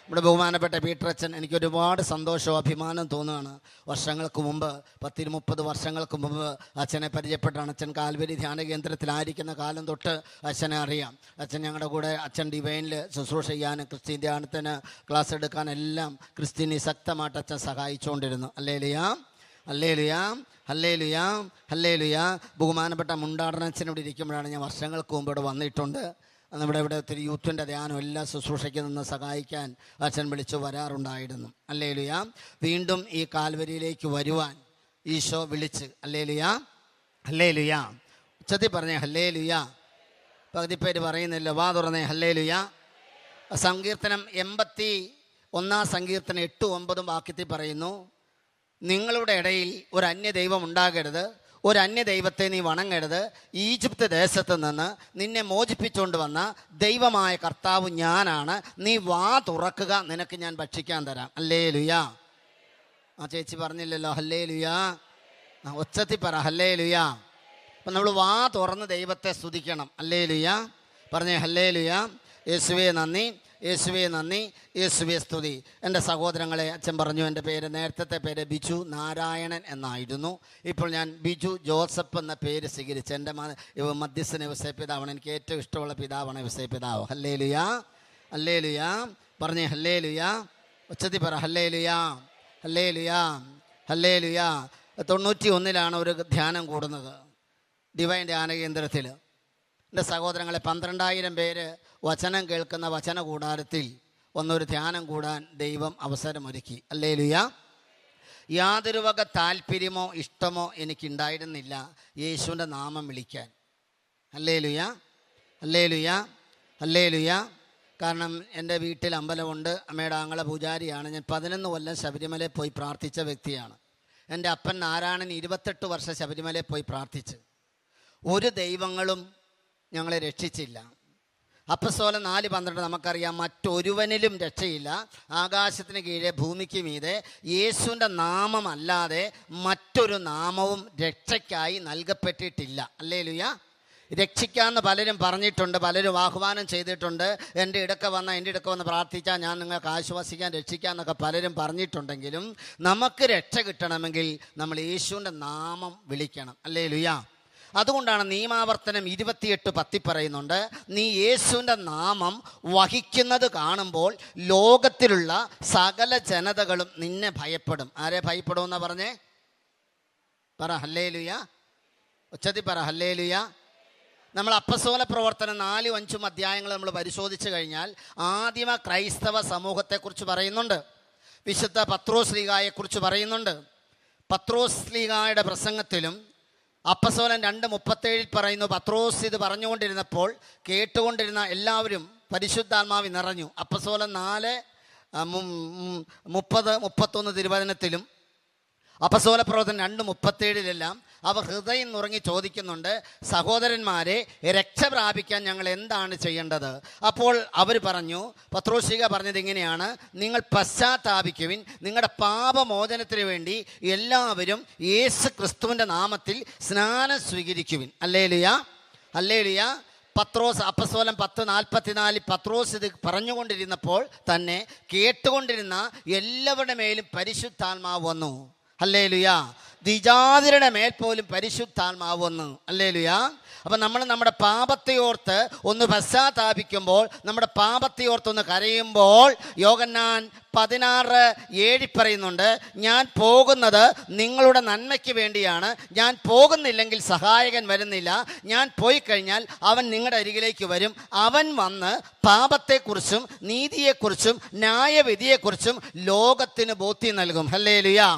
നമ്മുടെ ബഹുമാനപ്പെട്ട പീറ്റർ അച്ഛൻ എനിക്ക് ഒരുപാട് സന്തോഷവും അഭിമാനം തോന്നുകയാണ്. വർഷങ്ങൾക്ക് മുമ്പ് 30 വർഷങ്ങൾക്ക് മുമ്പ് അച്ഛനെ പരിചയപ്പെട്ടാണ്. അച്ഛൻ കാൽവരി ധ്യാന കേന്ദ്രത്തിലായിരിക്കുന്ന കാലം തൊട്ട് അച്ഛനെ അറിയാം. അച്ഛൻ ഞങ്ങളുടെ കൂടെ അച്ഛൻ ഡിവൈനിൽ ശുശ്രൂഷ ചെയ്യാനും ക്രിസ്ത്യൻ ധ്യാനത്തിന് ക്ലാസ് എടുക്കാനെല്ലാം ക്രിസ്ത്യനി ശക്തമായിട്ട് അച്ഛൻ സഹായിച്ചുകൊണ്ടിരുന്നു. ഹല്ലേലൂയാ, ഹല്ലേലൂയാ, ഹല്ലേലൂയാ, ഹല്ലേലൂയാ. ബഹുമാനപ്പെട്ട മുണ്ടാടനച്ഛൻ ഇവിടെ ഇരിക്കുമ്പോഴാണ് ഞാൻ വർഷങ്ങൾക്ക് മുമ്പ് ഇവിടെ വന്നിട്ടുണ്ട്. ഇവിടെ ഒത്തിരി യൂത്തിൻ്റെ ധ്യാനം എല്ലാ ശുശ്രൂഷയ്ക്ക് നിന്ന് സഹായിക്കാൻ അച്ഛൻ വിളിച്ചു വരാറുണ്ടായിരുന്നു. ഹല്ലേലൂയാ. വീണ്ടും ഈ കാൽവരിയിലേക്ക് വരുവാൻ ഈശോ വിളിച്ച്. ഹല്ലേലൂയാ, ഹല്ലേലൂയാ. ഉച്ചത്തിൽ പറഞ്ഞേ ഹല്ലേലൂയാ. പകുതി പേര് പറയുന്നില്ല, വാ തുറന്നേ ഹല്ലേലൂയാ. സങ്കീർത്തനം 81 സങ്കീർത്തനം 8-9 വാക്യത്തിൽ പറയുന്നു, നിങ്ങളുടെ ഇടയിൽ ഒരു അന്യദൈവം ഉണ്ടാകരുത്, ഒരു അന്യദൈവത്തെ നീ വണങ്ങരുത്. ഈജിപ്ത് ദേശത്ത് നിന്ന് നിന്നെ മോചിപ്പിച്ചുകൊണ്ട് വന്ന ദൈവമായ കർത്താവ് ഞാനാണ്. നീ വാ തുറക്കുക, നിനക്ക് ഞാൻ ഭക്ഷിക്കാൻ തരാം. ഹല്ലേലൂയാ. ആ ചേച്ചി പറഞ്ഞില്ലല്ലോ ഹല്ലേലൂയാ. ഒച്ചത്തിൽ പറ ഹല്ലേലൂയാ. അപ്പം നമ്മൾ വാ തുറന്ന് ദൈവത്തെ സ്തുതിക്കണം. ഹല്ലേലൂയാ. പറഞ്ഞേ ഹല്ലേലൂയാ. യേശുവേ നന്ദി, യേശുവേ നന്ദി, യേശുവേ സ്തുതി. എൻ്റെ സഹോദരങ്ങളെ, അച്ഛൻ പറഞ്ഞു എൻ്റെ പേര് നേരത്തെ പേര് ബിജു നാരായണൻ എന്നായിരുന്നു. ഇപ്പോൾ ഞാൻ ബിജു ജോസഫ് എന്ന പേര് സ്വീകരിച്ച് എൻ്റെ മധ്യസ്ഥന വ്യവസായ പിതാവാണ്. എനിക്ക് ഏറ്റവും ഇഷ്ടമുള്ള പിതാവാണ് വ്യവസായ പിതാവ്. ഹല്ലേലൂയാ, ഹല്ലേലൂയാ. പറഞ്ഞേ ഹല്ലേലൂയാ. ഉച്ചത്തിൽ പറ ഹല്ലേലൂയാ, ഹല്ലേലൂയാ, ഹല്ലേലൂയാ. 91 ഒരു ധ്യാനം കൂടുന്നത് ഡിവൈൻ ധ്യാന കേന്ദ്രത്തിൽ. എൻ്റെ സഹോദരങ്ങളെ, 12,000 പേര് വചനം കേൾക്കുന്ന വചന കൂടാരത്തിൽ ഒന്നൊരു ധ്യാനം കൂടാൻ ദൈവം അവസരമൊരുക്കി. ഹല്ലേലൂയാ. യാതൊരു വക താല്പര്യമോ ഇഷ്ടമോ എനിക്കുണ്ടായിരുന്നില്ല യേശുവിൻ്റെ നാമം വിളിക്കാൻ. ഹല്ലേലൂയാ, ഹല്ലേലൂയാ, ഹല്ലേലൂയാ. കാരണം എൻ്റെ വീട്ടിൽ അമ്പലമുണ്ട്. അമ്മയുടെ ആങ്ങള പൂജാരിയാണ്. ഞാൻ 11 കൊല്ലം ശബരിമലയിൽ പോയി പ്രാർത്ഥിച്ച വ്യക്തിയാണ്. എൻ്റെ അപ്പൻ നാരായണൻ 28 വർഷം ശബരിമലയിൽ പോയി പ്രാർത്ഥിച്ച് ഒരു ദൈവങ്ങളും ഞങ്ങളെ രക്ഷിച്ചില്ല. അപ്പസ്തോലൻ 4:12 നമുക്കറിയാം, മറ്റൊരുവനിലും രക്ഷയില്ല, ആകാശത്തിന് കീഴെ ഭൂമിക്ക് മീതെ യേശുവിൻ്റെ നാമം അല്ലാതെ മറ്റൊരു നാമവും രക്ഷയ്ക്കായി നൽകപ്പെട്ടിട്ടില്ല. ഹല്ലേലൂയാ. രക്ഷിക്കാമെന്ന് പലരും പറഞ്ഞിട്ടുണ്ട്, പലരും ആഹ്വാനം ചെയ്തിട്ടുണ്ട്. എൻ്റെ ഇടയ്ക്ക് വന്ന് പ്രാർത്ഥിച്ചാൽ ഞാൻ നിങ്ങൾക്ക് ആശ്വസിക്കാൻ രക്ഷിക്കാമെന്നൊക്കെ പലരും പറഞ്ഞിട്ടുണ്ടെങ്കിലും നമുക്ക് രക്ഷ കിട്ടണമെങ്കിൽ നമ്മൾ യേശുവിൻ്റെ നാമം വിളിക്കണം. ഹല്ലേലൂയാ. അതുകൊണ്ടാണ് നിയമാവർത്തനം 28:10 പറയുന്നുണ്ട്, നീ യേശുവിൻ്റെ നാമം വഹിക്കുന്നത് കാണുമ്പോൾ ലോകത്തിലുള്ള സകല ജനതകളും നിന്നെ ഭയപ്പെടും. ആരെ ഭയപ്പെടുമെന്നാ പറഞ്ഞേ? പറ ഹല്ലേലൂയാ. ഉച്ചത്തിൽ പറ ഹല്ലേലൂയാ. നമ്മൾ അപ്പസ്തോല പ്രവർത്തനം 4-5 അധ്യായങ്ങൾ നമ്മൾ പരിശോധിച്ച് കഴിഞ്ഞാൽ ആദിമ ക്രൈസ്തവ സമൂഹത്തെക്കുറിച്ച് പറയുന്നുണ്ട്. വിശുദ്ധ പത്രോസ് ശ്ലീഹായെക്കുറിച്ച് പറയുന്നുണ്ട്. പത്രോസ് ശ്ലീഹായുടെ പ്രസംഗത്തിലും അപ്പസ്തോലൻ 2:37 പറയുന്നു, പത്രോസ് ഇത് പറഞ്ഞുകൊണ്ടിരുന്നപ്പോൾ കേട്ടുകൊണ്ടിരുന്ന എല്ലാവരും പരിശുദ്ധാത്മാവിൽ നിറഞ്ഞു. അപ്പസ്തോലൻ 4:30-31 തിരുവചനത്തിലും അപ്പസ്തോല പ്രവർത്തനം 2:37 അവർ ഹൃദയം നുറങ്ങി ചോദിക്കുന്നുണ്ട്, സഹോദരന്മാരെ, രക്ഷ പ്രാപിക്കാൻ ഞങ്ങൾ എന്താണ് ചെയ്യേണ്ടത്? അപ്പോൾ അവർ പറഞ്ഞു, പത്രോശ്ലീഹ പറഞ്ഞത് ഇങ്ങനെയാണ്, നിങ്ങൾ പശ്ചാത്താപിക്കുവിൻ, നിങ്ങളുടെ പാപമോചനത്തിന് വേണ്ടി എല്ലാവരും യേശു ക്രിസ്തുവിൻ്റെ നാമത്തിൽ സ്നാനം സ്വീകരിക്കുവിൻ. ഹല്ലേലൂയാ, ഹല്ലേലൂയാ. പത്രോസ് അപ്പസ്തോലൻ 10:44 പത്രോസ് ഇത് പറഞ്ഞുകൊണ്ടിരുന്നപ്പോൾ തന്നെ കേട്ടുകൊണ്ടിരുന്ന എല്ലാവരുടെ മേലും പരിശുദ്ധാത്മാവ് വന്നു. ഹല്ലേലൂയാ. ദ്വിജാതിരുടെ മേൽ പോലും പരിശുദ്ധാത്മാവ് വന്നു. ഹല്ലേലൂയാ. അപ്പം നമ്മൾ നമ്മുടെ പാപത്തെ ഓർത്ത് ഒന്ന് പശ്ചാത്താപിക്കുമ്പോൾ, നമ്മുടെ പാപത്തെ ഓർത്തൊന്ന് കരയുമ്പോൾ, യോഹന്നാൻ 16:7 പറയുന്നുണ്ട്, ഞാൻ പോകുന്നത് നിങ്ങളുടെ നന്മയ്ക്ക് വേണ്ടിയാണ്, ഞാൻ പോകുന്നില്ലെങ്കിൽ സഹായകൻ വരുന്നില്ല, ഞാൻ പോയി കഴിഞ്ഞാൽ അവൻ നിങ്ങളുടെ അരികിലേക്ക് വരും, അവൻ വന്ന് പാപത്തെക്കുറിച്ചും നീതിയെക്കുറിച്ചും ന്യായവിധിയെക്കുറിച്ചും ലോകത്തിന് ബോധ്യം നൽകും. ഹല്ലേലൂയാ,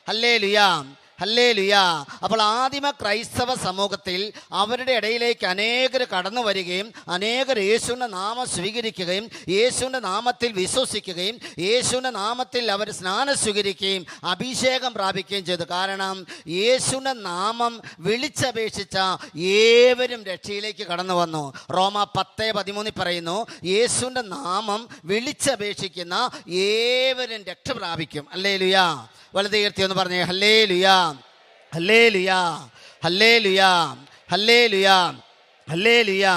ഹല്ലേലൂയാ, ഹല്ലേലൂയാ. അപ്പോൾ ആദിമ ക്രൈസ്തവ സമൂഹത്തിൽ അവരുടെ ഇടയിലേക്ക് അനേകർ കടന്നു വരികയും അനേകർ യേശുവിൻ്റെ നാമം സ്വീകരിക്കുകയും യേശുവിൻ്റെ നാമത്തിൽ വിശ്വസിക്കുകയും യേശുവിൻ്റെ നാമത്തിൽ അവർ സ്നാനം സ്വീകരിക്കുകയും അഭിഷേകം പ്രാപിക്കുകയും ചെയ്തു. കാരണം യേശുവിൻ്റെ നാമം വിളിച്ചപേക്ഷിച്ച ഏവരും രക്ഷയിലേക്ക് കടന്നു വന്നു. റോമ 10:13 പറയുന്നു, യേശുവിൻ്റെ നാമം വിളിച്ചപേക്ഷിക്കുന്ന ഏവരും രക്ഷ പ്രാപിക്കും. ഹല്ലേലൂയാ. വലതുയർത്തി ഒന്ന് പറഞ്ഞേ ഹല്ലേലൂയാ, ഹല്ലേലൂയാ, ഹല്ലേലൂയാ, ഹല്ലേലൂയാ, ഹല്ലേലൂയാ.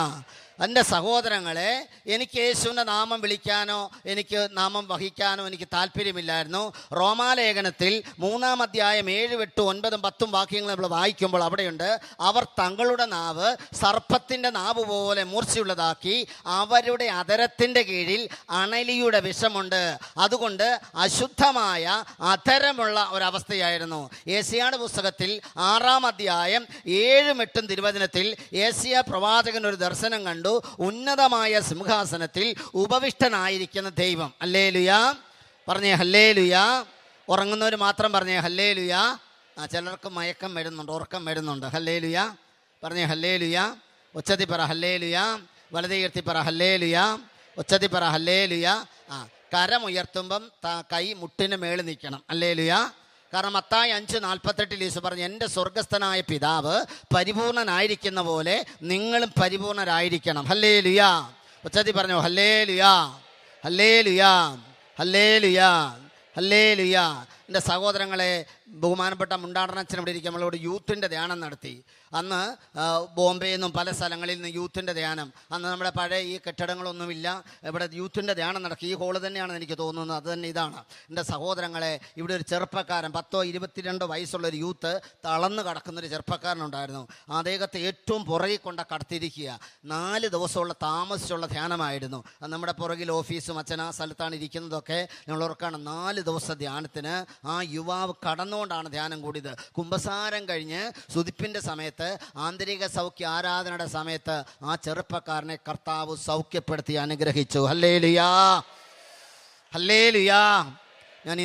എൻ്റെ സഹോദരങ്ങളെ, എനിക്ക് യേശുവിൻ്റെ നാമം വിളിക്കാനോ എനിക്ക് നാമം വഹിക്കാനോ എനിക്ക് താല്പര്യമില്ലായിരുന്നു. റോമാലേഖനത്തിൽ 3-ാം അധ്യായം 7, 8, 9, 10 വാക്യങ്ങൾ നമ്മൾ വായിക്കുമ്പോൾ അവിടെയുണ്ട്, അവർ തങ്ങളുടെ നാവ് സർപ്പത്തിൻ്റെ നാവ് പോലെ മൂർച്ചയുള്ളതാക്കി, അവരുടെ അധരത്തിൻ്റെ കീഴിൽ അണലിയുടെ വിഷമുണ്ട്, അതുകൊണ്ട് അശുദ്ധമായ അധരമുള്ള ഒരവസ്ഥയായിരുന്നു. യേശയ്യായുടെ പുസ്തകത്തിൽ 6-ാം അധ്യായം 7, 8 തിരുവചനത്തിൽ യേശയ്യാ പ്രവാചകൻ ഒരു ദർശനം കണ്ടു. ഉന്നതമായ സിംഹാസനത്തിൽ ഉപവിഷ്ടനായിരിക്കുന്ന ദൈവം. ഹല്ലേലൂയാ പറഞ്ഞേ, ഹല്ലേലൂയാ. ഉറങ്ങുന്നവർ മാത്രം പറഞ്ഞേ ഹല്ലേലൂയാ. ചിലർക്ക് മയക്കം വരുന്നുണ്ട്, ഉറക്കം വരുന്നുണ്ട്. ഹല്ലേലൂയാ പറഞ്ഞേ, ഹല്ലേലൂയാ. ഉച്ചത്തിൽ പറ ഹല്ലേലൂയാ. വലത് ഉയർത്തി പറ ഹല്ലേലൂയാ. ഉച്ചത്തിൽ പറ ഹല്ലേലൂയാ. കരമുയർത്തുമ്പം കൈ മുട്ടിന് മേളിൽ നിൽക്കണം. ഹല്ലേലൂയാ. കാരണം മത്തായി 5:48 യേശു പറഞ്ഞു, എൻ്റെ സ്വർഗസ്ഥനായ പിതാവ് പരിപൂർണനായിരിക്കുന്ന പോലെ നിങ്ങളും പരിപൂർണരായിരിക്കണം. ഹല്ലേലൂയാ. ഉച്ചത്തിൽ പറഞ്ഞു ഹല്ലേലൂയാ, ഹല്ലേലൂയാ, ഹല്ലേലൂയാ, ഹല്ലേലൂയാ. എൻ്റെ സഹോദരങ്ങളെ, ബഹുമാനപ്പെട്ട മുണ്ടാടനച്ചൻ ഇവിടെ ഇരിക്കും. നമ്മളിവിടെ യൂത്തിൻ്റെ ധ്യാനം നടത്തി. അന്ന് ബോംബെയിൽ നിന്നും പല സ്ഥലങ്ങളിൽ നിന്ന് യൂത്തിൻ്റെ ധ്യാനം. അന്ന് നമ്മുടെ പഴയ ഈ കെട്ടിടങ്ങളൊന്നുമില്ല, ഇവിടെ യൂത്തിൻ്റെ ധ്യാനം നടക്കും. ഈ ഹോള് തന്നെയാണെന്ന് എനിക്ക് തോന്നുന്നത്. അത് തന്നെ ഇതാണ്. എൻ്റെ സഹോദരങ്ങളെ, ഇവിടെ ഒരു ചെറുപ്പക്കാരൻ 10-22 വയസ്സുള്ളൊരു യൂത്ത് തളർന്ന് കിടക്കുന്നൊരു ചെറുപ്പക്കാരനുണ്ടായിരുന്നു. അദ്ദേഹത്തെ ഏറ്റവും പുറകിൽ കൊണ്ട കടത്തിരിക്കുക. 4 ദിവസമുള്ള താമസിച്ചുള്ള ധ്യാനമായിരുന്നു. നമ്മുടെ പുറകിൽ ഓഫീസും അച്ഛൻ ആ സ്ഥലത്താണ് ഇരിക്കുന്നതൊക്കെ ഞങ്ങൾ ഓർക്കാണ്. 4 ദിവസം ധ്യാനത്തിന് ആ യുവാവ് കടന്നുകൊണ്ടാണ് ധ്യാനം കൂടിയത്. കുമ്പസാരം കഴിഞ്ഞ് സുതിപ്പിൻ്റെ സമയത്ത്, ആന്തരിക സൗഖ്യ ആരാധനയുടെ സമയത്ത് ആ ചെറുപ്പക്കാരനെ കർത്താവ് സൗഖ്യപ്പെടുത്തി അനുഗ്രഹിച്ചു. ഹല്ലേലൂയാ, ഹല്ലേലൂയാ. ഞാൻ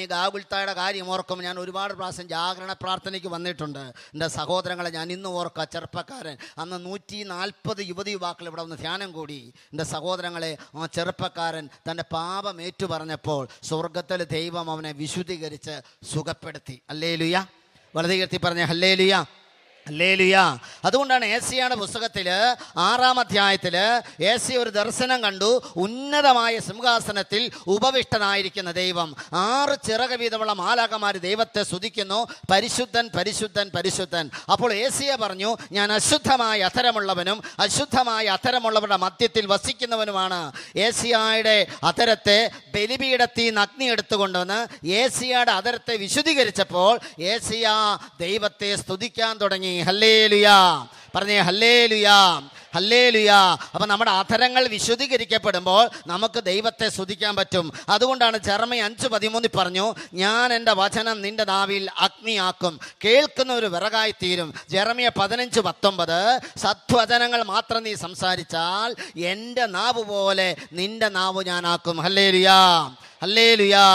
ഈ ഗാഗുൽത്തായുടെ കാര്യം ഓർക്കുമ്പോൾ ഞാൻ ഒരുപാട് പ്രാവശ്യം ജാഗരണ പ്രാർത്ഥനയ്ക്ക് വന്നിട്ടുണ്ട്. എൻ്റെ സഹോദരങ്ങളെ, ഞാൻ ഇന്ന് ഓർക്കുക, ചെറുപ്പക്കാരൻ അന്ന് 140 യുവതി യുവാക്കൾ ഇവിടെ വന്ന് ധ്യാനം കൂടി. എൻ്റെ സഹോദരങ്ങളെ, ആ ചെറുപ്പക്കാരൻ തൻ്റെ പാപം ഏറ്റു പറഞ്ഞപ്പോൾ സ്വർഗത്തിൽ ദൈവം അവനെ വിശുദ്ധീകരിച്ച് സുഖപ്പെടുത്തി. ഹല്ലേലൂയാ. വലത് ഉയർത്തി പറഞ്ഞ ഹല്ലേലൂയാ, ഹല്ലേലൂയാ. അതുകൊണ്ടാണ് യേശയ്യായുടെ പുസ്തകത്തിൽ 6-ാം അധ്യായത്തിൽ യേശയ്യ ഒരു ദർശനം കണ്ടു. ഉന്നതമായ സിംഹാസനത്തിൽ ഉപവിഷ്ടനായിരിക്കുന്ന ദൈവം. 6 ചിറക് വീതമുള്ള മാലാഖമാർ ദൈവത്തെ സ്തുതിക്കുന്നു, പരിശുദ്ധൻ, പരിശുദ്ധൻ, പരിശുദ്ധൻ. അപ്പോൾ യേശയ്യ പറഞ്ഞു, ഞാൻ അശുദ്ധമായ അധരമുള്ളവനും അശുദ്ധമായ അധരമുള്ളവരുടെ മധ്യത്തിൽ വസിക്കുന്നവനുമാണ്. യേശയ്യയുടെ അധരത്തെ ബലിപീഠത്തിൽ നിന്ന് അഗ്നി എടുത്തുകൊണ്ടുവന്ന് യേശയ്യയുടെ അധരത്തെ വിശുദ്ധീകരിച്ചപ്പോൾ യേശയ്യ ദൈവത്തെ സ്തുതിക്കാൻ തുടങ്ങി. ഹല്ലേലൂയാ പറഞ്ഞേ, ഹല്ലേലൂയാ, ഹല്ലേലൂയാ. അപ്പം നമ്മുടെ അധരങ്ങൾ വിശുദ്ധീകരിക്കപ്പെടുമ്പോൾ നമുക്ക് ദൈവത്തെ സ്തുതിക്കാൻ പറ്റും. അതുകൊണ്ടാണ് ജെറമ്യ 5:13 പറഞ്ഞു, ഞാൻ എൻ്റെ വചനം നിന്റെ നാവിൽ അഗ്നിയാക്കും, കേൾക്കുന്ന ഒരു വിറകായി തീരും. ജെറമ്യ 15:19 സദ്വചനങ്ങൾ മാത്രം നീ സംസാരിച്ചാൽ എൻ്റെ നാവ് പോലെ നിന്റെ നാവ് ഞാനാക്കും. ഹല്ലേലൂയാ, ഹല്ലേലൂയാ,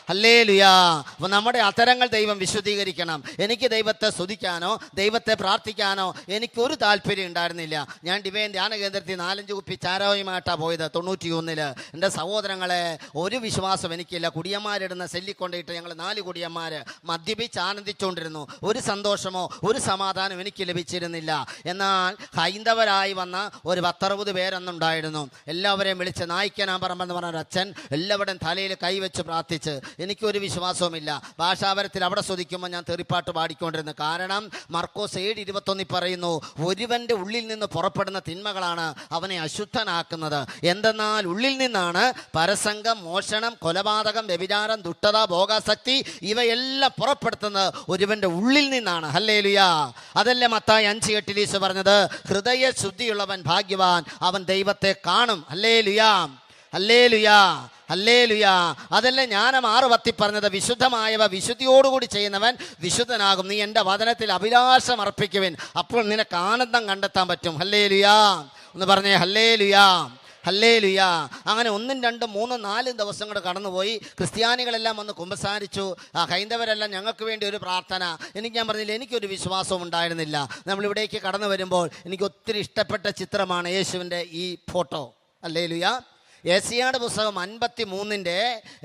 ഹല്ലേലൂയാ. അപ്പോൾ നമ്മുടെ അധരങ്ങൾ ദൈവം വിശുദ്ധീകരിക്കണം. എനിക്ക് ദൈവത്തെ സ്തുതിക്കാനോ ദൈവത്തെ പ്രാർത്ഥിക്കാനോ എനിക്കൊരു താല്പര്യം ഉണ്ടായിരുന്നില്ല. ഞാൻ ഡിവൈൻ ധ്യാന കേന്ദ്രത്തിൽ 4-5 കുപ്പി ചാരാവുമായിട്ടാണ് പോയത് 91. എൻ്റെ സഹോദരങ്ങളെ, ഒരു വിശ്വാസം എനിക്കില്ല. കുടിയന്മാരിടുന്ന സെല്ലിക്കൊണ്ടിട്ട് ഞങ്ങൾ 4 കുടിയന്മാർ മദ്യപിച്ച് ആനന്ദിച്ചുകൊണ്ടിരുന്നു. ഒരു സന്തോഷമോ ഒരു സമാധാനം എനിക്ക് ലഭിച്ചിരുന്നില്ല. എന്നാൽ ഹൈന്ദവരായി വന്ന ഒരു 10-60 പേരൊന്നുണ്ടായിരുന്നു. എല്ലാവരെയും വിളിച്ച് നായിക്കനാൻ പറമ്പെന്ന് പറഞ്ഞ ഒരു അച്ഛൻ എല്ലാവരുടെയും തലയിൽ കൈവച്ച് പ്രാർത്ഥിച്ച്. എനിക്കൊരു വിശ്വാസവുമില്ല. ഭാഷാപരത്തിൽ അവിടെ സ്തുതിക്കുമ്പോൾ ഞാൻ തെറിപ്പാട്ട് പാടിക്കൊണ്ടിരുന്നു. കാരണം മർക്കോസ് 7:21 പറയുന്നു, ഒരുവൻ്റെ ഉള്ളിൽ നിന്ന് പുറപ്പെടുന്ന തിന്മകളാണ് അവനെ അശുദ്ധനാക്കുന്നത്. എന്തെന്നാൽ ഉള്ളിൽ നിന്നാണ് പരസംഗം, മോഷണം, കൊലപാതകം, വ്യഭിചാരം, ദുഷ്ടത, ഭോഗാസക്തി ഇവയെല്ലാം പുറപ്പെടുത്തുന്നത് ഒരുവൻ്റെ ഉള്ളിൽ നിന്നാണ്. ഹല്ലേലൂയാ. അതല്ലേ മത്തായി 5:8 ഈശോ പറഞ്ഞത്, ഹൃദയ ശുദ്ധിയുള്ളവൻ ഭാഗ്യവാൻ, അവൻ ദൈവത്തെ കാണും. ഹല്ലേലൂയാ, ഹല്ലേലൂയാ, ഹല്ലേലൂയാ. അതല്ലേ ജ്ഞാനം 6:10 പറഞ്ഞത്, വിശുദ്ധമായവ വിശുദ്ധിയോടുകൂടി ചെയ്യുന്നവൻ വിശുദ്ധനാകും. നീ എൻ്റെ വചനത്തിൽ അഭിലാഷം അർപ്പിക്കുവിൻ, അപ്പോൾ നിനക്ക് ആനന്ദം കണ്ടെത്താൻ പറ്റും. ഹല്ലേലൂയാ ഒന്ന് പറഞ്ഞേ, ഹല്ലേലൂയാ, ഹല്ലേലൂയാ. അങ്ങനെ 1, 2, 3, 4 ദിവസം കൂടെ കടന്നുപോയി. ക്രിസ്ത്യാനികളെല്ലാം വന്ന് കുമ്പസാരിച്ചു. ഹൈന്ദവരെല്ലാം ഞങ്ങൾക്ക് വേണ്ടി ഒരു പ്രാർത്ഥന. ഞാൻ പറഞ്ഞില്ല, എനിക്കൊരു വിശ്വാസവും ഉണ്ടായിരുന്നില്ല. നമ്മളിവിടേക്ക് കടന്നു വരുമ്പോൾ എനിക്ക് ഒത്തിരി ഇഷ്ടപ്പെട്ട ചിത്രമാണ് യേശുവിൻ്റെ ഈ ഫോട്ടോ. ഹല്ലേലൂയാ. യേശയ്യായുടെ പുസ്തകം 53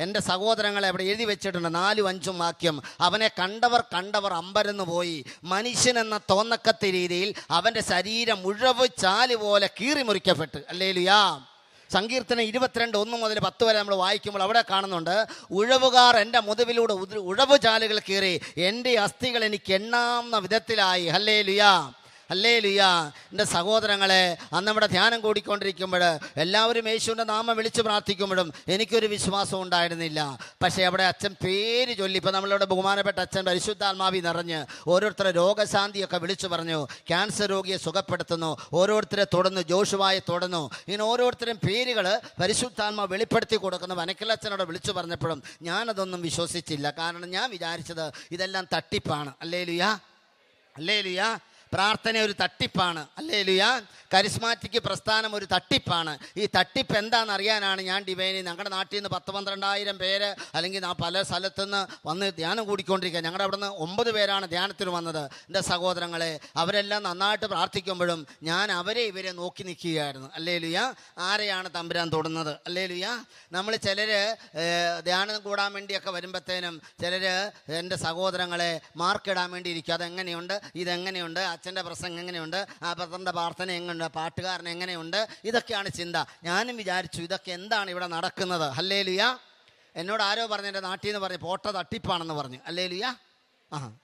എൻ്റെ സഹോദരങ്ങളെ അവിടെ എഴുതി വെച്ചിട്ടുണ്ട് 4-5 വാക്യം. അവനെ കണ്ടവർ അമ്പരന്ന് പോയി. മനുഷ്യനെന്ന തോന്നക്കത്ത രീതിയിൽ അവൻ്റെ ശരീരം ഉഴവ് ചാല് പോലെ കീറി മുറിക്കപ്പെട്ടു. ഹല്ലേലൂയാ. സങ്കീർത്തനം 22:1 മുതൽ 10 വരെ നമ്മൾ വായിക്കുമ്പോൾ അവിടെ കാണുന്നുണ്ട്, ഉഴവുകാർ എൻ്റെ മുതുവിലൂടെ ഉഴവ് ചാലുകൾ കീറി, എൻ്റെ അസ്ഥികൾ എനിക്ക് എണ്ണാവുന്ന വിധത്തിലായി. ഹല്ലേലൂയാ, ഹല്ലേലൂയ. എൻ്റെ സഹോദരങ്ങളെ, അന്ന് നമ്മുടെ ധ്യാനം കൂടിക്കൊണ്ടിരിക്കുമ്പോൾ എല്ലാവരും യേശുവിൻ്റെ നാമം വിളിച്ച് പ്രാർത്ഥിക്കുമ്പോഴും എനിക്കൊരു വിശ്വാസം ഉണ്ടായിരുന്നില്ല. പക്ഷേ അവിടെ അച്ഛൻ പേര് ചൊല്ലി, ഇപ്പോൾ നമ്മളിവിടെ ബഹുമാനപ്പെട്ട അച്ഛൻ പരിശുദ്ധാത്മാവി നിറഞ്ഞ് ഓരോരുത്തരെ രോഗശാന്തിയൊക്കെ വിളിച്ചു പറഞ്ഞു. ക്യാൻസർ രോഗിയെ സുഖപ്പെടുത്തുന്നു, ഓരോരുത്തരെ തുടർന്ന് ജോഷുവായെ തുടർന്നു. ഇങ്ങനെ ഓരോരുത്തരും പേരുകൾ പരിശുദ്ധാത്മാവ് വെളിപ്പെടുത്തി കൊടുക്കുന്നു. വനക്കലച്ഛനോട് വിളിച്ചു പറഞ്ഞപ്പോഴും ഞാനതൊന്നും വിശ്വസിച്ചില്ല. കാരണം ഞാൻ വിചാരിച്ചത് ഇതെല്ലാം തട്ടിപ്പാണ്. Hallelujah, hallelujah. പ്രാർത്ഥന ഒരു തട്ടിപ്പാണ്. ഹല്ലേലൂയ. കരിസ്മാറ്റിക് പ്രസ്ഥാനം ഒരു തട്ടിപ്പാണ്. ഈ തട്ടിപ്പ് എന്താണെന്ന് അറിയാനാണ് ഞാൻ ഡിവൈനി ഞങ്ങളുടെ നാട്ടിൽ നിന്ന് 10-12,000 പേര് അല്ലെങ്കിൽ പല സ്ഥലത്തുനിന്ന് വന്ന് ധ്യാനം കൂടിക്കൊണ്ടിരിക്കുക. ഞങ്ങളുടെ അവിടെ നിന്ന് 9 പേരാണ് ധ്യാനത്തിന് വന്നത്. എൻ്റെ സഹോദരങ്ങളെ, അവരെല്ലാം നന്നായിട്ട് പ്രാർത്ഥിക്കുമ്പോഴും ഞാൻ ഇവരെ നോക്കി നിൽക്കുകയായിരുന്നു. ഹല്ലേലൂയ. ആരെയാണ് തമ്പുരാൻ തൊടുന്നത്? ഹല്ലേലൂയ. നമ്മൾ ചിലർ ധ്യാനം കൂടാൻ വേണ്ടിയൊക്കെ വരുമ്പോഴത്തേനും ചിലർ എൻ്റെ സഹോദരങ്ങളെ മാർക്കിടാൻ വേണ്ടി ഇരിക്കും. അതെങ്ങനെയുണ്ട്, ഇതെങ്ങനെയുണ്ട്, അച്ഛൻ്റെ പ്രസംഗം എങ്ങനെയുണ്ട്, ആ പത്രൻ്റെ പ്രാർത്ഥന എങ്ങനെയുണ്ട്, പാട്ടുകാരൻ എങ്ങനെയുണ്ട്, ഇതൊക്കെയാണ് ചിന്ത. ഞാനും വിചാരിച്ചു ഇതൊക്കെ എന്താണ് ഇവിടെ നടക്കുന്നത്. ഹല്ലേലൂയ. എന്നോട് ആരോ പറഞ്ഞു, എൻ്റെ നാട്ടിൽ നിന്ന് പറഞ്ഞു പോട്ട തട്ടിപ്പാണെന്ന് പറഞ്ഞു. ഹല്ലേലൂയ.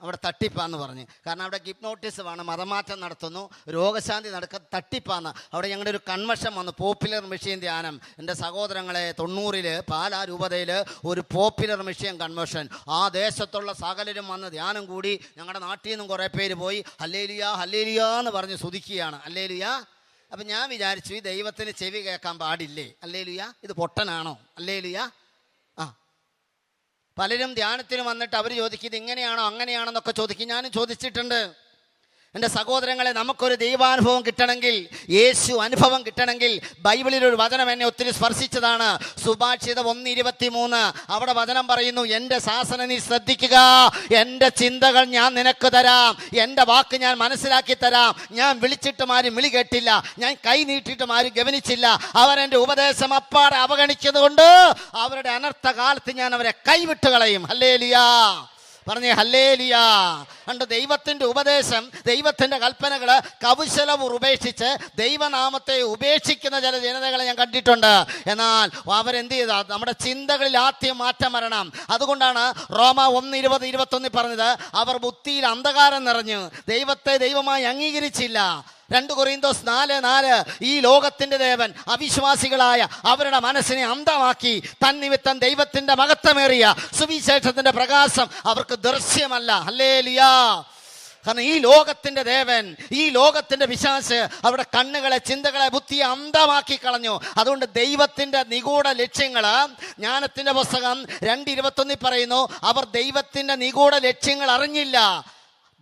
അവിടെ തട്ടിപ്പാന്ന് പറഞ്ഞു. കാരണം അവിടെ ഹിപ്നോട്ടിസം ആണ്, മതമാറ്റം നടത്തുന്നു, രോഗശാന്തി തട്ടിപ്പാന്ന്. അവിടെ ഞങ്ങളുടെ ഒരു കൺവെൻഷൻ വന്നു, പോപ്പുലർ മിഷൻ ധ്യാനം. എൻ്റെ സഹോദരങ്ങളെ, 90 പാലാ രൂപതയിൽ ഒരു പോപ്പുലർ മിഷൻ കൺവെൻഷൻ. ആ ദേശത്തുള്ള സകലരും വന്ന് ധ്യാനം കൂടി. ഞങ്ങളുടെ നാട്ടിൽ നിന്നും കുറേ പേര് പോയി ഹല്ലേലൂയ ഹല്ലേലൂയ എന്ന് പറഞ്ഞ് സ്തുതിക്കുകയാണ്. ഹല്ലേലൂയ. അപ്പം ഞാൻ വിചാരിച്ചു ഈ ദൈവത്തിന് ചെവി കേൾക്കാൻ പാടില്ലേ? ഹല്ലേലൂയ. ഇത് പൊട്ടനാണോ? ഹല്ലേലൂയ. പലരും ധ്യാനത്തിന് വന്നിട്ട് അവർ ചോദിക്കും ഇത് ഇങ്ങനെയാണോ അങ്ങനെയാണോ എന്നൊക്കെ ചോദിക്കും. ഞാനും ചോദിച്ചിട്ടുണ്ട്. എൻ്റെ സഹോദരങ്ങളെ, നമുക്കൊരു ദൈവാനുഭവം കിട്ടണമെങ്കിൽ, യേശു അനുഭവം കിട്ടണമെങ്കിൽ, ബൈബിളിലൊരു വചനം എന്നെ ഒത്തിരി സ്പർശിച്ചതാണ്. സുഭാഷിതം 1:23. അവിടെ വചനം പറയുന്നു, എൻ്റെ ശാസന നീ ശ്രദ്ധിക്കുക, എൻ്റെ ചിന്തകൾ ഞാൻ നിനക്ക് തരാം, എൻ്റെ വാക്ക് ഞാൻ മനസ്സിലാക്കി തരാം. ഞാൻ വിളിച്ചിട്ടും ആരും വിളി കേട്ടില്ല, ഞാൻ കൈ നീട്ടിയിട്ടും ആരും ഗവനിച്ചില്ല. അവരെൻ്റെ ഉപദേശം അപ്പാടെ അവഗണിച്ചതുകൊണ്ട് അവരുടെ അനർത്ഥ കാലത്ത് ഞാൻ അവരെ കൈവിട്ട് കളയും. ഹല്ലേലൂയ. പറഞ്ഞേ ഹല്ലേലൂയ. കണ്ടു, ദൈവത്തിൻ്റെ ഉപദേശം, ദൈവത്തിൻ്റെ കൽപ്പനകൾ കൗശലവും ഉപേക്ഷിച്ച് ദൈവനാമത്തെ ഉപേക്ഷിക്കുന്ന ചില ജനതകളെ ഞാൻ കണ്ടിട്ടുണ്ട്. എന്നാൽ അവരെന്ത് ചെയ്താ? നമ്മുടെ ചിന്തകളിൽ ആദ്യം മാറ്റം വരണം. അതുകൊണ്ടാണ് റോമ 1:20-21 പറഞ്ഞത്, അവർ ബുദ്ധിയിൽ അന്ധകാരം നിറഞ്ഞു ദൈവത്തെ ദൈവമായി അംഗീകരിച്ചില്ല. 2 കൊരിന്തോസ് 4:4 ഈ ലോകത്തിന്റെ ദേവൻ അവിശ്വാസികളായ അവരുടെ മനസ്സിനെ അന്ധമാക്കി തന്നിമിത്തം ദൈവത്തിന്റെ മഹത്വമേറിയ സുവിശേഷത്തിന്റെ പ്രകാശം അവർക്ക് ദൃശ്യമല്ല. ഹല്ലേലൂയ. കാരണം ഈ ലോകത്തിന്റെ ദേവൻ, ഈ ലോകത്തിന്റെ പിശാച് അവരുടെ കണ്ണുകളെ, ചിന്തകളെ, ബുദ്ധിയെ അന്ധമാക്കി കളഞ്ഞു. അതുകൊണ്ട് ദൈവത്തിന്റെ നിഗൂഢ ലക്ഷ്യങ്ങൾ, ജ്ഞാനത്തിന്റെ പുസ്തകം 2:21 പറയുന്നു, അവർ ദൈവത്തിന്റെ നിഗൂഢ ലക്ഷ്യങ്ങൾ അറിഞ്ഞില്ല,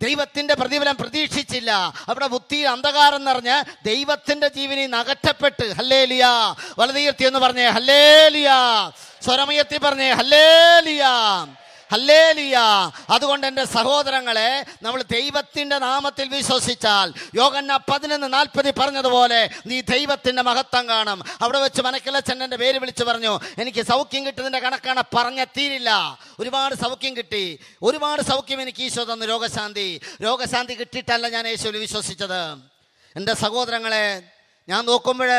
ദൈവത്തിന്റെ പ്രതിഫലം പ്രതീക്ഷിച്ചില്ല. അവിടെ ബുദ്ധിയിൽ അന്ധകാരം നിറഞ്ഞ് ദൈവത്തിന്റെ ജീവനിൽ നിന്ന് അകറ്റപ്പെട്ട്. ഹല്ലേലൂയ. വലതുയർത്തി എന്ന് പറഞ്ഞേ ഹല്ലേലൂയ. സ്വരമയത്തി പറഞ്ഞേ ഹല്ലേലൂയ, ഹല്ലേലൂയ. അതുകൊണ്ട് എൻ്റെ സഹോദരങ്ങളെ, നമ്മൾ ദൈവത്തിൻ്റെ നാമത്തിൽ വിശ്വസിച്ചാൽ യോഹന്നാൻ 11:40 പറഞ്ഞതുപോലെ നീ ദൈവത്തിൻ്റെ മഹത്വം കാണും. അവിടെ വെച്ച് മനക്കലച്ചൻ എൻ്റെ പേര് വിളിച്ചു പറഞ്ഞു, എനിക്ക് സൗഖ്യം കിട്ടുന്നതിൻ്റെ കണക്കാണ് പറഞ്ഞ തീരില്ല. ഒരുപാട് സൗഖ്യം കിട്ടി, ഒരുപാട് സൗഖ്യം എനിക്ക് ഈശോ തന്നു. രോഗശാന്തി കിട്ടിയിട്ടല്ല ഞാൻ യേശുവിൽ വിശ്വസിച്ചത്. എൻ്റെ സഹോദരങ്ങളെ, ഞാൻ നോക്കുമ്പോൾ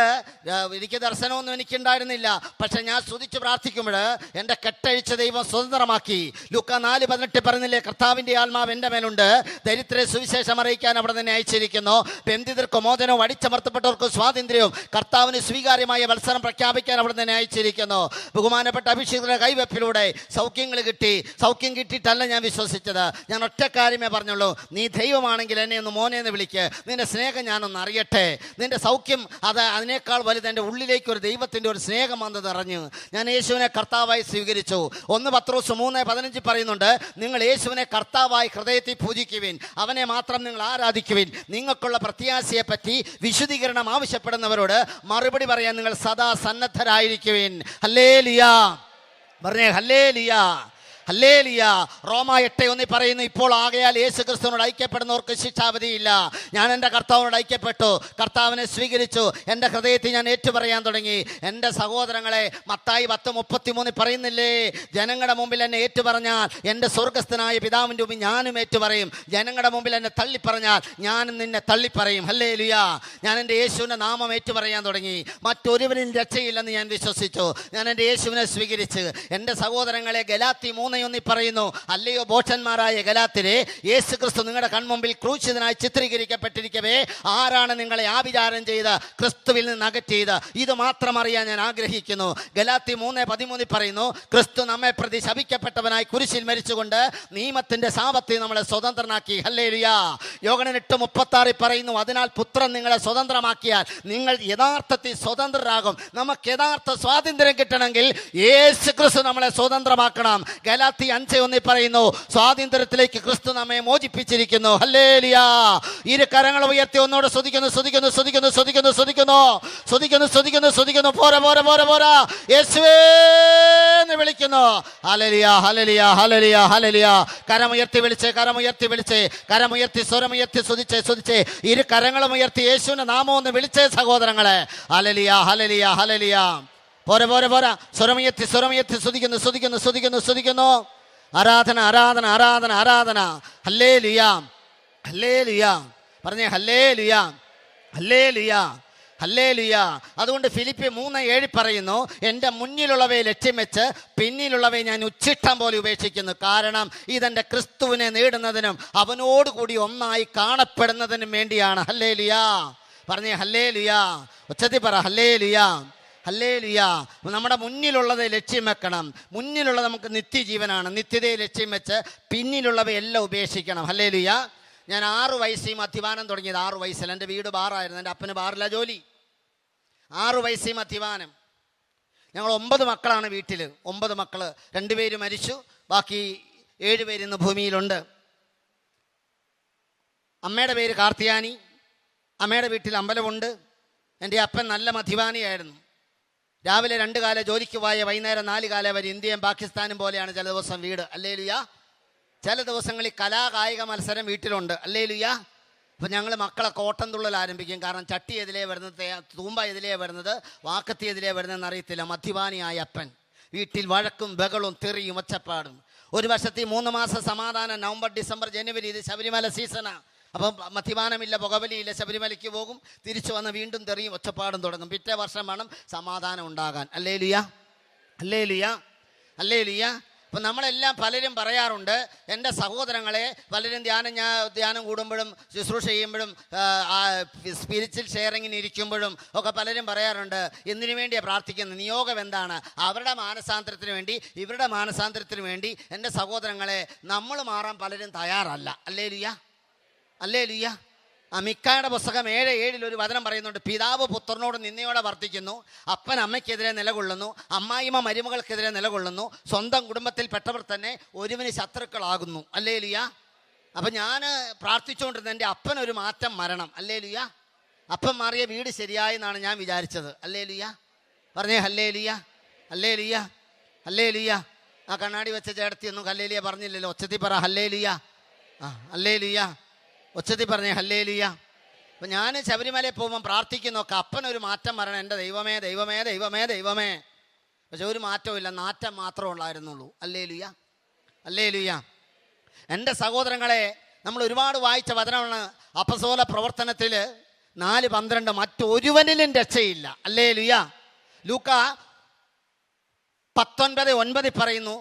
എനിക്ക് ദർശനമൊന്നും എനിക്കുണ്ടായിരുന്നില്ല. പക്ഷെ ഞാൻ സ്തുതിച്ച് പ്രാർത്ഥിക്കുമ്പോൾ എൻ്റെ കെട്ടഴിച്ച ദൈവം സ്വതന്ത്രമാക്കി. ലൂക്കാ 4:18 പറഞ്ഞില്ലേ, കർത്താവിൻ്റെ ആത്മാവ് എൻ്റെ മേലുണ്ട്, ദരിദ്രരെ സുവിശേഷം അറിയിക്കാൻ അവിടെ തന്നെ അയച്ചിരിക്കുന്നു, ബന്ധിതർക്ക് മോചനവും അടിച്ചമർത്തപ്പെട്ടവർക്ക് സ്വാതന്ത്ര്യവും കർത്താവിന് സ്വീകാര്യമായ മത്സരം പ്രഖ്യാപിക്കാൻ അവിടെ തന്നെ അയച്ചിരിക്കുന്നു. ബഹുമാനപ്പെട്ട അഭിഷേകരുടെ കൈവെപ്പിലൂടെ സൗഖ്യങ്ങൾ കിട്ടി. സൗഖ്യം കിട്ടിയിട്ടല്ല ഞാൻ വിശ്വസിച്ചത്. ഞാൻ ഒറ്റ കാര്യമേ പറഞ്ഞുള്ളൂ, നീ ദൈവമാണെങ്കിൽ എന്നെ ഒന്ന് മോനെ എന്ന് വിളിക്ക്, നിന്റെ സ്നേഹം ഞാനൊന്ന് അറിയട്ടെ. നിന്റെ സൗഖ്യം അതിനേക്കാൾ വലുത് എൻ്റെ ഉള്ളിലേക്ക് ഒരു ദൈവത്തിൻ്റെ ഒരു സ്നേഹം വന്ന് നിറഞ്ഞു. ഞാൻ യേശുവിനെ കർത്താവായി സ്വീകരിച്ചു. 1 പത്രോസ് 3:15 പറയുന്നുണ്ട്, നിങ്ങൾ യേശുവിനെ കർത്താവായി ഹൃദയത്തിൽ പൂജിക്കുവിൻ, അവനെ മാത്രം നിങ്ങൾ ആരാധിക്കുവിൻ. നിങ്ങൾക്കുള്ള പ്രത്യാശയെ പറ്റി വിശുദ്ധീകരണം ആവശ്യപ്പെടുന്നവരോട് മറുപടി പറയാൻ നിങ്ങൾ സദാ സന്നദ്ധരായിരിക്കുവിൻ. ഹല്ലേലൂയ. പറഞ്ഞേ ഹല്ലേലൂയ, ഹല്ലേലൂയ. റോമ 8:1 പറയുന്നു, ഇപ്പോൾ ആകയാൽ യേശു ക്രിസ്തുവിനോട് ഐക്യപ്പെടുന്നവർക്ക് ശിക്ഷാവിധിയില്ല. ഞാൻ എൻ്റെ കർത്താവിനോട് ഐക്യപ്പെട്ടു, കർത്താവിനെ സ്വീകരിച്ചു, എൻ്റെ ഹൃദയത്തിൽ ഞാൻ ഏറ്റുപറയാൻ തുടങ്ങി. എൻ്റെ സഹോദരങ്ങളെ, മത്തായി 10:33 പറയുന്നില്ലേ, ജനങ്ങളുടെ മുമ്പിൽ എന്നെ ഏറ്റുപറഞ്ഞാൽ എൻ്റെ സ്വർഗസ്ഥനായ പിതാവിൻ്റെ മുമ്പിൽ ഞാനും ഏറ്റുപറയും. ജനങ്ങളുടെ മുമ്പിൽ എന്നെ തള്ളിപ്പറഞ്ഞാൽ ഞാനും നിന്നെ തള്ളിപ്പറയും. ഹല്ലേലൂയ. ഞാൻ എൻ്റെ യേശുവിൻ്റെ നാമം ഏറ്റുപറയാൻ തുടങ്ങി. മറ്റൊരുവനും രക്ഷയില്ലെന്ന് ഞാൻ വിശ്വസിച്ചു. ഞാൻ എൻ്റെ യേശുവിനെ സ്വീകരിച്ച്. എൻ്റെ സഹോദരങ്ങളെ, ഗലാത്യ 3 3:1 പറയുന്നു, അല്ലയോ ബോഷന്മാരായ ഗലാത്യരെ, യേശു ക്രിസ്തു നിങ്ങളുടെ കൺമുമ്പിൽ ക്രൂശിതനായി ചിത്രീകരിക്കപ്പെട്ടിരിക്കവേ ആരാണ് നിങ്ങളെ ആഭിചാരം ചെയ്ത് ക്രിസ്തുവിൽ നിന്ന് അകറ്റിയത്? ഇത് മാത്രം അറിയാൻ ഞാൻ ആഗ്രഹിക്കുന്നു. ഗലാത്യ 3:13 പറയുന്നു, ക്രിസ്തു നമ്മെ പ്രതി ശപിക്കപ്പെട്ടവനായി കുരിശിൽ മരിച്ചുകൊണ്ട് നിയമത്തിന്റെ ശാപത്തിൽ നമ്മളെ സ്വതന്ത്രനാക്കി. ഹല്ലേലൂയ. യോഹന്നാൻ 8:36 പറയുന്നു, അതിനാൽ പുത്രൻ നിങ്ങളെ സ്വതന്ത്രമാക്കിയാൽ നിങ്ങൾ യഥാർത്ഥത്തിൽ സ്വതന്ത്രരാകും. നമുക്ക് യഥാർത്ഥ സ്വാതന്ത്ര്യം കിട്ടണമെങ്കിൽ യേശു ക്രിസ്തു നമ്മളെ സ്വതന്ത്രമാക്കണം. ഗലാത്യ 5:1 പറയുന്നു, സ്വാതന്ത്ര്യത്തിലേക്ക് ക്രിസ്തു നമ്മെ മോചിപ്പിച്ചിരിക്കുന്നു. ഹല്ലേലൂയ. ഇരു കരങ്ങൾ ഉയർത്തി ഒന്നോട് സ്തുതിക്കുന്നു, സ്തുതിക്കുന്നു, സ്തുതിക്കുന്നു, സ്തുതിക്കുന്നു, സ്തുതിക്കുന്നു, സ്തുതിക്കുന്നു, സ്തുതിക്കുന്നു, സ്തുതിക്കുന്നു. പോരാ പോരാ പോരാ പോരാ, യേശുവേ എന്ന് വിളിക്കുന്നു. ഹല്ലേലൂയ, ഹല്ലേലൂയ, ഹല്ലേലൂയ, ഹല്ലേലൂയ. കരമുയർത്തി വിളിച്ചേ, കരമുയർത്തി വിളിച്ചേ, കരമുയർത്തി സ്വരമുയർത്തി സ്തുതിച്ചേ, സ്തുതിച്ചേ. ഇരു കരങ്ങളും ഉയർത്തി യേശുവിന്റെ നാമം ഒന്ന് വിളിച്ചേ സഹോദരങ്ങളെ. ഹല്ലേലൂയ, ഹല്ലേലൂയ, ഹല്ലേലൂയ. പോരാ പോരാ പോരാ, സ്വരമുയർത്തി സ്വരമുയർത്തി സ്തുതിക്കുന്നു, സ്തുതിക്കുന്നു, സ്തുതിക്കുന്നു, സ്തുതിക്കുന്നു. ആരാധന, ആരാധന, ആരാധന, ആരാധന. ഹല്ലേലൂയ, ഹല്ലേലൂയ. പറഞ്ഞേ ഹല്ലേലൂയ, ഹല്ലേലൂയ, ഹല്ലേലൂയ. അതുകൊണ്ട് ഫിലിപ്പി 3:7 പറയുന്നു, എൻ്റെ മുന്നിലുള്ളവയെ ലക്ഷ്യം വെച്ച് പിന്നിലുള്ളവയെ ഞാൻ ഉച്ചിഷ്ടം പോലെ ഉപേക്ഷിക്കുന്നു. കാരണം ഇതെൻ്റെ ക്രിസ്തുവിനെ നേടുന്നതിനും അവനോടുകൂടി ഒന്നായി കാണപ്പെടുന്നതിനും വേണ്ടിയാണ്. ഹല്ലേലൂയ. പറഞ്ഞേ ഹല്ലേലൂയ. ഉച്ചത്തിൽ പറ ഹല്ലേലൂയ, ഹല്ലേലൂയ. നമ്മുടെ മുന്നിലുള്ളത് ലക്ഷ്യം വെക്കണം. മുന്നിലുള്ളത് നമുക്ക് നിത്യജീവനാണ്. നിത്യതയെ ലക്ഷ്യം വെച്ച് പിന്നിലുള്ളവയെല്ലാം ഉപേക്ഷിക്കണം. ഹല്ലേലൂയ. ഞാൻ 6 വയസ്സിൽ മദ്യപാനം തുടങ്ങിയത്. 6 വയസ്സിൽ. എൻ്റെ വീട് ബാറായിരുന്നു. എൻ്റെ അപ്പന് ബാറില്ല ജോലി. 6 വയസ്സിൽ മദ്യപാനം. ഞങ്ങൾ 9 മക്കളാണ് വീട്ടിൽ. 9 മക്കൾ. 2 പേര് മരിച്ചു, ബാക്കി 7 പേര് ഇന്ന് ഭൂമിയിലുണ്ട്. അമ്മയുടെ പേര് കാർത്തിയാനി. അമ്മയുടെ വീട്ടിൽ അമ്പലമുണ്ട്. എൻ്റെ അപ്പൻ നല്ല മദ്യപാനിയായിരുന്നു. രാവിലെ 2 കാല ജോലിക്ക് പോയ വൈകുന്നേരം 4 കാല വരെ ഇന്ത്യയും പാകിസ്ഥാനും പോലെയാണ് ചില ദിവസം വീട്. ഹല്ലേലൂയ. ചില ദിവസങ്ങളിൽ കലാകായിക മത്സരം വീട്ടിലുണ്ട്. ഹല്ലേലൂയ. അപ്പം ഞങ്ങൾ മക്കളെ കോട്ടം തുള്ളൽ ആരംഭിക്കും. കാരണം ചട്ടി എതിലേ വരുന്നത്, തൂമ്പ എതിലേ വരുന്നത്, വാക്കത്തി എതിലേ വരുന്നതെന്ന് അറിയത്തില്ല. മദ്യപാനിയായ അപ്പൻ. വീട്ടിൽ വഴക്കും ബഹളും തെറിയും ഒച്ചപ്പാടും. ഒരു വർഷത്തിൽ 3 മാസം സമാധാനം. നവംബർ, ഡിസംബർ, ജനുവരി. ഇത് ശബരിമല സീസണാണ്. അപ്പം മദ്യപാനമില്ല, പുകവലിയില്ല. ശബരിമലയ്ക്ക് പോകും, തിരിച്ചു വന്ന് വീണ്ടും തെറിയും ഒച്ചപ്പാടും തുടങ്ങും. പിറ്റേ വർഷം വേണം സമാധാനം ഉണ്ടാകാൻ. ഹല്ലേലൂയ, ഹല്ലേലൂയ, ഹല്ലേലൂയ. അപ്പം നമ്മളെല്ലാം പലരും പറയാറുണ്ട്, എൻ്റെ സഹോദരങ്ങളെ പലരും ധ്യാനം കൂടുമ്പോഴും ശുശ്രൂഷ ചെയ്യുമ്പോഴും സ്പിരിച്വൽ ഷെയറിങ്ങിന് ഇരിക്കുമ്പോഴും ഒക്കെ പലരും പറയാറുണ്ട്, എന്തിനു വേണ്ടിയാണ് പ്രാർത്ഥിക്കുന്നത്? നിയോഗം എന്താണ്? അവരുടെ മാനസാന്തരത്തിന് വേണ്ടി, ഇവരുടെ മാനസാന്തരത്തിന് വേണ്ടി. എൻ്റെ സഹോദരങ്ങളെ, നമ്മൾ മാറാൻ പലരും തയ്യാറല്ല. Hallelujah, hallelujah. മിക്കായുടെ പുസ്തകം 7:7 ഒരു വചനം പറയുന്നുണ്ട്, പിതാവ് പുത്രനോട് നിന്നയോടെ വർത്തിക്കുന്നു, അപ്പൻ അമ്മയ്ക്കെതിരെ നിലകൊള്ളുന്നു, അമ്മായിമ്മ മരുമകൾക്കെതിരെ നിലകൊള്ളുന്നു, സ്വന്തം കുടുംബത്തിൽപ്പെട്ടവർ തന്നെ ഒരുവന് ശത്രുക്കളാകുന്നു. ഹല്ലേലൂയ. അപ്പം ഞാൻ പ്രാർത്ഥിച്ചുകൊണ്ടിരുന്ന എൻ്റെ അപ്പനൊരു മാറ്റം വരണം. ഹല്ലേലൂയ. അപ്പൻ മാറിയ വീട് ശരിയായി എന്നാണ് ഞാൻ വിചാരിച്ചത്. ഹല്ലേലൂയ. പറഞ്ഞേ ഹല്ലേലൂയ, ഹല്ലേലൂയ, ഹല്ലേലൂയ. ആ കണ്ണാടി വെച്ച ചേട്ടത്തിയൊന്നും ഹല്ലേലൂയ പറഞ്ഞില്ലല്ലോ. ഒച്ചത്തിൽ പറ ഹല്ലേലൂയ. ഹല്ലേലൂയ. ഒച്ചത്തിൽ പറഞ്ഞേ ഹല്ലേലൂയ. അപ്പം ഞാൻ ശബരിമലയിൽ പോകുമ്പോൾ പ്രാർത്ഥിക്കുന്നൊക്കെ അപ്പനൊരു മാറ്റം വരണം. എൻ്റെ ദൈവമേ, ദൈവമേ, ദൈവമേ, ദൈവമേ. പക്ഷെ ഒരു മാറ്റവും ഇല്ല, നാറ്റം മാത്രമേ ഉള്ളായിരുന്നുള്ളൂ. Hallelujah, hallelujah. എൻ്റെ സഹോദരങ്ങളെ, നമ്മൾ ഒരുപാട് വായിച്ച വചനമാണ് അപ്പസ്തോല പ്രവർത്തനത്തിൽ 4:12, മറ്റൊരുവനിലും രക്ഷയില്ല. ഹല്ലേലൂയ. ലൂക്കാ 19:9 പറയുന്നു,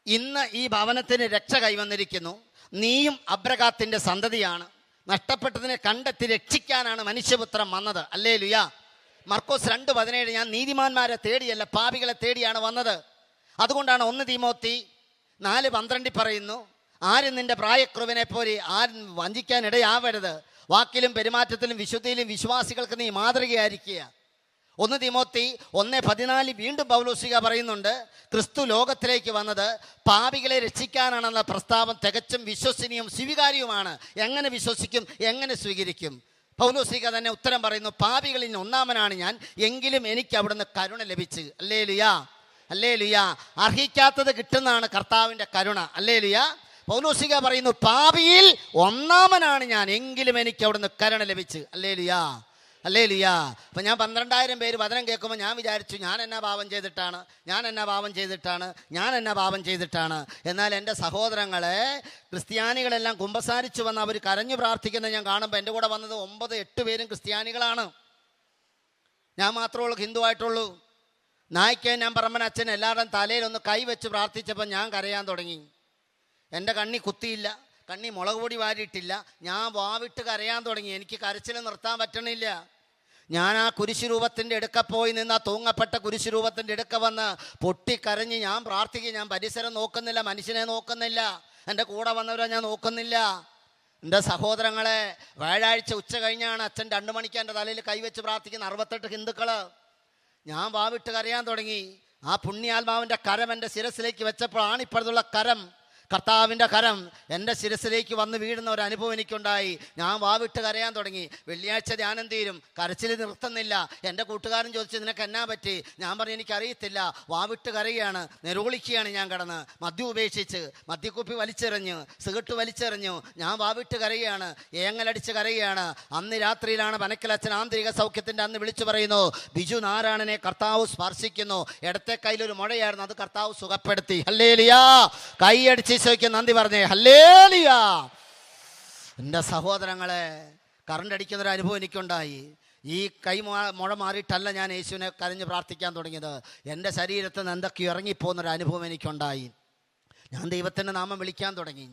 ഇന്ന് ഈ ഭവനത്തിന് രക്ഷ കൈവന്നിരിക്കുന്നു, നീയും അബ്രഹാത്തിന്റെ സന്തതിയാണ്, നഷ്ടപ്പെട്ടതിനെ കണ്ടെത്തി രക്ഷിക്കാനാണ് മനുഷ്യപുത്രൻ വന്നത്. ഹല്ലേലൂയ. മർക്കോസ് 2:17, ഞാൻ നീതിമാന്മാരെ തേടിയല്ല പാപികളെ തേടിയാണ് വന്നത്. അതുകൊണ്ടാണ് 1 തീമോത്തി 4:12 പറയുന്നു, ആരും നിന്റെ പ്രായക്കുറവിനെ പോലെ ആരും വഞ്ചിക്കാനിടയാവരുത്, വാക്കിലും പെരുമാറ്റത്തിലും വിശുദ്ധിയിലും വിശ്വാസികൾക്ക് നീ മാതൃകയായിരിക്കുക. 1 തീമോത്തി 1:14 വീണ്ടും പൗലോസ്ലീഹ പറയുന്നുണ്ട്, ക്രിസ്തു ലോകത്തിലേക്ക് വന്നത് പാപികളെ രക്ഷിക്കാനാണെന്ന പ്രസ്താവം തികച്ചും വിശ്വസനീയവും സ്വീകാര്യവുമാണ്. എങ്ങനെ വിശ്വസിക്കും, എങ്ങനെ സ്വീകരിക്കും? പൗലോസ്ലീഹ തന്നെ ഉത്തരം പറയുന്നു, പാപികളിൽ ഒന്നാമനാണ് ഞാൻ, എങ്കിലും എനിക്ക് അവിടുന്ന് കരുണ ലഭിച്ചു. Hallelujah, hallelujah. അർഹിക്കാത്തത് കിട്ടുന്നതാണ് കർത്താവിൻ്റെ കരുണ. ഹല്ലേലൂയ. പൗലോസ്ലീഹ പറയുന്നു, പാപിയിൽ ഒന്നാമനാണ് ഞാൻ, എങ്കിലും എനിക്ക് അവിടുന്ന് കരുണ ലഭിച്ചു. Hallelujah, hallelujah. അപ്പം ഞാൻ 12,000 പേര് വചനം കേൾക്കുമ്പോൾ ഞാൻ വിചാരിച്ചു, ഞാൻ എന്നാ പാപം ചെയ്തിട്ടാണ്, ഞാൻ എന്നാ പാപം ചെയ്തിട്ടാണ്, ഞാൻ എന്നാ പാപം ചെയ്തിട്ടാണ്. എന്നാൽ എൻ്റെ സഹോദരങ്ങളെ, ക്രിസ്ത്യാനികളെല്ലാം കുമ്പസാരിച്ചു വന്ന് അവർ കരഞ്ഞു പ്രാർത്ഥിക്കുന്നത് ഞാൻ കാണുമ്പോൾ എൻ്റെ കൂടെ വന്നത് 9-8 പേരും ക്രിസ്ത്യാനികളാണ്. ഞാൻ മാത്രമേ ഉള്ളൂ ഹിന്ദു ആയിട്ടുള്ളൂ. നായിക്കൻ ഞാൻ പറമ്പൻ അച്ഛൻ എല്ലാവരുടെയും തലയിലൊന്ന് കൈവച്ച് പ്രാർത്ഥിച്ചപ്പോൾ ഞാൻ കരയാൻ തുടങ്ങി. എൻ്റെ കണ്ണി കുത്തിയില്ല, കണ്ണി മുളക് പൊടി വാരിയിട്ടില്ല, ഞാൻ വാവിട്ട് കരയാൻ തുടങ്ങി. എനിക്ക് കരച്ചിൽ നിർത്താൻ പറ്റണില്ല. ഞാൻ ആ കുരിശുരൂപത്തിൻ്റെ അടുക്ക പോയി നിന്ന്, ആ തൂങ്ങപ്പെട്ട കുരിശുരൂപത്തിൻ്റെ അടുക്ക വന്ന് പൊട്ടിക്കരഞ്ഞ് ഞാൻ പ്രാർത്ഥിക്കുക. ഞാൻ പരിസരം നോക്കുന്നില്ല, മനുഷ്യനെ നോക്കുന്നില്ല, എൻ്റെ കൂടെ വന്നവരെ ഞാൻ നോക്കുന്നില്ല. എൻ്റെ സഹോദരങ്ങളെ, വ്യാഴാഴ്ച ഉച്ച കഴിഞ്ഞാണ് അച്ഛൻ 2 മണിക്ക് എൻ്റെ തലയിൽ കൈവച്ച് പ്രാർത്ഥിക്കുന്ന 68 ഹിന്ദുക്കൾ. ഞാൻ വാവിട്ട് കരയാൻ തുടങ്ങി. ആ പുണ്യാത്മാവിൻ്റെ കരം എൻ്റെ ശിരസിലേക്ക് വെച്ചപ്പോഴാണ് ഇപ്പോഴത്തുള്ള കരം, കർത്താവിൻ്റെ കരം എൻ്റെ ശിരസിലേക്ക് വന്ന് വീഴുന്ന ഒരു അനുഭവം എനിക്കുണ്ടായി. ഞാൻ വാവിട്ട് കരയാൻ തുടങ്ങി. വെള്ളിയാഴ്ച ധ്യാനം തീരും, കരച്ചിൽ നിർത്തുന്നില്ല. എൻ്റെ കൂട്ടുകാരൻ ചോദിച്ചു, നിനക്ക് എന്നാ പറ്റി? ഞാൻ പറഞ്ഞു, എനിക്കറിയത്തില്ല, വാവിട്ട് കരയുകയാണ്, നിരോളിക്കുകയാണ്. ഞാൻ കിടന്ന് മദ്യം ഉപേക്ഷിച്ച്, മദ്യക്കുപ്പി വലിച്ചെറിഞ്ഞു, സിഗരറ്റ് വലിച്ചെറിഞ്ഞു, ഞാൻ വാവിട്ട് കരയുകയാണ്, ഏങ്ങലടിച്ച് കരയുകയാണ്. അന്ന് രാത്രിയിലാണ് പനക്കലച്ഛൻ ആന്തരിക സൗഖ്യത്തിൻ്റെ അന്ന് വിളിച്ചു പറയുന്നു, ബിജു നാരായണനെ കർത്താവ് സ്പർശിക്കുന്നു. ഇടത്തെ കയ്യിലൊരു മുഴയായിരുന്നു, അത് കർത്താവ് സുഖപ്പെടുത്തി. ഹല്ലേലൂയാ! കൈയടിച്ച് ഈശോയ്ക്ക് നന്ദി പറഞ്ഞേ, ഹല്ലേലൂയാ! എൻ്റെ സഹോദരങ്ങളെ, കറണ്ട് അടിക്കുന്നൊരു അനുഭവം എനിക്കുണ്ടായി. ഈ കൈ മുഴ മാറിയിട്ടല്ല ഞാൻ യേശുവിനെ കരഞ്ഞ് പ്രാർത്ഥിക്കാൻ തുടങ്ങിയത്. എൻ്റെ ശരീരത്തിൽ നിന്ന് എന്തൊക്കെ ഇറങ്ങിപ്പോകുന്നൊരു അനുഭവം എനിക്കുണ്ടായി. ഞാൻ ദൈവത്തിൻ്റെ നാമം വിളിക്കാൻ തുടങ്ങി.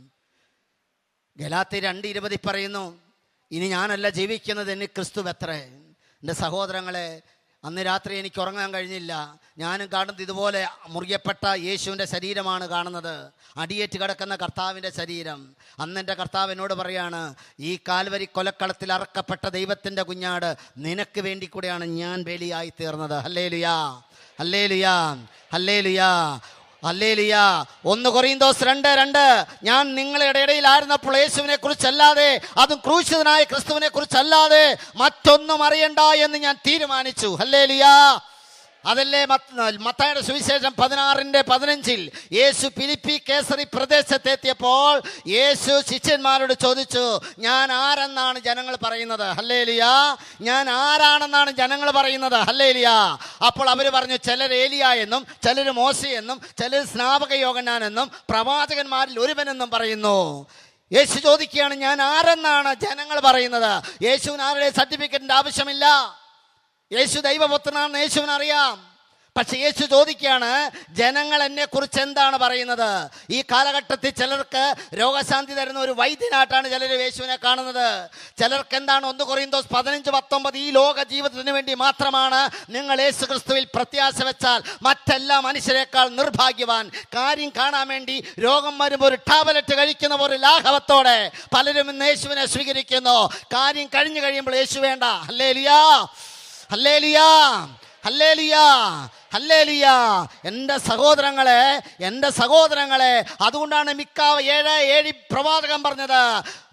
ഗലാത്യർ 2:20 പറയുന്നു, ഇനി ഞാനല്ല ജീവിക്കുന്നത്, എന്നെ ക്രിസ്തു എത്രേ. എൻ്റെ സഹോദരങ്ങളെ, അന്ന് രാത്രി എനിക്ക് ഉറങ്ങാൻ കഴിഞ്ഞില്ല. ഞാനും കാണുന്നത് ഇതുപോലെ മുറിയപ്പെട്ട യേശുവിൻ്റെ ശരീരമാണ് കാണുന്നത്, അടിയേറ്റ് കിടക്കുന്ന കർത്താവിൻ്റെ ശരീരം. അന്ന് എൻ്റെ കർത്താവ് എന്നോട് പറയാണ്, ഈ കാൽവരി കൊലക്കളത്തിൽ അറക്കപ്പെട്ട ദൈവത്തിൻ്റെ കുഞ്ഞാട് നിനക്ക് വേണ്ടി കൂടെയാണ് ഞാൻ ബലിയായി തീർന്നത്. ഹല്ലേലൂയാ, ഹല്ലേലൂയാ, ഹല്ലേലൂയാ, ഹല്ലേലൂയാ. 1 കൊരിന്തോസ് 2:2, ഞാൻ നിങ്ങളുടെ ഇടയിലായിരുന്നപ്പോൾ യേശുവിനെ കുറിച്ചല്ലാതെ, അതും ക്രൂശിതനായ ക്രിസ്തുവിനെ കുറിച്ചല്ലാതെ മറ്റൊന്നും അറിയണ്ട എന്ന് ഞാൻ തീരുമാനിച്ചു. ഹല്ലേലൂയാ. അതല്ലേ മത്തായിയുടെ സുവിശേഷം 16:15 യേശു ഫിലിപ്പി കേസറി പ്രദേശത്തെത്തിയപ്പോൾ യേശു ശിഷ്യന്മാരോട് ചോദിച്ചു, ഞാൻ ആരെന്നാണ് ജനങ്ങൾ പറയുന്നത്? ഹല്ലേലൂയാ. ഞാൻ ആരാണെന്നാണ് ജനങ്ങൾ പറയുന്നത്? ഹല്ലേലൂയാ. അപ്പോൾ അവർ പറഞ്ഞു, ചിലർ ഏലിയ എന്നും, ചിലർ മോശ എന്നും, ചിലർ സ്നാപക യോഹന്നാൻ എന്നും, പ്രവാചകന്മാരിൽ ഒരുവനെന്നും പറയുന്നു. യേശു ചോദിക്കുകയാണ്, ഞാൻ ആരെന്നാണ് ജനങ്ങൾ പറയുന്നത്? യേശുവിന് ആരുടെ സർട്ടിഫിക്കറ്റിൻ്റെ ആവശ്യമില്ല. യേശു ദൈവപുത്രനാണെന്ന് യേശുവിനറിയാം. പക്ഷെ യേശു ചോദിക്കുകയാണ്, ജനങ്ങൾ എന്നെ കുറിച്ച് എന്താണ് പറയുന്നത്? ഈ കാലഘട്ടത്തിൽ ചിലർക്ക് രോഗശാന്തി തരുന്ന ഒരു വൈദ്യനായിട്ടാണ് ചിലർ യേശുവിനെ കാണുന്നത്. ചിലർക്ക് എന്താണ് 1 കൊരിന്തോസ് 15:19, ഈ ലോക ജീവിതത്തിന് വേണ്ടി മാത്രമാണ് നിങ്ങൾ യേശു ക്രിസ്തുവിൽ പ്രത്യാശ വെച്ചാൽ മറ്റെല്ലാ മനുഷ്യരെക്കാൾ നിർഭാഗ്യവാൻ. കാര്യം കാണാൻ വേണ്ടി രോഗം വരുമ്പോൾ ഒരു ടാബ്ലറ്റ് കഴിക്കുന്ന ഒരു ലാഘവത്തോടെ പലരും ഇന്ന് യേശുവിനെ സ്വീകരിക്കുന്നു. കാര്യം കഴിഞ്ഞു കഴിയുമ്പോൾ യേശു വേണ്ട. ഹല്ലേലൂയാ, ഹല്ലേലൂയാ, ഹല്ലേലൂയാ, ഹല്ലേലൂയാ. എൻ്റെ സഹോദരങ്ങളെ, അതുകൊണ്ടാണ് മിക്കാവ് 7:7 പ്രവാചകൻ പറഞ്ഞത്,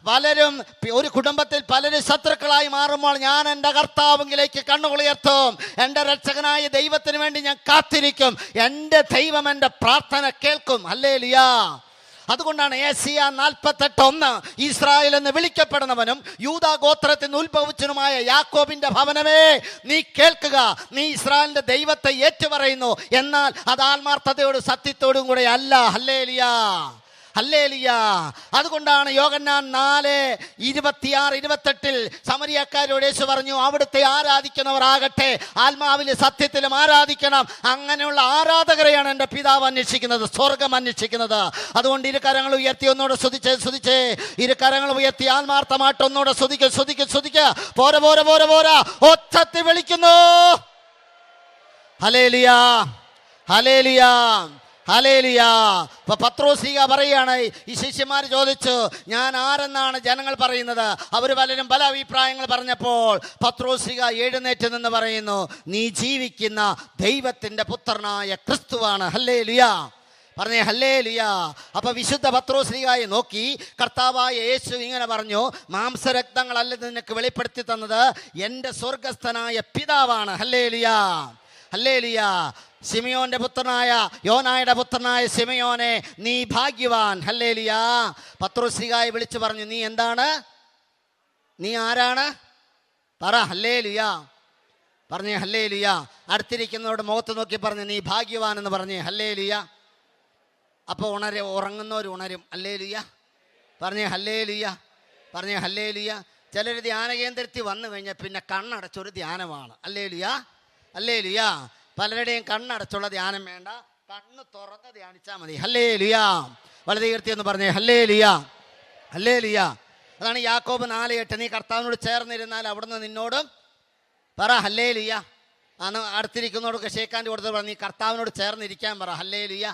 പലരും ഒരു കുടുംബത്തിൽ പലരും ശത്രുക്കളായി മാറുമ്പോൾ ഞാൻ എൻ്റെ കർത്താവിലേക്ക് കണ്ണുകളുയർത്തും, എൻ്റെ രക്ഷകനായ ദൈവത്തിന് വേണ്ടി ഞാൻ കാത്തിരിക്കും, എൻ്റെ ദൈവം എൻ്റെ പ്രാർത്ഥന കേൾക്കും. ഹല്ലേലൂയാ. അതുകൊണ്ടാണ് ഏശയ്യാ 48:1, ഇസ്രായേൽ എന്ന് വിളിക്കപ്പെടുന്നവനും യൂദാ ഗോത്രത്തിൽ നിന്ന് ഉത്ഭവിച്ചനുമായ യാക്കോബിന്റെ ഭവനമേ, നീ കേൾക്കുക, നീ ഇസ്രായേലിന്റെ ദൈവത്തെ ഏറ്റുപറയുന്നു, എന്നാൽ അത് ആത്മാർത്ഥതയോടും സത്യത്തോടും കൂടെ അല്ല. ഹല്ലേലൂയാ, ഹല്ലേലൂയാ. അതുകൊണ്ടാണ് യോഹന്നാൻ 4:26-28 സമരിയക്കാരോട് യേശു പറഞ്ഞു, അവിടുത്തെ ആരാധിക്കുന്നവർ ആകട്ടെ ആത്മാവിലും സത്യത്തിലും ആരാധിക്കണം. അങ്ങനെയുള്ള ആരാധകരെയാണ് എൻ്റെ പിതാവ് അന്വേഷിക്കുന്നത്, സ്വർഗം അന്വേഷിക്കുന്നത്. അതുകൊണ്ട് ഇരുകരങ്ങൾ ഉയർത്തി ഒന്നോടെ സ്തുതിച്ചേ, ഇരുകരങ്ങൾ ഉയർത്തി ആത്മാർത്ഥമായിട്ട് ഒന്നോടെ സ്തുതിക്കുക. പോരാ, ഒച്ചത്തിൽ വിളിക്കുന്നു. ഹല്ലേലൂയാ, ഹല്ലേലൂയാ, ഹല്ലേലൂയാ. ഇപ്പൊ പത്രോസ്ലീഹ പറയാണ്, ഈ ശിഷ്യന്മാർ ചോദിച്ചു, ഞാൻ ആരെന്നാണ് ജനങ്ങൾ പറയുന്നത്? അവർ പലരും പല അഭിപ്രായങ്ങൾ പറഞ്ഞപ്പോൾ പത്രോസ്ലീഹ എഴുന്നേറ്റ് നിന്ന് പറയുന്നു, നീ ജീവിക്കുന്ന ദൈവത്തിന്റെ പുത്രനായ ക്രിസ്തുവാണ്. ഹല്ലേലൂയാ, പറഞ്ഞേ ഹല്ലേലൂയാ. അപ്പൊ വിശുദ്ധ പത്രോസ്ലീഹയെ നോക്കി കർത്താവായ യേശു ഇങ്ങനെ പറഞ്ഞു, മാംസരക്തങ്ങളല്ല നിനക്ക് വെളിപ്പെടുത്തി തന്നത് എൻ്റെ സ്വർഗസ്ഥനായ പിതാവാണ്. ഹല്ലേലൂയാ, ഹല്ലേലൂയാ. ശിമയോന്റെ പുത്രനായ യോനായുടെ പുത്രനായ ശിമയോനെ, നീ ഭാഗ്യവാൻ. ഹല്ലേലൂയാ. പത്രോസ്ലീഹായെ വിളിച്ചു പറഞ്ഞു, നീ എന്താണ്? നീ ആരാണ്? പറ. ഹല്ലേലൂയാ, പറഞ്ഞേ ഹല്ലേലൂയാ. അടുത്തിരിക്കുന്നവരുടെ മുഖത്ത് നോക്കി പറഞ്ഞു, നീ ഭാഗ്യവാൻ എന്ന് പറഞ്ഞേ. ഹല്ലേലൂയാ. അപ്പോൾ ഉറങ്ങുന്നവർ ഉണരും. ഹല്ലേലൂയാ, പറഞ്ഞേ ഹല്ലേലൂയാ, പറഞ്ഞേ ഹല്ലേലൂയാ. ചിലർ ധ്യാന കേന്ദ്രത്തിൽ വന്നു കഴിഞ്ഞാൽ പിന്നെ കണ്ണടച്ചൊരു ധ്യാനമാണ്. ഹല്ലേലൂയാ, ഹല്ലേലൂയാ. പലരുടെയും കണ്ണടച്ചുള്ള ധ്യാനം വേണ്ട, കണ്ണ് തുറന്ന് ധ്യാനിച്ചാൽ മതി. ഹല്ലേലൂയാ. വളരെ കീർത്തി എന്ന് പറഞ്ഞേ ഹല്ലേലൂയാ, ഹല്ലേലൂയാ. അതാണ് യാക്കോബ് 4:8. നീ കർത്താവിനോട് ചേർന്നിരുന്നാൽ അവിടുന്ന് നിന്നോടും പറ ഹല്ലേലൂയാ. അന്ന് അടുത്തിരിക്കുന്നവർക്ക് ഷേക്കാൻ്റെ കൊടുത്ത് പറ, നീ കർത്താവിനോട് ചേർന്നിരിക്കാൻ പറ ഹല്ലേലൂയാ.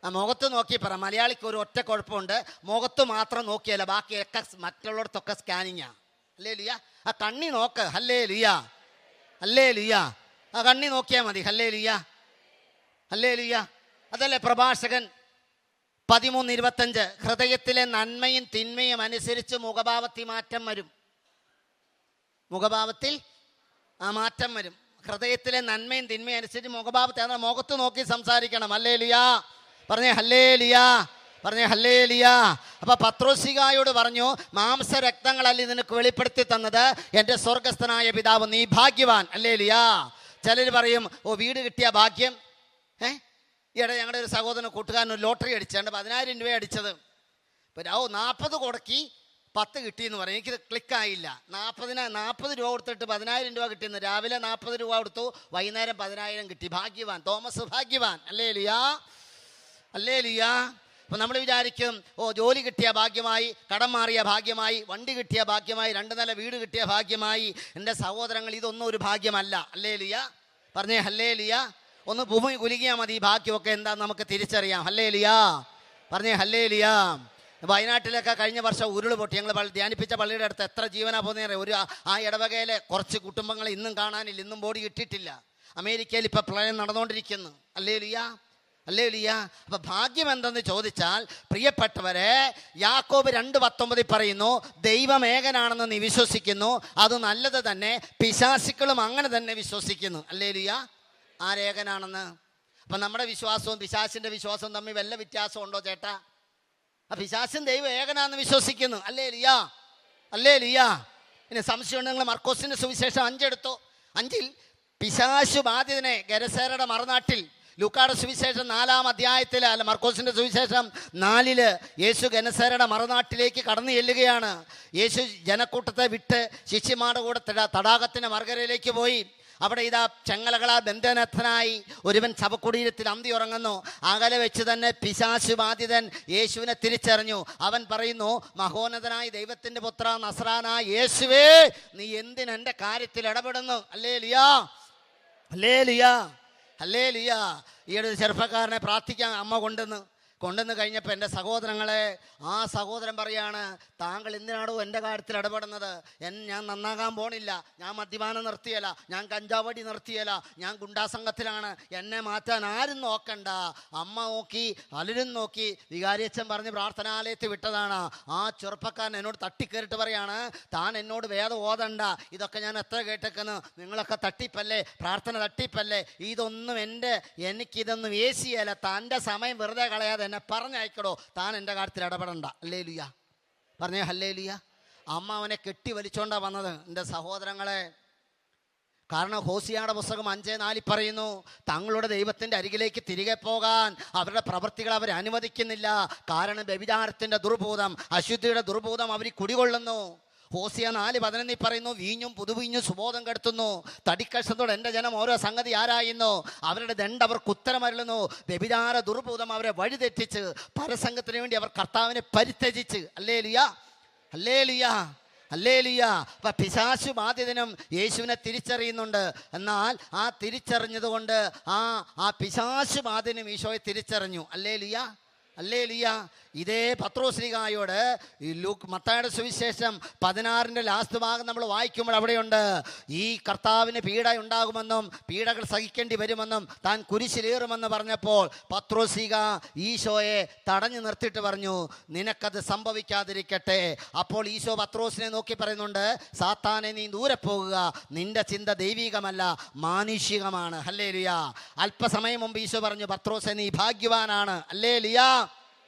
ആ മുഖത്ത് നോക്കി പറ. മലയാളിക്ക് ഒരു ഒറ്റ കുഴപ്പമുണ്ട്, മുഖത്ത് മാത്രം നോക്കിയല്ല, ബാക്കിയൊക്കെ മറ്റുള്ളവർക്കൊക്കെ സ്കാനിങ്ങാ. ഹല്ലേലൂയാ. ആ കണ്ണി നോക്ക് ഹല്ലേലൂയാ, ഹല്ലേലൂയാ. ആ കണ്ണി നോക്കിയാൽ മതി ഹല്ലേലൂയാ, ഹല്ലേലൂയാ. അതല്ലേ പ്രഭാഷകൻ 13:25, ഹൃദയത്തിലെ നന്മയും തിന്മയും അനുസരിച്ച് മുഖഭാവത്തിൽ മാറ്റം വരും. മുഖഭാവത്തിൽ ആ മാറ്റം വരും. ഹൃദയത്തിലെ നന്മയും തിന്മയും അനുസരിച്ച് മുഖഭാവത്തെ, അതാണ് മുഖത്ത് നോക്കി സംസാരിക്കണം. ഹല്ലേലൂയാ പറഞ്ഞേ ഹല്ലേലൂയാ, പറഞ്ഞേ ഹല്ലേലൂയാ. അപ്പൊ പത്രോസികായോട് പറഞ്ഞു, മാംസരക്തങ്ങളല്ല നിനക്ക് വെളിപ്പെടുത്തി തന്നത് എൻ്റെ സ്വർഗസ്ഥനായ പിതാവ്, നീ ഭാഗ്യവാൻ. ഹല്ലേലൂയാ. ചിലർ പറയും, ഓ വീട് കിട്ടിയ ഭാഗ്യം. ഈയിടെ ഞങ്ങളുടെ ഒരു സഹോദരൻ കൂട്ടുകാരൻ ലോട്ടറി അടിച്ചാണ്ട് 10,000 രൂപ അടിച്ചത്. പിന്നെ 40 കൊടുക്കി 10 കിട്ടിയെന്ന് പറയും. എനിക്ക് ക്ലിക്കായില്ല. 40 രൂപ കൊടുത്തിട്ട് 10,000 രൂപ കിട്ടിയെന്ന്. രാവിലെ 40 രൂപ കൊടുത്തു, വൈകുന്നേരം 10,000 കിട്ടി. ഭാഗ്യവാൻ, തോമസ് ഭാഗ്യവാൻ. ഹല്ലേലൂയാ, ഹല്ലേലൂയാ. അപ്പം നമ്മൾ വിചാരിക്കും, ഓ ജോലി കിട്ടിയ ഭാഗ്യമായി, കടം മാറിയ ഭാഗ്യമായി, വണ്ടി കിട്ടിയ ഭാഗ്യമായി, 2 നില വീട് കിട്ടിയ ഭാഗ്യമായി. എൻ്റെ സഹോദരങ്ങൾ, ഇതൊന്നും ഒരു ഭാഗ്യമല്ല. ഹല്ലേലൂയാ പറഞ്ഞേ ഹല്ലേലൂയാ. ഒന്ന് ഭൂമി കുലുങ്ങിയാൽ മതി, ഭാഗ്യമൊക്കെ എന്താന്ന് നമുക്ക് തിരിച്ചറിയാം. ഹല്ലേലൂയാ പറഞ്ഞേ ഹല്ലേലൂയാ. വയനാട്ടിലൊക്കെ കഴിഞ്ഞ വർഷം ഉരുൾ പൊട്ടി. ഞങ്ങൾ ധ്യാനിപ്പിച്ച പള്ളിയുടെ അടുത്ത് എത്ര ജീവനാ പോകുന്നേറെ. ആ ഇടവകയിലെ കുറച്ച് കുടുംബങ്ങളെ ഇന്നും കാണാനില്ല, ഇന്നും ബോഡി കിട്ടിയിട്ടില്ല. അമേരിക്കയിൽ ഇപ്പം പ്രളയം നടന്നുകൊണ്ടിരിക്കുന്നു. ഹല്ലേലൂയാ, ഹല്ലേലൂയാ. അപ്പം ഭാഗ്യം എന്തെന്ന് ചോദിച്ചാൽ, പ്രിയപ്പെട്ടവരെ, യാക്കോബ് 2:19 പറയുന്നു, ദൈവം ഏകനാണെന്ന് നീ വിശ്വസിക്കുന്നു, അത് നല്ലത് തന്നെ, പിശാചുക്കളും അങ്ങനെ തന്നെ വിശ്വസിക്കുന്നു. ഹല്ലേലൂയാ. ആരേകനാണെന്ന്. അപ്പം നമ്മുടെ വിശ്വാസവും പിശാചിൻ്റെ വിശ്വാസവും തമ്മിൽ വല്ല വ്യത്യാസമുണ്ടോ ചേട്ടാ? ആ പിശാചും ദൈവം ഏകനാണെന്ന് വിശ്വസിക്കുന്നു. ഹല്ലേലൂയാ, ഹല്ലേലൂയാ. ഇനി സംശയം ഉണ്ടെങ്കിൽ മർക്കോസിൻ്റെ സുവിശേഷം 5 എടുത്തു. 5-ൽ പിശാചു ബാധിതനെ ഗെരസേരയുടെ മറുനാട്ടിൽ, ലൂക്കായുടെ സുവിശേഷം 4-ാം അധ്യായത്തിൽ, അല്ല മർക്കോസിൻ്റെ സുവിശേഷം 4-ൽ യേശു ഗെരസേരയുടെ മറുനാട്ടിലേക്ക് കടന്നു ചെല്ലുകയാണ്. യേശു ജനക്കൂട്ടത്തെ വിട്ട് ശിഷ്യന്മാരുടെ കൂടെ തടാകത്തിൻ്റെ മറുകരയിലേക്ക് പോയി. അവിടെ ഇതാ ചെങ്ങലകളാൽ ബന്ധനസ്ഥനായി ഒരുവൻ ശവക്കുടീരത്തിൽ അന്തി ഉറങ്ങുന്നു. അകലെ വെച്ച് തന്നെ പിശാചു ബാധിതൻ യേശുവിനെ തിരിച്ചറിഞ്ഞു. അവൻ പറയുന്നു, മഹോന്നതനായ ദൈവത്തിൻ്റെ പുത്ര നസ്രാനായ യേശുവേ, നീ എന്തിനെൻ്റെ കാര്യത്തിൽ ഇടപെടുന്നു? ഹല്ലേലൂയാ, ഹല്ലേലൂയാ, ഹല്ലേലൂയാ. ഈയൊരു ചെറുപ്പക്കാരനെ പ്രാർത്ഥിക്കാൻ അമ്മ കൊണ്ടുവന്ന് കഴിഞ്ഞപ്പോൾ എൻ്റെ സഹോദരങ്ങളെ, ആ സഹോദരൻ പറയാണ്, താങ്കൾ എന്തിനാണോ എൻ്റെ കാര്യത്തിൽ ഇടപെടുന്നത്? ഞാൻ നന്നാകാൻ പോണില്ല, ഞാൻ മദ്യപാനം നിർത്തിയല്ല, ഞാൻ കഞ്ചാവടി നിർത്തിയല്ല, ഞാൻ ഗുണ്ടാസംഘത്തിലാണ്, എന്നെ മാറ്റാൻ ആരും നോക്കണ്ട. അമ്മ നോക്കി, പലരും നോക്കി. വികാരിയച്ഛൻ പറഞ്ഞ് പ്രാർത്ഥനാലയത്തിൽ വിട്ടതാണ്. ആ ചെറുപ്പക്കാരൻ എന്നോട് തട്ടിക്കേറിട്ട് പറയാണ്, താൻ എന്നോട് വേദം ഓതണ്ട, ഇതൊക്കെ ഞാൻ എത്ര കേട്ടേക്കുന്നു, നിങ്ങളൊക്കെ തട്ടിപ്പല്ലേ, പ്രാർത്ഥന തട്ടിപ്പല്ലേ, ഇതൊന്നും എനിക്കിതൊന്നും വേശിയല്ല, തൻ്റെ സമയം വെറുതെ കളയാതെ എന്നെ പറഞ്ഞയക്കടോ, താൻ എൻ്റെ കാര്യത്തിൽ ഇടപെടണ്ട. ഹല്ലേലൂയാ പറഞ്ഞേ ഹല്ലേലൂയാ. അമ്മ അവനെ കെട്ടി വലിച്ചോണ്ടാ വന്നത് എൻ്റെ സഹോദരങ്ങളെ. കാരണം ഹോസിയയുടെ പുസ്തകം 5:4 പറയുന്നു, തങ്ങളുടെ ദൈവത്തിൻ്റെ അരികിലേക്ക് തിരികെ പോകാൻ അവരുടെ പ്രവൃത്തികൾ അവർ അനുവദിക്കുന്നില്ല. കാരണം വ്യഭിചാരത്തിൻ്റെ ദുർഭൂതം, അശുദ്ധിയുടെ ദുർഭൂതം അവർ കുടികൊള്ളുന്നു. ഹോസിയ 4:11 പറയുന്നു, വീഞ്ഞും പുതുവീഞ്ഞും സുബോധം കെടുത്തുന്നു, തടിക്കഷത്തോടെ എൻ്റെ ജനം ഓരോ സംഗതി ആരായുന്നു, അവരുടെ ദണ്ഡ് അവർക്ക് ഉത്തരമരുളുന്നു. വ്യഭിചാര ദുർഭൂതം അവരെ വഴിതെറ്റിച്ച് പരസംഗത്തിന് വേണ്ടി അവർ കർത്താവിനെ പരിത്യജിച്ച്. ഹല്ലേലൂയാ, ഹല്ലേലൂയാ, ഹല്ലേലൂയാ. അപ്പം പിശാചു ബാധിതനും യേശുവിനെ തിരിച്ചറിയുന്നുണ്ട്. എന്നാൽ ആ തിരിച്ചറിഞ്ഞതുകൊണ്ട് ആ പിശാചു ബാധിതനും ഈശോയെ തിരിച്ചറിഞ്ഞു. ഹല്ലേലൂയാ, ഹല്ലേലൂയാ. ഇതേ പത്രോസ്ലീഹായോട് മത്തായിയുടെ സുവിശേഷം 16-ന്റെ ലാസ്റ്റ് ഭാഗം നമ്മൾ വായിക്കുമ്പോൾ അവിടെയുണ്ട്, ഈ കർത്താവിന് പീഡ ഉണ്ടാകുമെന്നും പീഡകൾ സഹിക്കേണ്ടി വരുമെന്നും താൻ കുരിശിലേറുമെന്ന് പറഞ്ഞപ്പോൾ പത്രോസ്ലീഹ ഈശോയെ തടഞ്ഞു നിർത്തിയിട്ട് പറഞ്ഞു, നിനക്കത് സംഭവിക്കാതിരിക്കട്ടെ. അപ്പോൾ ഈശോ പത്രോസിനെ നോക്കി പറയുന്നുണ്ട്, സാത്താനെ നീ ദൂരെ പോകുക, നിന്റെ ചിന്ത ദൈവികമല്ല മാനുഷികമാണ്. ഹല്ലേലൂയാ. അല്പസമയം മുമ്പ് ഈശോ പറഞ്ഞു, പത്രോസേ നീ ഭാഗ്യവാനാണ്. ഹല്ലേലൂയാ.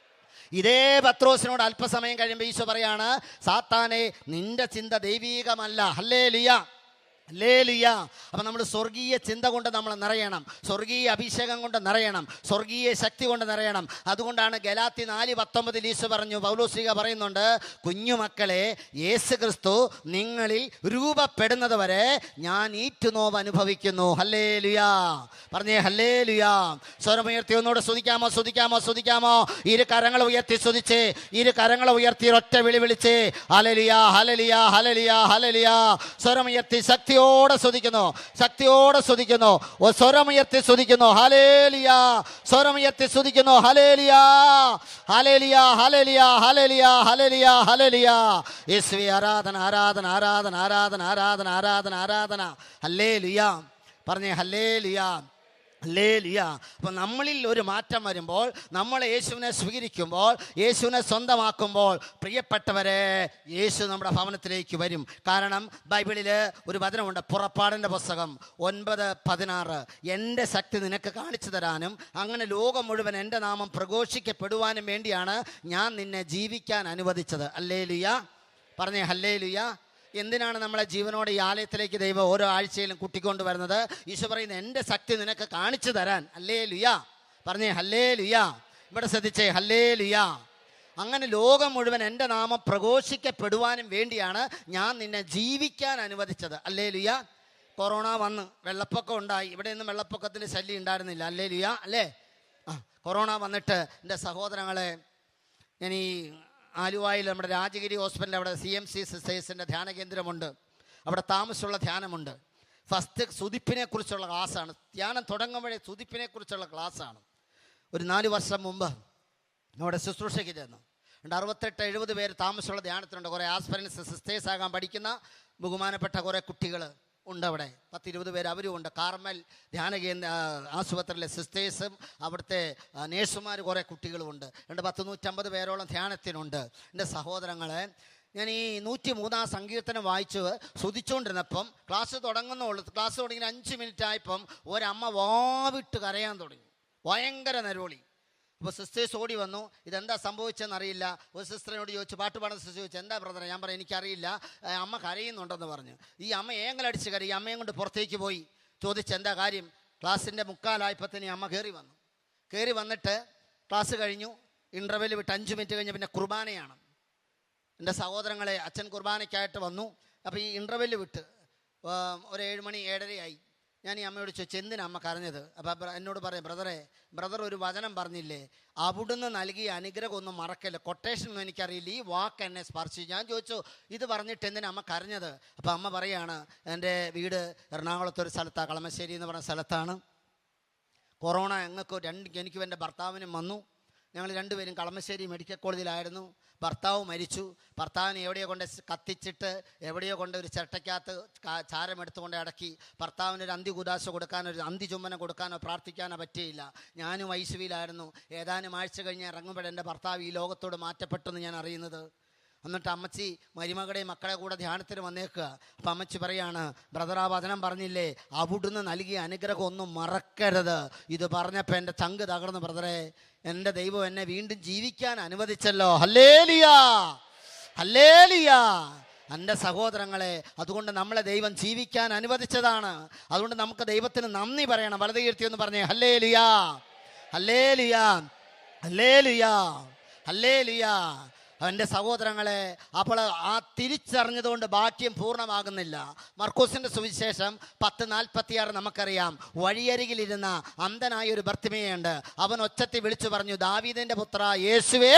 ഇതേ പത്രോസിനോട് അല്പസമയം കഴിയുമ്പോൾ ഈശോ പറയാണ്, സാത്താനെ നിന്റെ ചിന്ത ദൈവീകമല്ല. ഹല്ലേലൂയാ, ഹല്ലേലൂയ. അപ്പം നമ്മൾ സ്വർഗീയ ചിന്ത കൊണ്ട് നമ്മൾ നിറയണം, സ്വർഗീയ അഭിഷേകം കൊണ്ട് നിറയണം, സ്വർഗീയ ശക്തി കൊണ്ട് നിറയണം. അതുകൊണ്ടാണ് ഗലാത്യ 4:19 ഈശോ പറഞ്ഞു, പൗലോസ്ലീഹ പറയുന്നുണ്ട്, കുഞ്ഞുമക്കളെ, യേശു ക്രിസ്തു നിങ്ങളിൽ രൂപപ്പെടുന്നത് വരെ ഞാൻ ഈറ്റുനോവ് അനുഭവിക്കുന്നു. ഹല്ലേലൂയ. പറഞ്ഞേ ഹല്ലേലൂയ. സ്വരമുയർത്തി ഒന്നുകൂടെ സ്തുതിക്കാമോ, സ്തുതിക്കാമോ, സ്തുതിക്കാമോ? ഇരു കരങ്ങൾ ഉയർത്തി സ്തുതിച്ചേ, ഇരു കരങ്ങൾ ഉയർത്തി ഒറ്റ വിളി വിളിച്ചേ, ഹല്ലേലൂയ, ഹല്ലേലൂയ, ഹല്ലേലൂയ, ഹല്ലേലൂയ. സ്വരമുയർത്തി ശക്തിയോടെ സ്തുതിക്കുന്നു, ശക്തിയോടെ സ്തുതിക്കുന്നു, സ്വരമുയർത്തി സ്തുതിക്കുന്നു, ഹല്ലേലൂയ. സ്വരമുയർത്തി സ്തുതിക്കുന്നു, ഹല്ലേലൂയ, ഹല്ലേലൂയ, ഹല്ലേലൂയ, ഹല്ലേലൂയ, ഹല്ലേലൂയ, ഹല്ലേലൂയ. യേശുവേ ആരാധന, ആരാധന, ആരാധന, ആരാധന, ആരാധന, ആരാധന, ആരാധന. ഹല്ലേലൂയ. പറഞ്ഞേ ഹല്ലേലൂയ, ഹല്ലേലൂയ. അപ്പം നമ്മളിൽ ഒരു മാറ്റം വരുമ്പോൾ, നമ്മൾ യേശുവിനെ സ്വീകരിക്കുമ്പോൾ, യേശുവിനെ സ്വന്തമാക്കുമ്പോൾ, പ്രിയപ്പെട്ടവരെ, യേശു നമ്മുടെ ഭവനത്തിലേക്ക് വരും. കാരണം ബൈബിളിൽ ഒരു വചനമുണ്ട്, പുറപ്പാടിൻ്റെ പുസ്തകം 9:16, എൻ്റെ ശക്തി നിനക്ക് കാണിച്ചു തരാനും അങ്ങനെ ലോകം മുഴുവൻ എൻ്റെ നാമം പ്രഘോഷിക്കപ്പെടുവാനും വേണ്ടിയാണ് ഞാൻ നിന്നെ ജീവിക്കാൻ അനുവദിച്ചത്. ഹല്ലേലൂയ. പറഞ്ഞേ ഹല്ലേലൂയ. എന്തിനാണ് നമ്മളെ ജീവനോടെ ഈ ആലയത്തിലേക്ക് ദൈവം ഓരോ ആഴ്ചയിലും കൂട്ടിക്കൊണ്ട് വരുന്നത്? ഈശോ പറയുന്നത്, എൻ്റെ ശക്തി നിനക്ക് കാണിച്ചു തരാൻ. ഹല്ലേലൂയ. പറഞ്ഞേ ഹല്ലേലൂയ. ഇവിടെ ശ്രദ്ധിച്ചേ, ഹല്ലേലൂയ. അങ്ങനെ ലോകം മുഴുവൻ എൻ്റെ നാമം പ്രഘോഷിക്കപ്പെടുവാനും വേണ്ടിയാണ് ഞാൻ നിന്നെ ജീവിക്കാൻ അനുവദിച്ചത്. ഹല്ലേലൂയ. കൊറോണ വന്ന് വെള്ളപ്പൊക്കം ഉണ്ടായി, ഇവിടെ ഒന്നും വെള്ളപ്പൊക്കത്തിന് ശല്യം ഉണ്ടായിരുന്നില്ല. ഹല്ലേലൂയ. അല്ലേ? കൊറോണ വന്നിട്ട് എൻ്റെ സഹോദരങ്ങളെ, ഞാൻ ഈ ആലുവായിൽ നമ്മുടെ രാജഗിരി ഹോസ്പിറ്റലിൽ അവിടെ CMC സിസ്റ്റേഴ്സിൻ്റെ ധ്യാന കേന്ദ്രമുണ്ട്, അവിടെ താമസമുള്ള ധ്യാനമുണ്ട്. ഫസ്റ്റ് സുതിപ്പിനെ കുറിച്ചുള്ള ക്ലാസ്സാണ്. ധ്യാനം തുടങ്ങുമ്പോഴേ സുതിപ്പിനെ കുറിച്ചുള്ള ക്ലാസ്സാണ്. ഒരു 4 വർഷം മുമ്പ് അവിടെ ശുശ്രൂഷയ്ക്ക് ചെന്നു. 68-70 പേര് താമസമുള്ള ധ്യാനത്തിനുണ്ട്. കുറേ ആസ്പിരൻസ് സിസ്റ്റേഴ്സ് ആകാൻ പഠിക്കുന്ന ബഹുമാനപ്പെട്ട കുറേ കുട്ടികൾ ഉണ്ട് അവിടെ. 10-20 പേര് അവരും ഉണ്ട്. കാർമൽ ധ്യാന കേന്ദ്ര ആശുപത്രിയിലെ സിസ്റ്റേഴ്സും അവിടുത്തെ നേഴ്സുമാർ കുറേ കുട്ടികളുമുണ്ട്. 150 പേരോളം ധ്യാനത്തിനുണ്ട്. എൻ്റെ സഹോദരങ്ങളെ, ഞാൻ ഈ 103-ാം സങ്കീർത്തനം വായിച്ച് സ്തുതിച്ചുകൊണ്ടിരുന്നപ്പം ക്ലാസ് തുടങ്ങുന്നുള്ളൂ. ക്ലാസ് തുടങ്ങി 5 മിനിറ്റ് ആയപ്പം ഒരമ്മ വാവിട്ട് കരയാൻ തുടങ്ങി, ഭയങ്കര നരോളി. അപ്പോൾ സിസ്റ്റേഴ്സ് ഓടി വന്നു, ഇതെന്താ സംഭവിച്ചെന്നറിയില്ല. ഒരു സിസ്റ്ററിനോട് ചോദിച്ചു, പാട്ട് പാടുന്ന സിസ്റ്റർ ചോദിച്ചു, എന്താ ബ്രദറെ? ഞാൻ പറഞ്ഞു, എനിക്കറിയില്ല, അമ്മ കരയുന്നുണ്ടെന്ന് പറഞ്ഞു. ഈ അമ്മ ഏങ്ങലടിച്ച് കരയും. അമ്മയും കൊണ്ട് പുറത്തേക്ക് പോയി ചോദിച്ച് എന്താ കാര്യം. ക്ലാസ്സിൻ്റെ 3:45 അമ്മ കയറി വന്നിട്ട് ക്ലാസ് കഴിഞ്ഞു. ഇൻ്റർവെൽ വിട്ട് 5 മിനിറ്റ് കഴിഞ്ഞ് പിന്നെ കുർബാനയാണ്. എൻ്റെ സഹോദരങ്ങളെ, അച്ഛൻ കുർബാനയ്ക്കായിട്ട് വന്നു. അപ്പോൾ ഈ ഇൻ്റർവെൽ വിട്ട് ഒരു 7 മണി 7:30 ആയി. ഞാൻ ഈ അമ്മയോട് ചോദിച്ചു, എന്തിനാ അമ്മ കരഞ്ഞത്? അപ്പോൾ എന്നോട് പറയും, ബ്രദർ ഒരു വചനം പറഞ്ഞില്ലേ, അവിടുന്ന് നൽകിയ അനുഗ്രഹം ഒന്നും മറക്കല്ല. കൊട്ടേഷനൊന്നും എനിക്കറിയില്ല, ഈ വാക്ക് എന്നെ സ്പർശിച്ചു. ഞാൻ ചോദിച്ചു, ഇത് പറഞ്ഞിട്ട് എന്തിനാ അമ്മ കരഞ്ഞത്? അപ്പോൾ അമ്മ പറയാണ്, എൻ്റെ വീട് എറണാകുളത്തൊരു സ്ഥലത്താണ്, കളമശ്ശേരി എന്ന് പറയുന്ന സ്ഥലത്താണ്. കൊറോണ എനിക്കും എൻ്റെ ഭർത്താവിനും വന്നു. ഞങ്ങൾ 2 പേരും കളമശ്ശേരി മെഡിക്കൽ കോളേജിലായിരുന്നു. ഭർത്താവ് മരിച്ചു. ഭർത്താവിനെ എവിടെയോ കൊണ്ട് കത്തിച്ചിട്ട് എവിടെയോ കൊണ്ട് ഒരു ചിരട്ടയ്ക്കകത്ത് ചാരമെടുത്തുകൊണ്ട് അടക്കി. ഭർത്താവിനൊരു അന്ത്യകുദാശ കൊടുക്കാനോ ഒരു അന്ത്യചുംബനം കൊടുക്കാനോ പ്രാർത്ഥിക്കാനോ പറ്റിയില്ല. ഞാനും ഐസിയുവിലായിരുന്നു. ഏതാനും ആഴ്ച കഴിഞ്ഞ് ഇറങ്ങുമ്പോൾ എൻ്റെ ഭർത്താവ് ഈ ലോകത്തോട് മാറ്റപ്പെട്ടെന്ന് ഞാൻ അറിയുന്നത്. എന്നിട്ട് അമ്മച്ചി മരുമകളുടെയും മക്കളെ കൂടെ ധ്യാനത്തിന് വന്നേക്കുക. അപ്പം അമ്മച്ചി പറയാണ്, ബ്രദർ, ആ വചനം പറഞ്ഞില്ലേ, അവിടുന്ന് നൽകിയ അനുഗ്രഹം ഒന്നും മറക്കരുത്. ഇത് പറഞ്ഞപ്പോൾ എൻ്റെ ചങ്ക് തകർന്നു. ബ്രദറെ, എൻ്റെ ദൈവം എന്നെ വീണ്ടും ജീവിക്കാൻ അനുവദിച്ചല്ലോ. Hallelujah, hallelujah. എൻ്റെ സഹോദരങ്ങളെ, അതുകൊണ്ട് നമ്മളെ ദൈവം ജീവിക്കാൻ അനുവദിച്ചതാണ്. അതുകൊണ്ട് നമുക്ക് ദൈവത്തിന് നന്ദി പറയണം. വലത് കീർത്തി എന്ന് പറഞ്ഞേ, ഹല്ലേലൂയ, ഹല്ലേലൂയ, ഹല്ലേലൂയ, ഹല്ലേലൂയ. എൻ്റെ സഹോദരങ്ങളെ, അപ്പോൾ ആ തിരിച്ചറിഞ്ഞതുകൊണ്ട് ഭാഗ്യം പൂർണ്ണമാകുന്നില്ല. മർക്കോസിൻ്റെ സുവിശേഷം 10:46 നമുക്കറിയാം. വഴിയരികിലിരുന്ന അന്ധനായ ഒരു ബർത്തിമേയുണ്ട്. അവൻ ഒച്ചത്തിൽ വിളിച്ചു പറഞ്ഞു, ദാവീദിൻ്റെ പുത്ര യേശുവേ,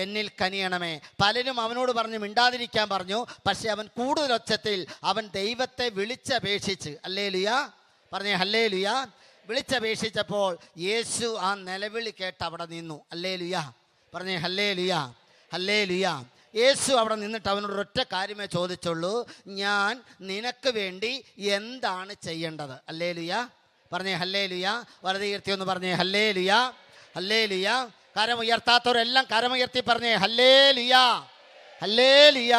എന്നിൽ കനിയണമേ. പലരും അവനോട് പറഞ്ഞു മിണ്ടാതിരിക്കാൻ പറഞ്ഞു. പക്ഷെ അവൻ കൂടുതൽ ഒച്ചത്തിൽ അവൻ ദൈവത്തെ വിളിച്ചപേക്ഷിച്ച്, ഹല്ലേലൂയ, പറഞ്ഞേ ഹല്ലേലൂയ, വിളിച്ചപേക്ഷിച്ചപ്പോൾ യേശു ആ നിലവിളി കേട്ട് അവിടെ നിന്നു. ഹല്ലേലൂയ, പറഞ്ഞേ ഹല്ലേലൂയ, ഹല്ലേലൂയ. യേശു അവിടെ നിന്നിട്ട് അവനോട് ഒറ്റ കാര്യമേ ചോദിച്ചുള്ളൂ, ഞാൻ നിനക്ക് വേണ്ടി എന്താണ് ചെയ്യേണ്ടത്? ഹല്ലേലൂയ, പറഞ്ഞേ ഹല്ലേലൂയ. വലത് കീർത്തി ഒന്ന് പറഞ്ഞേ, ഹല്ലേലൂയ, ഹല്ലേലൂയ. കരമുയർത്താത്തവരെല്ലാം കരമുയർത്തി പറഞ്ഞേ, ഹല്ലേലൂയ, ഹല്ലേലൂയ.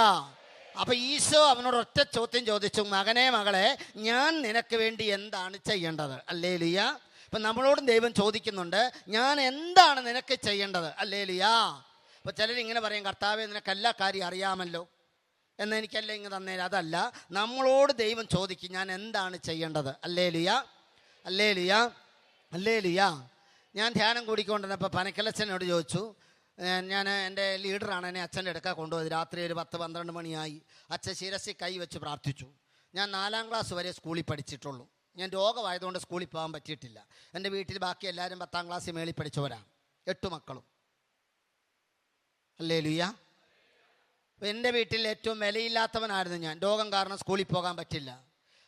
അപ്പം ഈശോ അവനോട് ഒറ്റ ചോദ്യം ചോദിച്ചു, മകനെ, മകളെ, ഞാൻ നിനക്ക് വേണ്ടി എന്താണ് ചെയ്യേണ്ടത്? ഹല്ലേലൂയ. ഇപ്പം നമ്മളോടും ദൈവം ചോദിക്കുന്നുണ്ട്, ഞാൻ എന്താണ് നിനക്ക് ചെയ്യേണ്ടത്? ഹല്ലേലൂയ. അപ്പോൾ ചിലരിങ്ങനെ പറയും, കർത്താവേ, നിനക്ക് എല്ലാ കാര്യം അറിയാമല്ലോ, എന്നെനിക്കല്ലേ ഇങ്ങ് തന്നേരം. അതല്ല, നമ്മളോട് ദൈവം ചോദിക്കും ഞാൻ എന്താണ് ചെയ്യേണ്ടത്. ഹല്ലേലൂയ, ഹല്ലേലൂയ, ഹല്ലേലൂയ. ഞാൻ ധ്യാനം കൂടിക്കൊണ്ടിരുന്നപ്പോൾ പനക്കലച്ചനോട് ചോദിച്ചു. ഞാൻ എൻ്റെ ലീഡറാണ് എന്നെ അച്ഛൻ്റെ അടുക്ക കൊണ്ടുപോയത്. രാത്രി ഒരു 10-12 മണിയായി. അച്ഛൻ ശിരസിൽ കൈ വെച്ച് പ്രാർത്ഥിച്ചു. ഞാൻ 4ാം ക്ലാസ് വരെ സ്കൂളിൽ പഠിച്ചിട്ടുള്ളൂ. ഞാൻ രോഗമായതുകൊണ്ട് സ്കൂളിൽ പോകാൻ പറ്റിയിട്ടില്ല. എൻ്റെ വീട്ടിൽ ബാക്കി എല്ലാവരും 10ാം ക്ലാസ്സിൽ മേളിൽ പഠിച്ചവരാണ്, 8 മക്കളും. ഹല്ലേലൂയ. എൻ്റെ വീട്ടിൽ ഏറ്റവും വിലയില്ലാത്തവനായിരുന്നു ഞാൻ. രോഗം കാരണം സ്കൂളിൽ പോകാൻ പറ്റില്ല.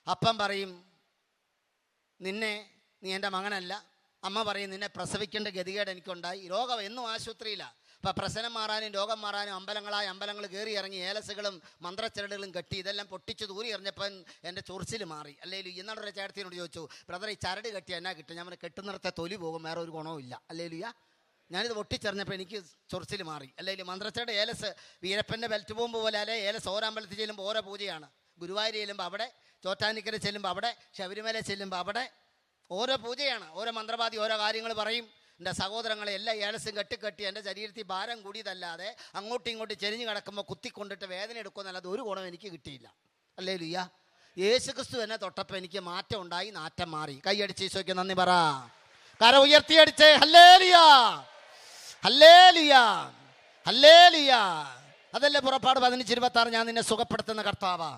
അപ്പം പറയും നീ എൻ്റെ മകനല്ല. അമ്മ പറയും നിന്നെ പ്രസവിക്കേണ്ട ഗതികേട് എനിക്കുണ്ടായി. രോഗം എന്നും ആശുപത്രിയിലാണ്. അപ്പം പ്രശ്നം മാറാനും രോഗം മാറാനും അമ്പലങ്ങൾ കയറി ഇറങ്ങി ഏലസുകളും മന്ത്രച്ചരടുകളും കെട്ടി ഇതെല്ലാം പൊട്ടിച്ച് ദൂരി എറിഞ്ഞപ്പം എൻ്റെ ചൊറിച്ചിൽ മാറി. അല്ലെങ്കിൽ ഇന്നൊരു ചേട്ടത്തിനോട് ചോദിച്ചു, ബ്രദർ ഈ ചരട് കെട്ടി എന്നാ കിട്ടും? ഞാൻ കെട്ടുന്നിടത്തെ തൊലി പോകും, വേറെ ഒരു ഗുണവും ഇല്ല. അല്ലേലുയ്യ. ഞാനിത് പൊട്ടിച്ചെറിഞ്ഞപ്പോൾ എനിക്ക് ചൊറിച്ചിൽ മാറി. അല്ലെങ്കിൽ മന്ത്രച്ചരട് ഏലസ് വീരപ്പൻ്റെ ബെൽറ്റ് ബോംബ് പോലെ അല്ലെ ഏലസ്. ഓരോ അമ്പലത്തിൽ ചെല്ലുമ്പോൾ ഓരോ പൂജയാണ്. ഗുരുവായൂർ ചെല്ലുമ്പോൾ അവിടെ, ചോറ്റാനിക്കര ചെല്ലുമ്പോൾ അവിടെ, ശബരിമല ചെല്ലുമ്പോൾ അവിടെ ഓരോ പൂജയാണ്. ഓരോ മന്ത്രവാദി ഓരോ കാര്യങ്ങൾ പറയും. എൻ്റെ സഹോദരങ്ങളെ എല്ലാ ഏലസും കെട്ടി എൻ്റെ ശരീരത്തിൽ ഭാരം കൂടിയതല്ലാതെ അങ്ങോട്ടും ഇങ്ങോട്ടും ചെരിഞ്ഞ് കിടക്കുമ്പോൾ കുത്തിക്കൊണ്ടിട്ട് വേദന എടുക്കുമെന്നല്ലാതെ ഒരു ഗുണം എനിക്ക് കിട്ടിയില്ല. ഹല്ലേലൂയ. യേശു ക്രിസ്തു എന്നെ തൊട്ടപ്പോൾ എനിക്ക് മാറ്റം ഉണ്ടായി, നാറ്റം മാറി. കൈയടിച്ച് ഈശോയ്ക്ക് നന്ദി പറ. കര ഉയർത്തിയടിച്ചേ. ഹല്ലേലൂയ, ഹല്ലേലൂയ, ഹല്ലേലൂയ. അതല്ലേ പുറപ്പാട് 15:26 ഞാൻ നിന്നെ സുഖപ്പെടുത്തുന്ന കർത്താവാ.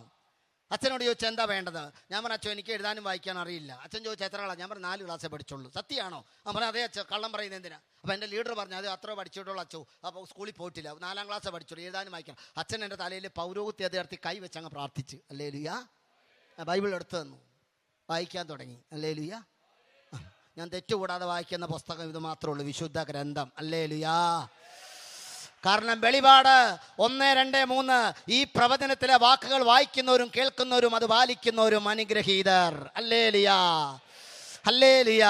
അച്ഛനോട് ചോദിച്ചാൽ എന്താ വേണ്ടത്? ഞാൻ പറഞ്ഞു അച്ഛൻ എനിക്ക് എഴുതാനും വായിക്കാൻ അറിയില്ല. അച്ഛൻ ചോദിച്ചാൽ എത്ര ക്ലാസ്? ഞാൻ പറഞ്ഞു 4 ക്ലാസ്സേ പഠിച്ചുള്ളൂ. സത്യമാണോ? പറഞ്ഞു അതേ അച്ഛൻ. കള്ളം പറയുന്നത് എന്തിനാ? അപ്പോൾ എൻ്റെ ലീഡർ പറഞ്ഞു അത് അത്ര പഠിച്ചിട്ടുള്ളൂ അച്ഛോ. അപ്പോൾ സ്കൂളിൽ പോയിട്ടില്ല, 4ാം ക്ലാസ്സേ പഠിച്ചുള്ളൂ, എഴുതാനും വായിക്കാം. അച്ഛൻ എൻ്റെ തലയിൽ പൗരോഹിത്യ അധികാരത്തിൽ കൈ വെച്ച് അങ്ങ് പ്രാർത്ഥിച്ച്. ഹല്ലേലൂയ. ബൈബിൾ എടുത്തു തന്നു, വായിക്കാൻ തുടങ്ങി. ഹല്ലേലൂയ. ഞാൻ തെറ്റുകൂടാതെ വായിക്കുന്ന പുസ്തകം ഇത് മാത്രമേ ഉള്ളൂ, വിശുദ്ധ ഗ്രന്ഥം. ഹല്ലേലൂയ. കാരണം വെളിപാട് 1, 2, 3 ഈ പ്രവചനത്തിലെ വാക്കുകൾ വായിക്കുന്നവരും കേൾക്കുന്നവരും അത് പാലിക്കുന്നവരും അനുഗ്രഹീതർ. Hallelujah, hallelujah.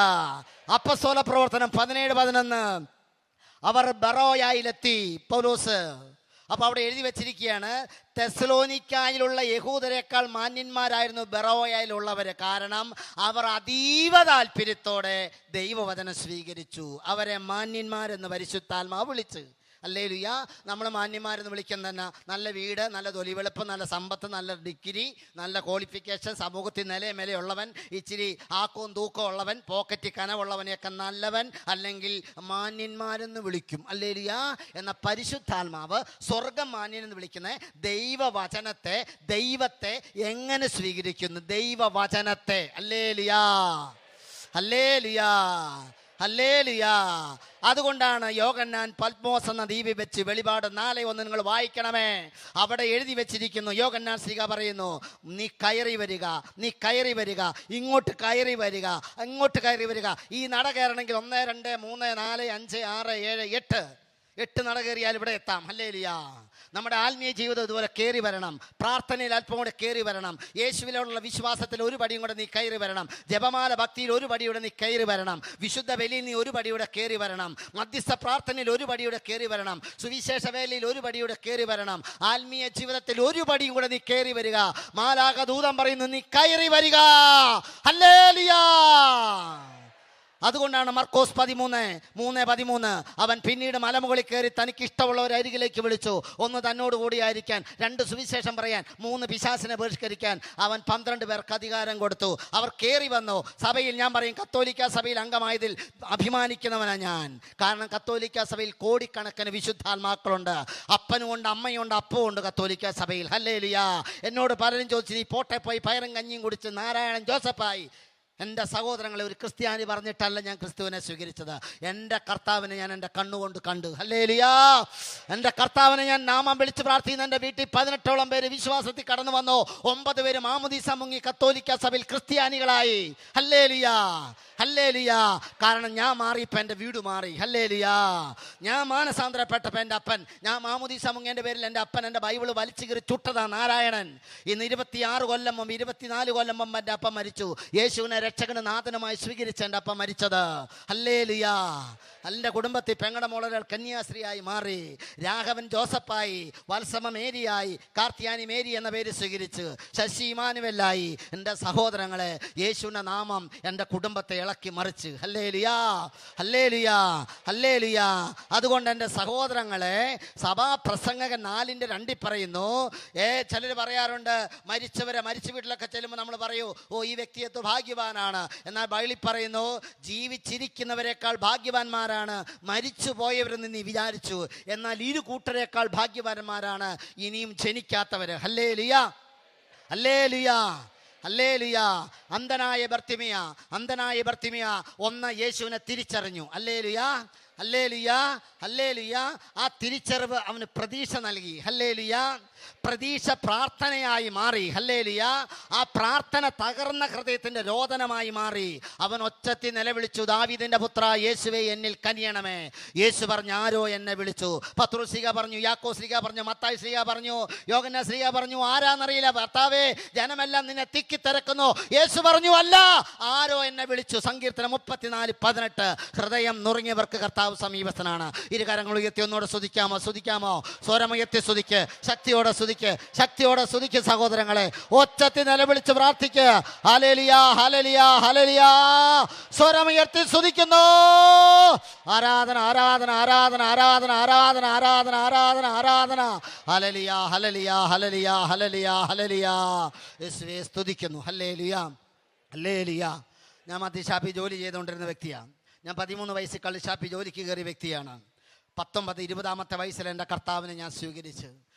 അപ്പസ്തോല പ്രവർത്തനം 17:11 അവർ ബെറോയയിലെത്തി, പൗലോസ്. അപ്പോൾ അവിടെ എഴുതി വെച്ചിരിക്കുകയാണ്, തെസ്സലോനിക്കായിലുള്ള യഹൂദരെക്കാൾ മാന്യന്മാരായിരുന്നു ബെറോയയിലുള്ളവർ. കാരണം അവർ അതീവ താല്പര്യത്തോടെ ദൈവവചനം സ്വീകരിച്ചു. അവരെ മാന്യന്മാരെന്ന് പരിശുദ്ധാത്മാവ് വിളിച്ച്. ഹല്ലേലൂയ. നമ്മൾ മാന്യന്മാരെന്ന് വിളിക്കുന്ന തന്നെ നല്ല വീട്, നല്ല തൊലിവെളുപ്പം, നല്ല സമ്പത്ത്, നല്ല ഡിഗ്രി, നല്ല ക്വാളിഫിക്കേഷൻ, സമൂഹത്തിൽ നിലയുള്ളവൻ, ഇച്ചിരി ആക്കവും തൂക്കവും ഉള്ളവൻ, പോക്കറ്റ് കനവുള്ളവനെയൊക്കെ നല്ലവൻ അല്ലെങ്കിൽ മാന്യന്മാരെന്ന് വിളിക്കും. ഹല്ലേലൂയ. എന്ന പരിശുദ്ധാത്മാവ് സ്വർഗം മാന്യനെന്ന് വിളിക്കുന്ന ദൈവവചനത്തെ, ദൈവത്തെ എങ്ങനെ സ്വീകരിക്കുന്നു? ദൈവവചനത്തെ. ഹല്ലേലൂയ, ഹല്ലേലൂയ, ഹല്ലേലൂയ. അതുകൊണ്ടാണ് യോഹന്നാൻ പത്മോസ് എന്ന ദ്വീപിൽ വെച്ച് വെളിപാട് 4:1 നിങ്ങൾ വായിക്കണമേ. അവിടെ എഴുതി വെച്ചിരിക്കുന്നു. യോഹന്നാൻ ശ്ലീഹ പറയുന്നു, നീ കയറി വരിക, നീ കയറി വരിക, ഇങ്ങോട്ട് കയറി വരിക, അങ്ങോട്ട് കയറി വരിക. ഈ നട കയറണമെങ്കിൽ 1, 2, 3, 4, 5, 6, 7, 8 നട കയറിയാൽ ഇവിടെ എത്താം. ഹല്ലേലൂയ. നമ്മുടെ ആത്മീയ ജീവിതം ഇതുപോലെ കയറി വരണം. പ്രാർത്ഥനയിൽ അല്പം കൂടെ കയറി വരണം. യേശുവിലുള്ള വിശ്വാസത്തിൽ ഒരു പടിയും കൂടെ നീ കയറി വരണം. ജപമാല ഭക്തിയിൽ ഒരു പടിയുടെ നീ കയറി വരണം. വിശുദ്ധ ബലിയിൽ നീ ഒരു പടിയുടെ കയറി വരണം. മധ്യസ്ഥ പ്രാർത്ഥനയിൽ ഒരു പടിയുടെ കയറി വരണം. സുവിശേഷ വേലയിൽ ഒരു പടിയുടെ കയറി വരണം. ആത്മീയ ജീവിതത്തിൽ ഒരു പടിയും കൂടെ നീ കയറി വരിക. മാലാഖ ദൂതൻ പറയുന്നു, നീ കയറി വരിക. ഹല്ലേലൂയ. അതുകൊണ്ടാണ് മർക്കോസ് 13:13 അവൻ പിന്നീട് മലമുകളിൽ കയറി തനിക്ക് ഇഷ്ടമുള്ളവരെ അരികിലേക്ക് വിളിച്ചു. 1 തന്നോട് കൂടിയായിരിക്കാൻ, 2 സുവിശേഷം പറയാൻ, 3 പിശാചിനെ ബഹിഷ്കരിക്കാൻ അവൻ 12 പേർക്ക് അധികാരം കൊടുത്തു. അവർ കയറി വന്നു. സഭയിൽ ഞാൻ പറയും, കത്തോലിക്ക സഭയിൽ അംഗമായതിൽ അഭിമാനിക്കുന്നവനാണ് ഞാൻ. കാരണം കത്തോലിക്ക സഭയിൽ കോടിക്കണക്കിന് വിശുദ്ധാത്മാക്കളുണ്ട്. അപ്പനുമുണ്ട്, അമ്മയുണ്ട്, അപ്പവുമുണ്ട് കത്തോലിക്ക സഭയിൽ. ഹല്ലേലൂയ. എന്നോട് പലരും ചോദിച്ചു, നീ പോട്ടെ പോയി പയറും കഞ്ഞിയും കുടിച്ച് നാരായണൻ ജോസഫായി. എൻ്റെ സഹോദരങ്ങളെ, ഒരു ക്രിസ്ത്യാനി പറഞ്ഞിട്ടല്ല ഞാൻ ക്രിസ്തുവിനെ സ്വീകരിച്ചത്. എൻ്റെ കർത്താവിനെ ഞാൻ എൻ്റെ കണ്ണുകൊണ്ട് കണ്ടു. ഹല്ലേലൂയ. എൻ്റെ കർത്താവിനെ ഞാൻ നാമം വിളിച്ച് പ്രാർത്ഥിക്കുന്ന എൻ്റെ വീട്ടിൽ 18ഓളം പേര് വിശ്വാസത്തിൽ കടന്നു വന്നു. 9 പേര് മാമുദീസ മുങ്ങി കത്തോലിക്ക സഭയിൽ ക്രിസ്ത്യാനികളായി. ഹല്ലേലൂയ, ഹല്ലേലൂയ. കാരണം ഞാൻ മാറിയപ്പോൾ എൻ്റെ വീട് മാറി. ഹല്ലേലൂയ. ഞാൻ മാനസാന്തരപ്പെട്ടപ്പോൾ എൻ്റെ അപ്പൻ, ഞാൻ മാമുദീസ മുങ്ങിയതിൻ്റെ പേരിൽ എൻ്റെ അപ്പൻ എൻ്റെ ബൈബിള് വലിച്ചു കയറി ചുട്ടതാ നാരായണൻ. ഇന്ന് 26 കൊല്ലം മുമ്പ്, 24 കൊല്ലം മുമ്പ് എൻ്റെ അപ്പൻ മരിച്ചു. യേശുവിനെ രക്ഷകനും നാഥനുമായി സ്വീകരിച്ച എൻ്റെ അപ്പ മരിച്ചത്. ഹല്ലേലൂയ. എൻ്റെ കുടുംബത്തിൽ പെങ്ങടെ മോളൊരാൾ കന്യാസ്ത്രീയായി മാറി, രാഘവൻ ജോസഫായി, വത്സമ മേരിയായി, കാർത്തിയാനി മേരി എന്ന പേര് സ്വീകരിച്ച്, ശശി ഇമാനുവലായി. എൻ്റെ സഹോദരങ്ങളെ, യേശുവിൻ്റെ നാമം എൻ്റെ കുടുംബത്തെ ഇളക്കി മറിച്ച്. ഹല്ലേലൂയ, ഹല്ലേലൂയ, ഹല്ലേലൂയ. അതുകൊണ്ട് എൻ്റെ സഹോദരങ്ങളെ, സഭാപ്രസംഗകൻ 4:2 പറയുന്നു. ചിലർ പറയാറുണ്ട്, മരിച്ച വീട്ടിലൊക്കെ ചെല്ലുമ്പോൾ നമ്മൾ പറയൂ, ഓ ഈ വ്യക്തിയത്വ ഭാഗ്യവാനാണ്. എന്നാൽ ബൈബിളിൽ പറയുന്നു, ജീവിച്ചിരിക്കുന്നവരെക്കാൾ ഭാഗ്യവാന്മാരാണ് മരിച്ചു പോയവരെന്ന് നീ വിചാരിച്ചു, എന്നാൽ ഇരു കൂട്ടരേക്കാൾ ഭാഗ്യവാന്മാരാണ് ഇനിയും ജനിക്കാത്തവർ. ഹല്ലേലൂയ, ഹല്ലേലൂയ, ഹല്ലേലൂയ. അന്ധനായ ബർത്തിമിയ ഒന്ന് യേശുവിനെ തിരിച്ചറിഞ്ഞു. ഹല്ലേലൂയ, ഹല്ലേലൂയ, ഹല്ലേലൂയ. ആ തിരിച്ചറിവ് അവന് പ്രതീക്ഷ നൽകി. ഹല്ലേലൂയ. പ്രതീക്ഷ പ്രാർത്ഥനയായി മാറി. ഹല്ലേലൂയ. ആ പ്രാർത്ഥന തകർന്ന ഹൃദയത്തിൻ്റെ രോദനമായി മാറി. അവൻ ഒച്ചത്തിൽ നിലവിളിച്ചു, ദാവീദിന്റെ പുത്ര യേശുവേ എന്നിൽ കനിയണമേ. യേശു പറഞ്ഞു, ആരോ എന്നെ വിളിച്ചു? പത്രോസ് ശ്ലീഹ പറഞ്ഞു, യാക്കോബ് ശ്ലീഹ പറഞ്ഞു, മത്തായി ശ്ലീഹ പറഞ്ഞു, യോഹന്നാൻ ശ്ലീഹ പറഞ്ഞു, ആരാന്നറിയില്ല. ഭർത്താവേ, ജനമെല്ലാം നിന്നെ തിക്കി തിരക്കുന്നു. യേശു പറഞ്ഞു, അല്ല, ആരോ എന്നെ വിളിച്ചു. സങ്കീർത്തനം 34:18. ഹൃദയം നുറുങ്ങിയവർക്ക് കർത്താവ് സമീപസ്ഥനാണ്. ഇരുകരങ്ങൾ ഉയർത്തി ഒന്നുകൂടെ സ്തുതിക്കാമോ? സ്വരമുയർത്തി സ്തുതിക്ക്, ശക്തിയോടെ സ്തുതിക്ക് സഹോദരങ്ങളെ. ഒച്ചത്തിൽ നിലവിളിച്ച് പ്രാർത്ഥിക്ക്. ഹല്ലേലൂയ, ഹല്ലേലൂയ, ഹല്ലേലൂയ. സ്വരമുയർത്തി സ്തുതിക്കുന്നു. ആരാധന, ആരാധന, ആരാധന, ആരാധന, ആരാധന, ആരാധന, ആരാധന, ആരാധന. ഹല്ലേലൂയ, ഹല്ലേലൂയ, ഹല്ലേലൂയ, ഹല്ലേലൂയ, ഹല്ലേലൂയ. യേശുവേ സ്തുതിക്കുന്നു. ഹല്ലേലൂയ, ഹല്ലേലൂയ. ഞാൻ മദ്യഷാപ്പിൽ ജോലി ചെയ്തുകൊണ്ടിരുന്ന വ്യക്തിയാണ്. ഞാൻ 13 വയസ്സിൽ കള്ളുഷാപ്പിൽ ജോലിക്ക് കയറിയ വ്യക്തിയാണ്. 19-20 വയസ്സിൽ എൻ്റെ കർത്താവിനെ ഞാൻ സ്വീകരിച്ച്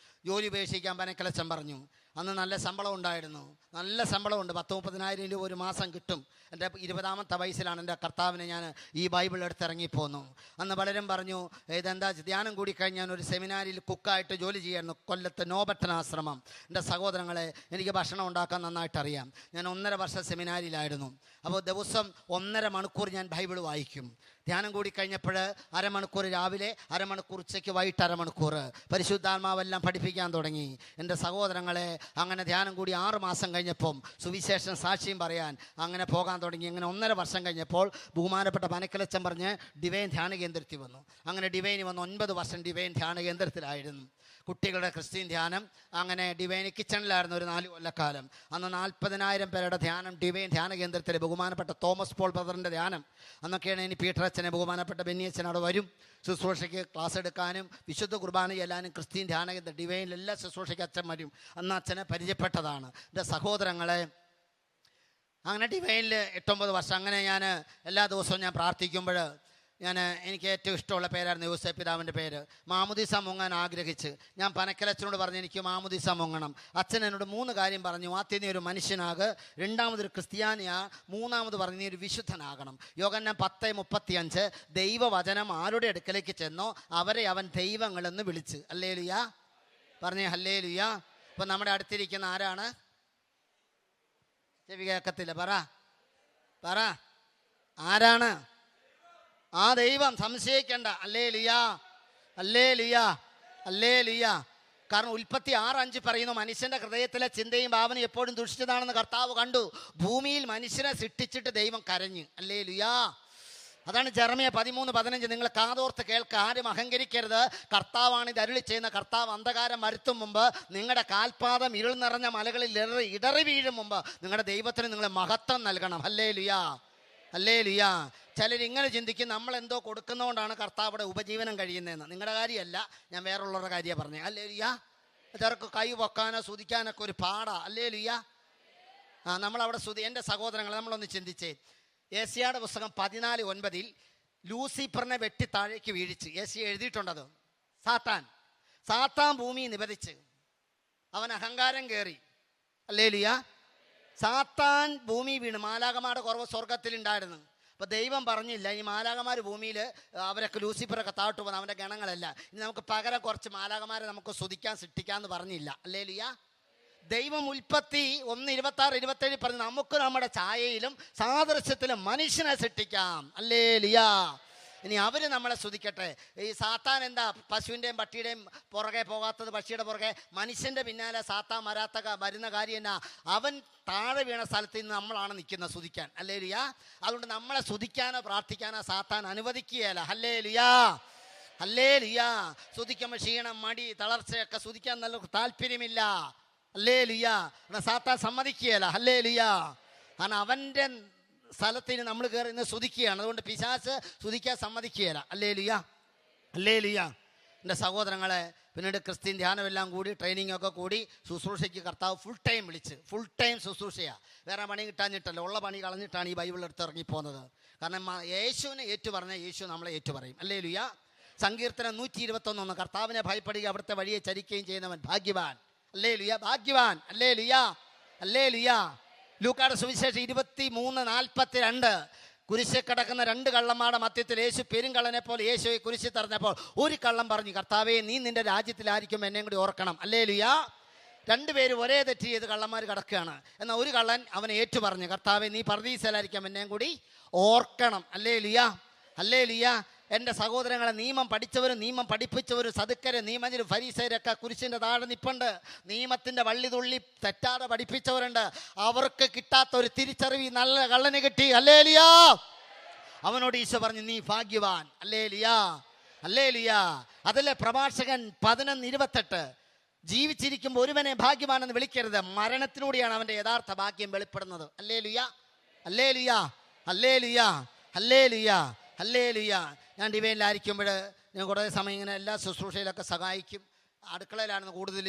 ജോലി ഉപേക്ഷിക്കാൻ പനക്കലച്ചൻ പറഞ്ഞു. അന്ന് നല്ല ശമ്പളം ഉണ്ടായിരുന്നു, നല്ല ശമ്പളമുണ്ട്. 10-30,000 രൂപ ഒരു മാസം കിട്ടും. എൻ്റെ 20 വയസ്സിലാണ് എൻ്റെ കർത്താവിനെ ഞാൻ ഈ ബൈബിൾ എടുത്ത് ഇറങ്ങിപ്പോന്നു. അന്ന് പലരും പറഞ്ഞു, ഇതെന്താ ധ്യാനം കൂടി കഴിഞ്ഞ് ഞാൻ ഒരു സെമിനാരിൽ കുക്കായിട്ട് ജോലി ചെയ്യായിരുന്നു, കൊല്ലത്ത് നോബട്ടനാശ്രമം. എൻ്റെ സഹോദരങ്ങളെ, എനിക്ക് ഭക്ഷണം ഉണ്ടാക്കാൻ നന്നായിട്ടറിയാം. ഞാൻ 1.5 വർഷം സെമിനാരിലായിരുന്നു. അപ്പോൾ ദിവസം 1.5 മണിക്കൂർ ഞാൻ ബൈബിൾ വായിക്കും. ധ്യാനം കൂടി കഴിഞ്ഞപ്പോൾ 1/2 മണിക്കൂർ രാവിലെ, 1/2 മണിക്കൂർ ഉച്ചയ്ക്ക്, വൈകിട്ട് 1/2 മണിക്കൂർ പരിശുദ്ധാത്മാവെല്ലാം പഠിപ്പിക്കാൻ തുടങ്ങി. എൻ്റെ സഹോദരങ്ങളെ, അങ്ങനെ ധ്യാനം കൂടി 6 മാസം കഴിഞ്ഞപ്പം സുവിശേഷം സാക്ഷ്യം പറയാൻ അങ്ങനെ പോകാൻ തുടങ്ങി. അങ്ങനെ 1.5 വർഷം കഴിഞ്ഞപ്പോൾ ബഹുമാനപ്പെട്ട പനക്കലച്ചൻ പറഞ്ഞ് ഡിവൈൻ ധ്യാന കേന്ദ്രത്തിൽ വന്നു. അങ്ങനെ ഡിവൈന് വന്ന് 9 വർഷം ഡിവൈൻ ധ്യാന കേന്ദ്രത്തിലായിരുന്നു. കുട്ടികളുടെ ക്രിസ്ത്യൻ ധ്യാനം. അങ്ങനെ ഡിവൈൻ കിച്ചണിലായിരുന്നു ഒരു 4 കൊല്ലക്കാലം. അന്ന് 40,000 പേരുടെ ധ്യാനം ഡിവൈൻ ധ്യാന കേന്ദ്രത്തിൽ. ബഹുമാനപ്പെട്ട തോമസ് പോൾ ബ്രദറിൻ്റെ ധ്യാനം. അന്നൊക്കെയാണ് ഇനി പീറ്റർ അച്ഛനെ, ബഹുമാനപ്പെട്ട ബെന്നിയച്ഛൻ അവിടെ വരും ശുശ്രൂഷയ്ക്ക് ക്ലാസ് എടുക്കാനും വിശുദ്ധ കുർബാന ചെല്ലാനും. ക്രിസ്ത്യൻ ധ്യാന കേന്ദ്രം ഡിവൈനിൽ എല്ലാ ശുശ്രൂഷയ്ക്ക് അച്ഛൻ വരും. അന്ന് അച്ഛനെ പരിചയപ്പെട്ടതാണ്. എൻ്റെ സഹോദരങ്ങളെ, അങ്ങനെ ഡിവൈനിൽ 8-9 വർഷം. അങ്ങനെ ഞാൻ എല്ലാ ദിവസവും ഞാൻ പ്രാർത്ഥിക്കുമ്പോൾ എനിക്ക് ഏറ്റവും ഇഷ്ടമുള്ള പേരായിരുന്നു യോസേപ്പ് പിതാവിൻ്റെ പേര്. മാമുദീസ മുങ്ങാൻ ആഗ്രഹിച്ച് ഞാൻ പനക്കലച്ചനോട് പറഞ്ഞു, എനിക്ക് മാമുദീസ മുങ്ങണം. അച്ഛൻ എന്നോട് 3 കാര്യം പറഞ്ഞു. ആദ്യം, നീ ഒരു മനുഷ്യനാക്. രണ്ടാമതൊരു ക്രിസ്ത്യാനിയാ. മൂന്നാമത് പറഞ്ഞു, നീ ഒരു വിശുദ്ധനാകണം. യോഹന്നാൻ 10:35. ദൈവവചനം ആരുടെ അടുക്കലേക്ക് ചെന്നോ അവരെ അവൻ ദൈവങ്ങളെന്ന് വിളിച്ച്. ഹല്ലേലൂയ പറഞ്ഞേ, ഹല്ലേലൂയ. ഇപ്പം നമ്മുടെ അടുത്തിരിക്കുന്ന ആരാണ്? ചെവി കേൾക്കത്തില്ല, പറ ആരാണ്? ആ ദൈവം, സംശയിക്കേണ്ട. ഹല്ലേലൂയ, ഹല്ലേലൂയ, ഹല്ലേലൂയ. കാരണം ഉൽപ്പത്തി 6:5 പറയുന്നു, മനുഷ്യൻ്റെ ഹൃദയത്തിലെ ചിന്തയും ഭാവനയും എപ്പോഴും ദുഷിച്ചതാണെന്ന് കർത്താവ് കണ്ടു. ഭൂമിയിൽ മനുഷ്യനെ സൃഷ്ടിച്ചിട്ട് ദൈവം കരഞ്ഞു. ഹല്ലേലൂയ. അതാണ് ജെറമ്യ 13:15. നിങ്ങൾ കാതോർത്ത് കേൾക്കുക, ആരും അഹങ്കരിക്കരുത്. കർത്താവാണ് ഇത് അരുളി ചെയ്യുന്ന. കർത്താവ് അന്ധകാരം വരുത്തും മുമ്പ്, നിങ്ങളുടെ കാൽപാദം ഇരുൾ നിറഞ്ഞ മലകളിൽ ഇടറി വീഴും മുമ്പ് നിങ്ങളുടെ ദൈവത്തിന് നിങ്ങൾ മഹത്വം നൽകണം. Hallelujah, hallelujah. ചിലരിങ്ങനെ ചിന്തിക്കും, നമ്മളെന്തോ കൊടുക്കുന്നതുകൊണ്ടാണ് കർത്താവിടെ ഉപജീവനം കഴിയുന്നതെന്ന്. നിങ്ങളുടെ കാര്യമല്ല, ഞാൻ വേറുള്ളവരുടെ കാര്യമാണ് പറഞ്ഞത്. ഹല്ലേലൂയ. ചിലർക്ക് കൈ പൊക്കാനോ സ്തുതിക്കാനൊക്കെ ഒരു പാടാ. ഹല്ലേലൂയ. നമ്മളവിടെ എൻ്റെ സഹോദരങ്ങൾ, നമ്മളൊന്ന് ചിന്തിച്ചേ. യെശയ്യായുടെ പുസ്തകം 14:9 ലൂസിഫറിനെ വെട്ടി താഴേക്ക് വീഴിച്ച് യെശയ്യ എഴുതിയിട്ടുണ്ടത്. സാത്താൻ ഭൂമി നിബദിച്ച് അവൻ അഹങ്കാരം കയറി. ഹല്ലേലൂയ. സാത്താൻ ഭൂമി വീണ്. മാലാഖമാരുടെ കുറവ് സ്വർഗത്തിലുണ്ടായിരുന്നു. അപ്പോൾ ദൈവം പറഞ്ഞില്ല, ഈ മാലാഖമാർ ഭൂമിയിൽ അവരൊക്കെ ലൂസിഫറൊക്കെ താഴ്ത്തു പോകുന്ന അവൻ്റെ ഗണങ്ങളല്ല, ഇനി നമുക്ക് പകരം കുറച്ച് മാലാഖമാരെ നമുക്ക് സ്തുതിക്കാൻ സൃഷ്ടിക്കാമെന്ന് പറഞ്ഞില്ല. ഹല്ലേലൂയ. ദൈവം ഉൽപ്പത്തി 1:26-27 പറഞ്ഞു, നമുക്ക് നമ്മുടെ ഛായയിലും സാദൃശ്യത്തിലും മനുഷ്യനെ സൃഷ്ടിക്കാം. ഹല്ലേലൂയ, ഇനി അവർ നമ്മളെ സ്തുതിക്കട്ടെ. ഈ സാത്താൻ എന്താ പശുവിൻ്റെയും പട്ടിയുടെയും പുറകെ പോകാത്തത്, പക്ഷിയുടെ പുറകെ? മനുഷ്യൻ്റെ പിന്നാലെ സാത്താൻ വരുന്ന കാര്യം എന്നാ? അവൻ താഴെ വീണ സ്ഥലത്ത് നിന്ന് നമ്മളാണ് നിൽക്കുന്നത് സ്തുതിക്കാൻ. ഹല്ലേലൂയ. അതുകൊണ്ട് നമ്മളെ സ്തുതിക്കാനോ പ്രാർത്ഥിക്കാനോ സാത്താൻ അനുവദിക്കുകയല്ല. Hallelujah, hallelujah. സ്തുതിക്കുമ്പോൾ ക്ഷീണം, മടി, തളർച്ചയൊക്കെ സ്തുതിക്കാൻ നല്ല താല്പര്യമില്ല. ഹല്ലേലൂയ. സാത്താൻ സമ്മതിക്കുകയല്ല. ഹല്ലേലൂയ. കാരണം അവൻ്റെ സ്ഥലത്തിന് നമ്മൾ കയറി ഇന്ന് സ്തുതിക്കുകയാണ്. അതുകൊണ്ട് പിശാച് സ്തുതിക്കാൻ സമ്മതിക്കുകയില്ല. Hallelujah, hallelujah. എൻ്റെ സഹോദരങ്ങളെ, പിന്നീട് ക്രിസ്ത്യൻ ധ്യാനമെല്ലാം കൂടി ട്രെയിനിങ് ഒക്കെ കൂടി ശുശ്രൂഷയ്ക്ക് കർത്താവ് ഫുൾ ടൈം ശുശ്രൂഷയാണ്. വേറെ പണി കിട്ടാഞ്ഞിട്ടല്ല, ഉള്ള പണി കളഞ്ഞിട്ടാണ് ഈ ബൈബിൾ എടുത്ത് ഇറങ്ങിപ്പോകുന്നത്. കാരണം യേശുവിനെ ഏറ്റുപറഞ്ഞാൽ യേശു നമ്മളെ ഏറ്റുപറയും. ഹല്ലേലൂയ. സങ്കീർത്തനം 121 കർത്താവിനെ ഭയപ്പെടുക അവിടുത്തെ വഴിയെ ചരിക്കുകയും ചെയ്യുന്നവൻ ഭാഗ്യവാൻ. ഹല്ലേലൂയ, ഭാഗ്യവാൻ. Hallelujah, hallelujah. ലൂക്കായുടെ സുവിശേഷം 23:42 കുരിശിൽ കിടക്കുന്ന 2 കള്ളന്മാരുടെ മധ്യത്തിൽ യേശു പെരുങ്കള്ളനെ പോലെ യേശുവെ കുരിശിൽ തറഞ്ഞപ്പോൾ ഒരു കള്ളൻ പറഞ്ഞു, കർത്താവേ, നീ നിന്റെ രാജ്യത്തിലായിരിക്കും എന്നെയും കൂടി ഓർക്കണം. ഹല്ലേലൂയ. 2 പേര് ഒരേ തെറ്റ് ചെയ്ത് കള്ളന്മാർ കിടക്കുകയാണ്. എന്നാൽ ഒരു കള്ളൻ അവനെ ഏറ്റു പറഞ്ഞു, കർത്താവേ, നീ പർദീസയിലായിരിക്കും എന്നെയും കൂടി ഓർക്കണം. Hallelujah, hallelujah. എൻ്റെ സഹോദരങ്ങളെ, നിയമം പഠിച്ചവരും നിയമം പഠിപ്പിച്ചവരും സദുക്കരും നിയമജ്ഞരും ഫരീസയരൊക്കെ കുരിശിൻ്റെ താഴെ നിപ്പുണ്ട്. നിയമത്തിൻ്റെ വള്ളി തുള്ളി തെറ്റാതെ പഠിപ്പിച്ചവരുണ്ട്. അവർക്ക് കിട്ടാത്ത ഒരു തിരിച്ചറിവ് നല്ല കള്ളന് കിട്ടി. ഹല്ലേലൂയ. അവനോട് ഈശോ പറഞ്ഞു, നീ ഭാഗ്യവാൻ. Hallelujah, hallelujah. അതല്ലേ പ്രഭാഷകൻ 11:28 ജീവിച്ചിരിക്കുമ്പോൾ ഒരുവനെ ഭാഗ്യവാനെന്ന് വിളിക്കരുത്, മരണത്തിലൂടെയാണ് അവൻ്റെ യഥാർത്ഥ ഭാഗ്യം വെളിപ്പെടുന്നത്. ഹല്ലേലൂയ, ഹല്ലേലൂയ, ഹല്ലേലൂയ, ഹല്ലേലൂയ, ഹല്ലേലൂയ. ഞാൻ ഡിവൈനിലായിരിക്കുമ്പോൾ ഞാൻ കുറേ സമയം ഇങ്ങനെ എല്ലാ ശുശ്രൂഷയിലൊക്കെ സഹായിക്കും. അടുക്കളയിലാണ് കൂടുതൽ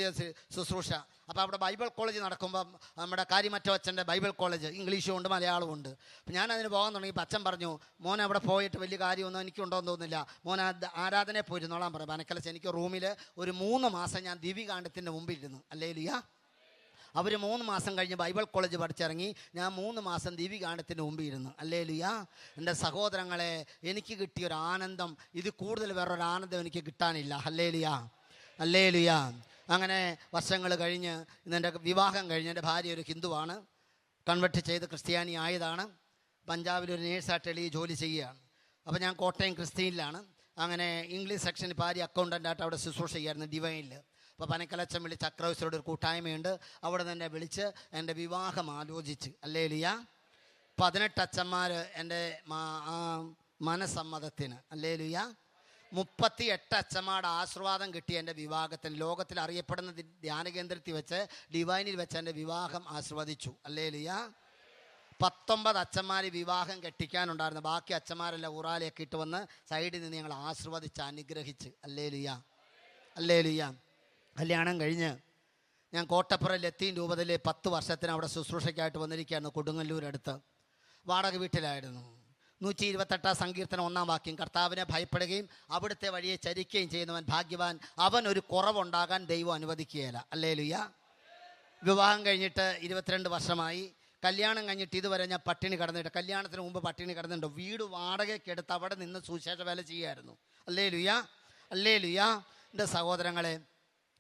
ശുശ്രൂഷ. അപ്പോൾ അവിടെ ബൈബിൾ കോളേജ് നടക്കുമ്പം നമ്മുടെ കാര്യമറ്റ അച്ഛൻ്റെ ബൈബിൾ കോളേജ് ഇംഗ്ലീഷും ഉണ്ട് മലയാളവും ഉണ്ട്. അപ്പം ഞാൻ അതിന് പോകാൻ തുടങ്ങിയപ്പോൾ അച്ഛൻ പറഞ്ഞു, മോനെ അവിടെ പോയിട്ട് വലിയ കാര്യമൊന്നും എനിക്കുണ്ടോയെന്ന് തോന്നുന്നില്ല, മോനെ ആരാധനയെ പോയിരുന്നോളാൻ പറയും. അനക്കലച്ച് എനിക്ക് റൂമിൽ ഒരു 3 മാസം ഞാൻ ദിവികാണ്ഡത്തിൻ്റെ മുമ്പിരുന്നു. ഹല്ലേലൂയ. അവർ 3 മാസം കഴിഞ്ഞ് ബൈബിൾ കോളേജ് പഠിച്ചിറങ്ങി. ഞാൻ 3 മാസം ദിവികാണ്ഡത്തിന് മുമ്പ് ഇരുന്നു. ഹല്ലേലൂയ. എൻ്റെ സഹോദരങ്ങളെ, എനിക്ക് കിട്ടിയൊരു ആനന്ദം ഇത് കൂടുതൽ വേറൊരു ആനന്ദം എനിക്ക് കിട്ടാനില്ല. Hallelujah, hallelujah. അങ്ങനെ വർഷങ്ങൾ കഴിഞ്ഞ് ഇന്നെൻ്റെ വിവാഹം കഴിഞ്ഞ്, എൻ്റെ ഭാര്യ ഒരു ഹിന്ദുവാണ്, കൺവെർട്ട് ചെയ്ത് ക്രിസ്ത്യാനി ആയതാണ്. പഞ്ചാബിലൊരു നേഴ്സായിട്ട് ജോലി ചെയ്യുകയാണ്. അപ്പോൾ ഞാൻ കോട്ടയം ക്രിസ്ത്യനിലാണ്. അങ്ങനെ ഇംഗ്ലീഷ് സെക്ഷനിൽ ഭാര്യ അക്കൗണ്ടൻ്റായിട്ട് അവിടെ ശുശ്രൂഷ ചെയ്യായിരുന്നു ഡിവൈനിൽ. അപ്പോൾ പനക്കലച്ചൻ വിളിച്ച് ചക്രവർത്തിയോട് ഒരു കൂട്ടായ്മയുണ്ട്, അവിടെ തന്നെ വിളിച്ച് എൻ്റെ വിവാഹം ആലോചിച്ച്. ഹല്ലേലൂയ. 18 അച്ഛന്മാർ എൻ്റെ മനസമ്മതത്തിന്. ഹല്ലേലൂയ. 38 അച്ഛന്മാരുടെ ആശീർവാദം കിട്ടിയ എൻ്റെ വിവാഹത്തിന് ലോകത്തിൽ അറിയപ്പെടുന്ന ധ്യാനകേന്ദ്രത്തിൽ വെച്ച് ഡിവൈനിൽ വെച്ച് എൻ്റെ വിവാഹം ആശീർവദിച്ചു. ഹല്ലേലൂയ. 19 അച്ഛന്മാർ വിവാഹം കെട്ടിക്കാനുണ്ടായിരുന്നു. ബാക്കി അച്ഛന്മാരെല്ലാം ഉറാലയൊക്കെ ഇട്ട് വന്ന് സൈഡിൽ നിന്ന് ഞങ്ങൾ ആശീർവദിച്ച് അനുഗ്രഹിച്ച്. Hallelujah, hallelujah. കല്യാണം കഴിഞ്ഞ് ഞാൻ കോട്ടപ്പുറം ലത്തീൻ രൂപതയിൽ 10 വർഷത്തിന് അവിടെ ശുശ്രൂഷയ്ക്കായിട്ട് വന്നിരിക്കുകയായിരുന്നു. കൊടുങ്ങല്ലൂരടുത്ത് വാടക വീട്ടിലായിരുന്നു. 128 സങ്കീർത്തനം 1-ാം വാക്യം, കർത്താവിനെ ഭയപ്പെടുകയും അവിടുത്തെ വഴിയെ ചരിക്കുകയും ചെയ്യുന്നവൻ ഭാഗ്യവാൻ, അവൻ ഒരു കുറവുണ്ടാകാൻ ദൈവം അനുവദിക്കുകയില്ല. ഹല്ലേലൂയ. വിവാഹം കഴിഞ്ഞിട്ട് 22 വർഷമായി. കല്യാണം കഴിഞ്ഞിട്ട് ഇതുവരെ ഞാൻ പട്ടിണി കിടന്നിട്ട്, കല്യാണത്തിന് മുമ്പ് പട്ടിണി കിടന്നിട്ടുണ്ട്. വീട് വാടകയ്ക്ക് എടുത്ത് അവിടെ നിന്ന് സുവിശേഷ വേല ചെയ്യുമായിരുന്നു. Hallelujah, hallelujah. എൻ്റെ സഹോദരങ്ങളെ,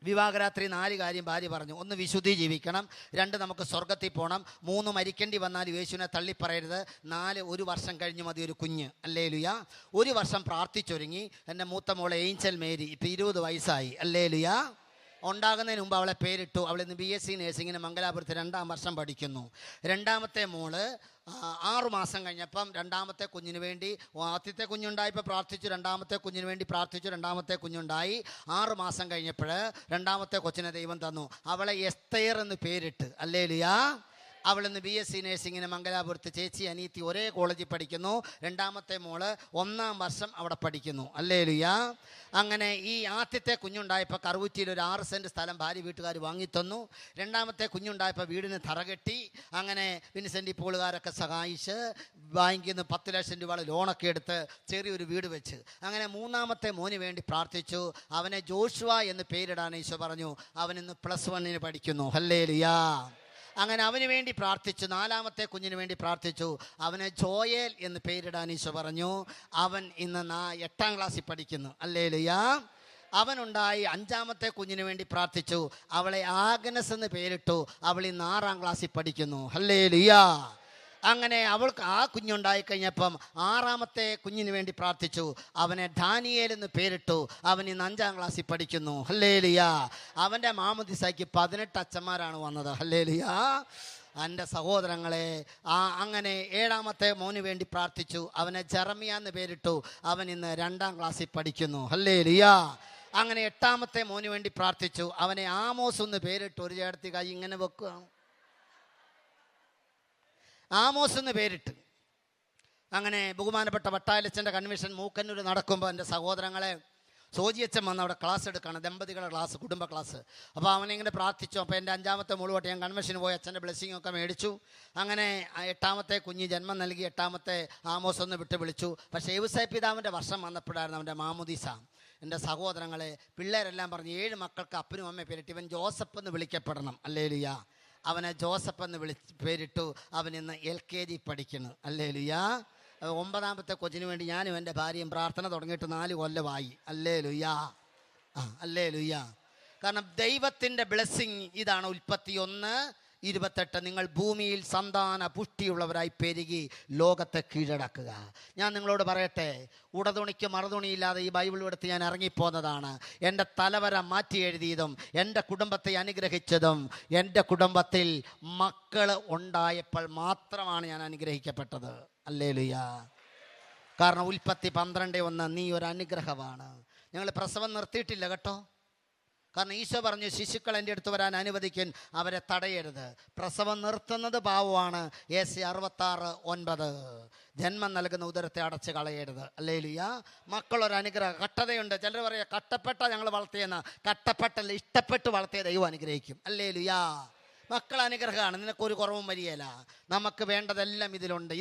വിവാഹരാത്രി 4 കാര്യം ഭാര്യ പറഞ്ഞു. 1 വിശുദ്ധി ജീവിക്കണം, 2 നമുക്ക് സ്വർഗത്തിൽ പോകണം, 3 മരിക്കേണ്ടി വന്നാൽ യേശുവിനെ തള്ളിപ്പറയരുത്, 4 1 വർഷം കഴിഞ്ഞ് മതി ഒരു കുഞ്ഞ്. ഹല്ലേലൂയ. 1 വർഷം പ്രാർത്ഥിച്ചൊരുങ്ങി. എൻ്റെ മൂത്ത മോളെ ഏഞ്ചൽ മേരി ഇപ്പോൾ 20 വയസ്സായി. ഹല്ലേലൂയ. ഉണ്ടാകുന്നതിന് മുമ്പ് അവളെ പേരിട്ടു. അവൾ ഇന്ന് BSc നേഴ്സിങ്ങിന് മംഗലാപുരത്ത് 2-ാം വർഷം പഠിക്കുന്നു. രണ്ടാമത്തെ മോള് 6 മാസം കഴിഞ്ഞപ്പം രണ്ടാമത്തെ കുഞ്ഞിന് വേണ്ടി, ആദ്യത്തെ കുഞ്ഞുണ്ടായപ്പോൾ പ്രാർത്ഥിച്ചു, രണ്ടാമത്തെ കുഞ്ഞിന് വേണ്ടി പ്രാർത്ഥിച്ചു, രണ്ടാമത്തെ കുഞ്ഞുണ്ടായി. 6 മാസം കഴിഞ്ഞപ്പോൾ രണ്ടാമത്തെ കൊച്ചിനെ ദൈവം തന്നു. അവളെ എസ്തേർ എന്ന് പേരിട്ട്. ഹല്ലേലൂയ. അവളിന്ന് BSc നേഴ്സിങ്ങിന് മംഗലാപുരത്ത് ചേച്ചി അനീത്തി ഒരേ കോളേജിൽ പഠിക്കുന്നു. രണ്ടാമത്തെ മോള് 1-ാം വർഷം അവിടെ പഠിക്കുന്നു. ഹല്ലേലൂയ. അങ്ങനെ ഈ ആദ്യത്തെ കുഞ്ഞുണ്ടായപ്പോൾ കറുകുറ്റിയിൽ ഒരു 6 സെൻറ്റ് സ്ഥലം ഭാര്യ വീട്ടുകാർ വാങ്ങിത്തന്നു. രണ്ടാമത്തെ കുഞ്ഞുണ്ടായപ്പോൾ വീടിന് തറകെട്ടി. അങ്ങനെ വിൻസെൻ്റ് പോളുകാരൊക്കെ സഹായിച്ച് ബാങ്കിൽ നിന്ന് 10 ലക്ഷം രൂപ ലോണൊക്കെ എടുത്ത് ചെറിയൊരു വീട് വെച്ച്. അങ്ങനെ 3-ാമത്തെ മോന് വേണ്ടി പ്രാർത്ഥിച്ചു. അവനെ ജോഷുവ എന്ന് പേരിടാൻ ഈശോ പറഞ്ഞു. അവനിന്ന് +1 പഠിക്കുന്നു. ഹല്ലേലൂയ. അങ്ങനെ അവന് വേണ്ടി പ്രാർത്ഥിച്ചു. 4-ാമത്തെ കുഞ്ഞിന് വേണ്ടി പ്രാർത്ഥിച്ചു. അവനെ ജോയേൽ എന്ന് പേരിടാൻ ഈശോ പറഞ്ഞു. അവൻ ഇന്ന് 8-ാം ക്ലാസ്സിൽ പഠിക്കുന്നു. ഹല്ലേലൂയ. അവനുണ്ടായി. 5-ാമത്തെ കുഞ്ഞിന് വേണ്ടി പ്രാർത്ഥിച്ചു. അവളെ ആഗ്നസ് എന്ന് പേരിട്ടു. അവൾ ഇന്ന് 6-ാം ക്ലാസ്സിൽ പഠിക്കുന്നു. ഹല്ലേലൂയ. അങ്ങനെ അവൾക്ക് ആ കുഞ്ഞുണ്ടായി കഴിഞ്ഞപ്പം 6ാമത്തെ കുഞ്ഞിന് വേണ്ടി പ്രാർത്ഥിച്ചു. അവനെ ഡാനിയേൽ എന്ന് പേരിട്ടു. അവൻ ഇന്ന് 5ാം ക്ലാസ്സിൽ പഠിക്കുന്നു. ഹല്ലേലൂയ. അവൻ്റെ മാമോദിസയ്ക്ക് 18 അച്ഛന്മാരാണ് വന്നത്. ഹല്ലേലൂയ. എൻ്റെ സഹോദരങ്ങളെ, അങ്ങനെ 7ാമത്തെ മോന് വേണ്ടി പ്രാർത്ഥിച്ചു. അവനെ ജെറമിയ എന്ന് പേരിട്ടു. അവൻ ഇന്ന് 2ാം ക്ലാസ്സിൽ പഠിക്കുന്നു. ഹല്ലേലൂയ. അങ്ങനെ 8ാമത്തെ മോന് വേണ്ടി പ്രാർത്ഥിച്ചു. അവനെ ആമോസ് എന്ന് പേരിട്ടു. ഒരു ചേർത്തി കൈ ഇങ്ങനെ വെക്കുകയാണ്. ആമോസ് എന്ന് പേരിട്ട്. അങ്ങനെ ബഹുമാനപ്പെട്ട വട്ടായിലച്ചൻ്റെ കൺവെൻഷൻ മൂക്കന്നൂർ നടക്കുമ്പോൾ എൻ്റെ സഹോദരങ്ങളെ, സോജിയച്ചൻ വന്ന് അവിടെ ക്ലാസ് എടുക്കുകയാണ്, ദമ്പതികളുടെ ക്ലാസ്, കുടുംബ ക്ലാസ്. അപ്പോൾ അവനിങ്ങനെ പ്രാർത്ഥിച്ചു. അപ്പോൾ എൻ്റെ 5ാമത്തെ മുഴുവട്ട് ഞാൻ കൺവെൻഷന് പോയി അച്ഛൻ്റെ ബ്ലെസ്സിങ് ഒക്കെ മേടിച്ചു. അങ്ങനെ 8ാമത്തെ കുഞ്ഞ് ജന്മം നൽകി. 8ാമത്തെ ആമോസ് ഒന്ന് വിട്ട് വിളിച്ചു. പക്ഷേ യൗസേ പിതാവിൻ്റെ വർഷം വന്നപ്പോഴായിരുന്നു അവൻ്റെ മാമോദീസ. എൻ്റെ സഹോദരങ്ങളെ, പിള്ളേരെല്ലാം പറഞ്ഞു 7 മക്കൾക്ക് അപ്പനും അമ്മയും പേരിട്ട് ഇവൻ ജോസഫ് എന്ന് വിളിക്കപ്പെടണം. ഹല്ലേലൂയ. അവനെ ജോസഫ് എന്ന് പേരിട്ടു. അവൻ ഇന്ന് LKG പഠിക്കുന്നു. ഹല്ലേലൂയ. 9ാമത്തെ കൊച്ചിന് വേണ്ടി ഞാനും എൻ്റെ ഭാര്യയും പ്രാർത്ഥന തുടങ്ങിയിട്ട് 4 കൊല്ലമായി. ഹല്ലേലൂയ. ഹല്ലേലൂയ. കാരണം ദൈവത്തിൻ്റെ ബ്ലെസ്സിങ് ഇതാണ്. ഉൽപ്പത്തി 1:28 നിങ്ങൾ ഭൂമിയിൽ സന്താന പുഷ്ടിയുള്ളവരായി പെരുകി ലോകത്തെ കീഴടക്കുക. ഞാൻ നിങ്ങളോട് പറയട്ടെ, ഉടതുണിക്ക് മറുതുണിയില്ലാതെ ഈ ബൈബിൾ എടുത്ത് ഞാൻ ഇറങ്ങിപ്പോന്നതാണ്. എൻ്റെ തലവര മാറ്റി എഴുതിയതും എൻ്റെ കുടുംബത്തെ അനുഗ്രഹിച്ചതും എൻ്റെ കുടുംബത്തിൽ മക്കൾ ഉണ്ടായപ്പോൾ മാത്രമാണ് ഞാൻ അനുഗ്രഹിക്കപ്പെട്ടത്. ഹല്ലേലൂയ. കാരണം ഉൽപ്പത്തി 12:1 നീ ഒരു അനുഗ്രഹമാണ്. ഞങ്ങൾ പ്രസവം നിർത്തിയിട്ടില്ല കേട്ടോ. കാരണം ഈശോ പറഞ്ഞു ശിശുക്കൾ എൻ്റെ അടുത്ത് വരാൻ അനുവദിക്കാൻ, അവരെ തടയരുത്. പ്രസവം നിർത്തുന്നത് പാവമാണ്. യേശയ്യാ 66:9 ജന്മം നൽകുന്ന ഉദരത്തെ അടച്ച് കളയരുത്. ഹല്ലേലൂയ. മക്കളൊരു അനുഗ്രഹം. കട്ടതയുണ്ട്. ചിലർ പറയാം കട്ടപ്പെട്ട ഞങ്ങൾ വളർത്തിയെന്ന്. കട്ടപ്പെട്ടല്ല, ഇഷ്ടപ്പെട്ട് വളർത്തിയ ദൈവം അനുഗ്രഹിക്കും. ഹല്ലേലൂയ. മക്കൾ അനുഗ്രഹമാണ്. നിനക്കൊരു കുറവും വരികയില്ല. നമുക്ക് വേണ്ടതെല്ലാം ഇതിലുണ്ട്.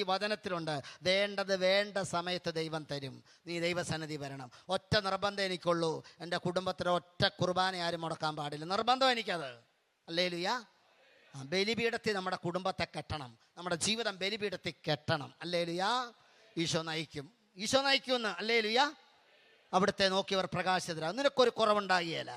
ഈ വചനത്തിലുണ്ട്. വേണ്ടത് വേണ്ട സമയത്ത് ദൈവം തരും. നീ ദൈവസന്നിധി വരണം. ഒറ്റ നിർബന്ധം എനിക്കുള്ളൂ, എൻ്റെ കുടുംബത്തിൽ ഒറ്റ കുർബാന ആരും മുടക്കാൻ പാടില്ല. നിർബന്ധം എനിക്കത്. ഹല്ലേലൂയ. ബലിപീഠത്തിൽ നമ്മുടെ കുടുംബത്തെ കെട്ടണം. നമ്മുടെ ജീവിതം ബലിപീഠത്തിൽ കെട്ടണം. ഹല്ലേലൂയ. ഈശോ നയിക്കുമെന്ന്. ഹല്ലേലൂയ. അവിടുത്തെ നോക്കിയവർ പ്രകാശിതരാകും. നിനക്കൊരു കുറവുണ്ടാകിയല്ല.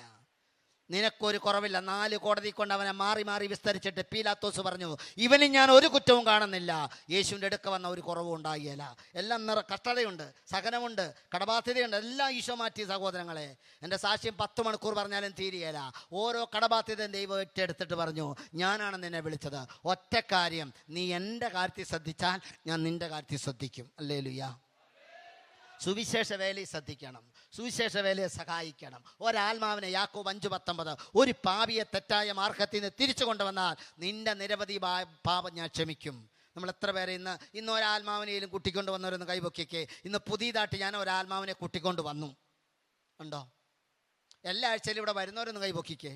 നിനക്കൊരു കുറവില്ല. 4 കോടതി കൊണ്ട് അവനെ മാറി മാറി വിസ്തരിച്ചിട്ട് പീലാത്തോസ് പറഞ്ഞു ഇവനും ഞാൻ ഒരു കുറ്റവും കാണുന്നില്ല. യേശുവിൻ്റെ അടുക്ക വന്ന ഒരു കുറവും ഉണ്ടാകിയല്ല. എല്ലാം കഷ്ടതയുണ്ട്, സഹനമുണ്ട്, കടബാധ്യതയുണ്ട്. എല്ലാം ഈശോ മാറ്റി. സഹോദരങ്ങളെ, എൻ്റെ സാക്ഷ്യം 10 മണിക്കൂർ പറഞ്ഞാലും തീരുകയില്ല. ഓരോ കടബാധ്യതയും ദൈവം ഏറ്റെടുത്തിട്ട് പറഞ്ഞു ഞാനാണ് നിന്നെ വിളിച്ചത്. ഒറ്റ കാര്യം, നീ എൻ്റെ കാര്യത്തിൽ ശ്രദ്ധിച്ചാൽ ഞാൻ നിൻ്റെ കാര്യത്തിൽ ശ്രദ്ധിക്കും. ഹല്ലേലൂയ. സുവിശേഷ വേലയെ ശ്രദ്ധിക്കണം. സുവിശേഷ വേലയെ സഹായിക്കണം. ഒരാത്മാവിനെ യാക്കോബ് 5:19 ഒരു പാപിയെ തെറ്റായ മാർഗത്തിൽ നിന്ന് തിരിച്ചു കൊണ്ടുവന്നാൽ നിന്റെ നിരവധി പാപം ഞാൻ ക്ഷമിക്കും. നമ്മൾ എത്ര പേരെ ഇന്ന് ഒരാത്മാവിനെയും കൂട്ടിക്കൊണ്ട് വന്നവരൊന്ന് കൈപൊക്കിക്കേ. ഇന്ന് പുതിയതായിട്ട് ഞാൻ ഒരാത്മാവിനെ കൂട്ടിക്കൊണ്ട് വന്നു ഉണ്ടോ? എല്ലാ ആഴ്ചയിലും ഇവിടെ വരുന്നവരൊന്ന് കൈപൊക്കിക്കേ.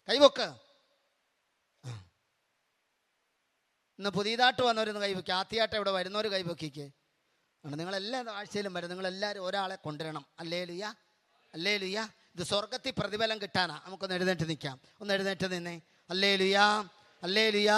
കൈപൊക്ക്. ഇന്ന് പുതിയതായിട്ട് വന്നവരൊന്ന് കൈപൊക്കി. ആദ്യമായിട്ട് ഇവിടെ വരുന്നവർ കൈപൊക്കിക്കേ. നിങ്ങളെല്ലാ ആഴ്ചയിലും വരും. നിങ്ങളെല്ലാവരും ഒരാളെ കൊണ്ടുവരണം. ഹല്ലേലൂയ. ഹല്ലേലൂയ. ഇത് സ്വർഗത്തിൽ പ്രതിഫലം കിട്ടാനാ. നമുക്കൊന്ന് എഴുന്നേറ്റ് നിൽക്കാം. ഒന്ന് എഴുന്നേറ്റ് നിന്നേ. ഹല്ലേലൂയ. ഹല്ലേലൂയ.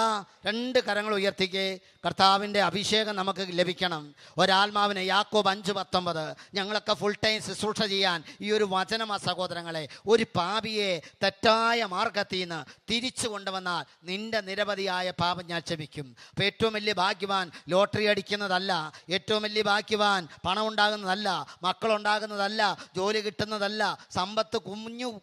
2 കരങ്ങൾ ഉയർത്തിക്കേ. കർത്താവിൻ്റെ അഭിഷേകം നമുക്ക് ലഭിക്കണം. ഒരാത്മാവിനെ യാക്കോബ് 5:19 ഞങ്ങളൊക്കെ ഫുൾ ടൈം ശുശ്രൂഷ ചെയ്യാൻ ഈ ഒരു വചനമാ സഹോദരങ്ങളെ. ഒരു പാപിയെ തെറ്റായ മാർഗത്തിൽ നിന്ന് തിരിച്ചു കൊണ്ടുവന്നാൽ നിന്റെ നിരവധിയായ പാപം ഞാൻ ക്ഷമിക്കും. അപ്പോൾ ഏറ്റവും വലിയ ഭാഗ്യവാൻ ലോട്ടറി അടിക്കുന്നതല്ല. ഏറ്റവും വലിയ ഭാഗ്യവാൻ പണം ഉണ്ടാകുന്നതല്ല, മക്കളുണ്ടാകുന്നതല്ല, ജോലി കിട്ടുന്നതല്ല, സമ്പത്ത്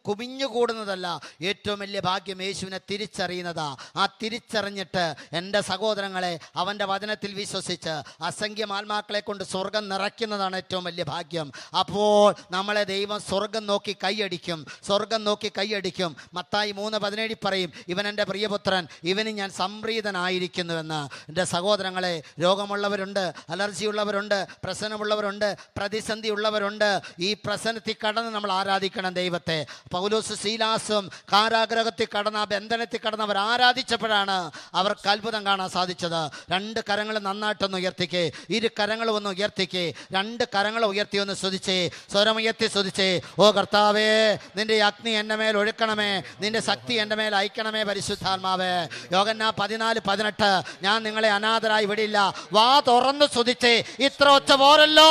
കുമിഞ്ഞു കൂടുന്നതല്ല. ഏറ്റവും വലിയ ഭാഗ്യം യേശുവിനെ തിരിച്ചറിയുന്നതാ. ആ തിരിച്ചറിഞ്ഞിട്ട് എൻ്റെ സഹോദരങ്ങളെ അവൻ്റെ വചനത്തിൽ വിശ്വസിച്ച് അസംഖ്യം ആത്മാക്കളെ കൊണ്ട് സ്വർഗം നിറയ്ക്കുന്നതാണ് ഏറ്റവും വലിയ ഭാഗ്യം. അപ്പോൾ നമ്മളെ ദൈവം സ്വർഗം നോക്കി കൈയടിക്കും. സ്വർഗം നോക്കി കൈയടിക്കും. മത്തായി 3:17 പറയും ഇവൻ എൻ്റെ പ്രിയപുത്രൻ, ഇവന് ഞാൻ സംപ്രീതനായിരിക്കുന്നുവെന്ന്. എൻ്റെ സഹോദരങ്ങളെ, രോഗമുള്ളവരുണ്ട്, അലർജിയുള്ളവരുണ്ട്, പ്രശ്നമുള്ളവരുണ്ട്, പ്രതിസന്ധി ഉള്ളവരുണ്ട്. ഈ പ്രശ്നത്തിൽ കടന്ന് നമ്മൾ ആരാധിക്കണം ദൈവത്തെ. പൗലോസ് ശീലാസും കാരാഗ്രഹത്തിൽ കടന്ന, ബന്ധനത്തിൽ കടന്നവർ ആരാധിച്ചപ്പോഴാണ് അവർക്ക് അത്ഭുതം കാണാൻ സാധിച്ചത്. 2 കരങ്ങൾ നന്നായിട്ടൊന്ന് ഉയർത്തിക്കേ. 2 കരങ്ങൾ ഒന്ന് ഉയർത്തിക്കേ. 2 കരങ്ങൾ ഉയർത്തി ഒന്ന് സ്തുതിച്ചേ. സ്വരമുയർത്തി സ്തുതിച്ചേ. ഓ കർത്താവേ, നിന്റെ അഗ്നി എൻ്റെ മേൽ ഒഴുക്കണമേ, നിന്റെ ശക്തി എൻ്റെ മേൽ അയക്കണമേ പരിശുദ്ധാത്മാവേ. യോഹന്നാൻ 14:18 ഞാൻ നിങ്ങളെ അനാഥരായി വിടില്ല. വാ തുറന്ന് സ്തുതിച്ചേ. ഇത്ര ഒച്ച പോരല്ലോ,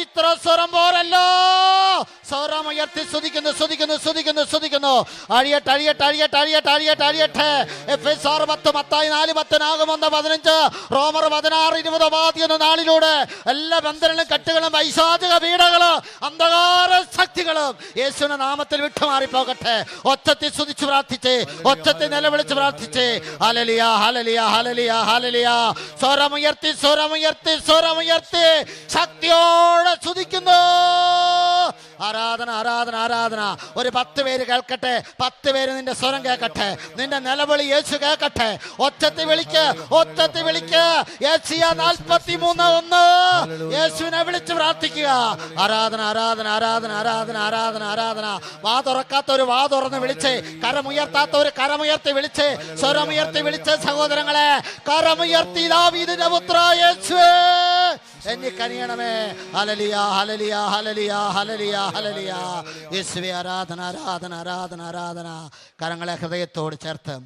ഇത്ര സ്വരം പോരല്ലോ. സ്വരമുയർത്തി സ്തുതിക്കുന്നു, സ്തുതിക്കുന്നു, സ്തുതിക്കുന്നു, സ്തുതിക്കുന്നു. അഴിയട്ടെ അഴിയട്ടെ അഴിയട്ടെ അഴിയട്ടെ അഴിയട്ടെ അഴിയട്ടെ. എഫെസ്യാർ 10, മത്തായി 4:10, നാഗം 1:15, റോമർ 16:20 നാളിലൂടെ എല്ലാ ബന്ധനങ്ങളും കെട്ടുകളും പൈശാചിക പീഡകളും അന്ധകാര ശക്തികളും യേശുവിന്റെ നാമത്തിൽ വിട്ടുമാറിപ്പോകട്ടെ. ഒച്ചത്തിൽ സ്തുതിച്ച് പ്രാർത്ഥിച്ച്, ഒച്ചത്തിൽ നിലവിളിച്ച് പ്രാർത്ഥിച്ച്. ഹല്ലേലൂയ ഹല്ലേലൂയ ഹല്ലേലൂയ ഹല്ലേലൂയ. സ്വരമുയർത്തി സ്വരമുയർത്തി സ്വരമുയർത്തി ശക്തിയോടെ സ്തുതിക്കുന്നു. ആരാധന ആരാധന ആരാധന. ഒരു 10 പേര് കേൾക്കട്ടെ, 10 പേര് നിന്റെ സ്വരം കേൾക്കട്ടെ, നിന്റെ നിലവിളി യേശു കേൾക്കട്ടെ. ഒച്ചത്തിൽ വിളിക്ക്, ഒച്ചത്തിൽ വിളിക്ക്. യേശയ്യ 43:1 യേശുവിനെ വിളിച്ച് പ്രാർത്ഥിക്കുക. ആരാധന ആരാധന ആരാധന ആരാധന ആരാധന ആരാധന. വാ തുറക്കാത്തവര് വാ തുറന്ന് വിളിച്ച്, കരമുയർത്താത്തവര് കരമുയർത്തി വിളിച്ച്, സ്വരമുയർത്തി വിളിച്ച്. സഹോദരങ്ങളെ, കരമുയർത്തി ദാവീദിന്റെ പുത്ര യേശുവേ എന്നെ കനിയണമേ. ഹല്ലേലൂയ ഹല്ലേലൂയ ഹല്ലേലൂയ ഹല്ലേലൂയ ഹല്ലേലൂയ. യേശുവേ ആരാധന ആരാധന ആരാധന ആരാധന. കരങ്ങളെ ഹൃദയത്തോട് ചേർത്ത്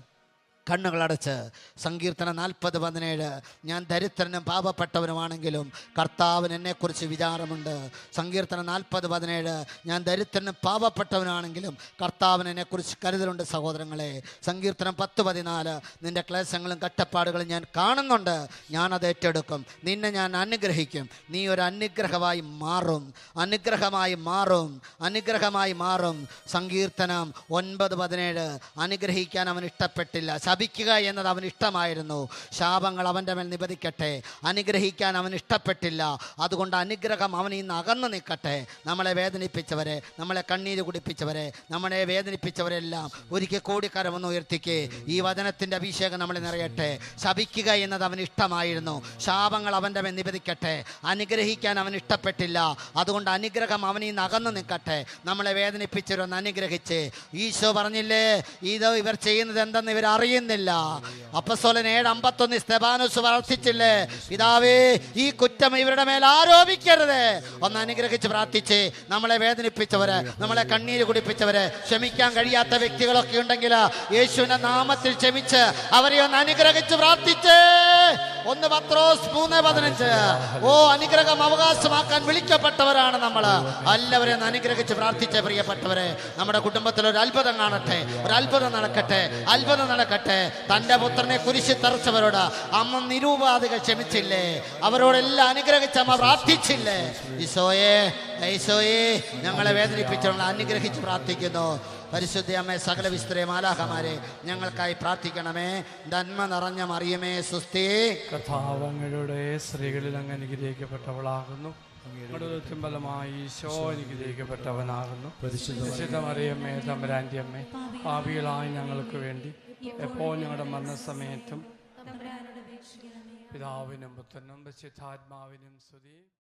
കണ്ണുകളടച്ച് സങ്കീർത്തനം 40:17 ഞാൻ ദരിദ്രനും പാപപ്പെട്ടവനുമാണെങ്കിലും കർത്താവിന് എന്നെക്കുറിച്ച് വിചാരമുണ്ട്. സങ്കീർത്തനം 40:17 ഞാൻ ദരിദ്രനും പാപപ്പെട്ടവനാണെങ്കിലും കർത്താവിന് എന്നെക്കുറിച്ച് കരുതലുണ്ട്. സഹോദരങ്ങളെ, സങ്കീർത്തനം 10:14 നിന്റെ ക്ലേശങ്ങളും കഷ്ടപ്പാടുകളും ഞാൻ കാണുന്നുണ്ട്, ഞാനത് ഏറ്റെടുക്കും, നിന്നെ ഞാൻ അനുഗ്രഹിക്കും, നീ ഒരു അനുഗ്രഹമായി മാറും, അനുഗ്രഹമായി മാറും, അനുഗ്രഹമായി മാറും. സങ്കീർത്തനം 9:17 അനുഗ്രഹിക്കാൻ അവൻ ഇഷ്ടപ്പെട്ടില്ല, ശപിക്കുക എന്നത് അവന് ഇഷ്ടമായിരുന്നു. ശാപങ്ങൾ അവൻ്റെ മേൽ നിപതിക്കട്ടെ. അനുഗ്രഹിക്കാൻ അവൻ ഇഷ്ടപ്പെട്ടില്ല. അതുകൊണ്ട് അനുഗ്രഹം അവനിൽ നിന്ന് അകന്നു നിൽക്കട്ടെ. നമ്മളെ വേദനിപ്പിച്ചവരെ, നമ്മളെ കണ്ണീര് കുടിപ്പിച്ചവരെ, നമ്മളെ വേദനിപ്പിച്ചവരെല്ലാം ഒരിക്കൽ കൂടി കരമൊന്ന് ഉയർത്തിക്ക്. ഈ വചനത്തിൻ്റെ അഭിഷേകം നമ്മളെ നിറയട്ടെ. ശപിക്കുക എന്നത് അവന് ഇഷ്ടമായിരുന്നു, ശാപങ്ങൾ അവൻ്റെ മേൽ നിപതിക്കട്ടെ. അനുഗ്രഹിക്കാൻ അവൻ ഇഷ്ടപ്പെട്ടില്ല. അതുകൊണ്ട് അനുഗ്രഹം അവനിൽ നിന്ന് അകന്നു നിൽക്കട്ടെ. നമ്മളെ വേദനിപ്പിച്ചവരൊന്ന് അനുഗ്രഹിച്ച്. ഈശോ പറഞ്ഞില്ലേ, ഇത് ഇവർ ചെയ്യുന്നത് എന്തെന്ന് ഇവർ അറിയുന്നില്ല. അപ്പോസ്തലൻ 7:51 സ്തെഫാനോസ് പ്രാർത്ഥിച്ചില്ലേ, പിതാവേ ഈ കുറ്റം ഇവരുടെ മേൽ ആരോപിക്കരുത്. ഒന്ന് അനുഗ്രഹിച്ച് പ്രാർത്ഥിച്ച്. നമ്മളെ വേദനിപ്പിച്ചവര്, നമ്മളെ കണ്ണീര് കുടിപ്പിച്ചവര്, ക്ഷമിക്കാൻ കഴിയാത്ത വ്യക്തികളൊക്കെ ഉണ്ടെങ്കിൽ യേശുവിന്റെ നാമത്തിൽ ക്ഷമിച്ച് അവരെ ഒന്ന് അനുഗ്രഹിച്ച് പ്രാർത്ഥിച്ച്. 1 പത്രോസ് 3:15 ഓ അനുഗ്രഹം അവകാശമാക്കാൻ വിളിക്കപ്പെട്ടവരാണ് നമ്മൾ. എല്ലാവരെയും ഒന്ന് അനുഗ്രഹിച്ച് പ്രാർത്ഥിച്ച പ്രിയപ്പെട്ടവരെ. നമ്മുടെ കുടുംബത്തിൽ ഒരു അത്ഭുതം കാണട്ടെ, ഒരു അത്ഭുതം നടക്കട്ടെ, അത്ഭുതം നടക്കട്ടെ. തൻ്റെ പുത്രനെ കുരിശിൽ തറച്ചവരോട് അമ്മ നിരൂപാധികൾ ക്ഷമിച്ചില്ലേ, അവരോടെല്ലാം അനുഗ്രഹിച്ച് അമ്മ പ്രാർത്ഥിച്ചില്ലേ. ഈശോയെ ഈശോയെ ഞങ്ങളെ വേദനിപ്പിച്ചവങ്ങളെ അനുഗ്രഹിച്ച് പ്രാർത്ഥിക്കുന്നു. പരിശുദ്ധ അമ്മേ, സകല വിസ്തൃത മാലാഖമാരെ ഞങ്ങൾക്കായി പ്രാർത്ഥിക്കണമേ. നന്മ നിറഞ്ഞ മറിയമേ സുസ്തി. കർത്താവ് അങ്ങയുടെ സ്ത്രീകളിൽ അങ്ങ് അനുഗ്രഹിക്കപ്പെട്ടവളാകുന്നു, ഫലമായി ഈശോ അനുഗ്രഹിക്കപ്പെട്ടവനാകുന്നു. പരിശുദ്ധ മറിയമ്മേ, തമ്പുരാന്റെ അമ്മേ, പാപികളായ ഞങ്ങൾക്ക് വേണ്ടി എപ്പോൾ ഞങ്ങളുടെ മരണസമയത്തും പിതാവിനും പുത്രനും പരിശുദ്ധാത്മാവിനും സ്തുതി.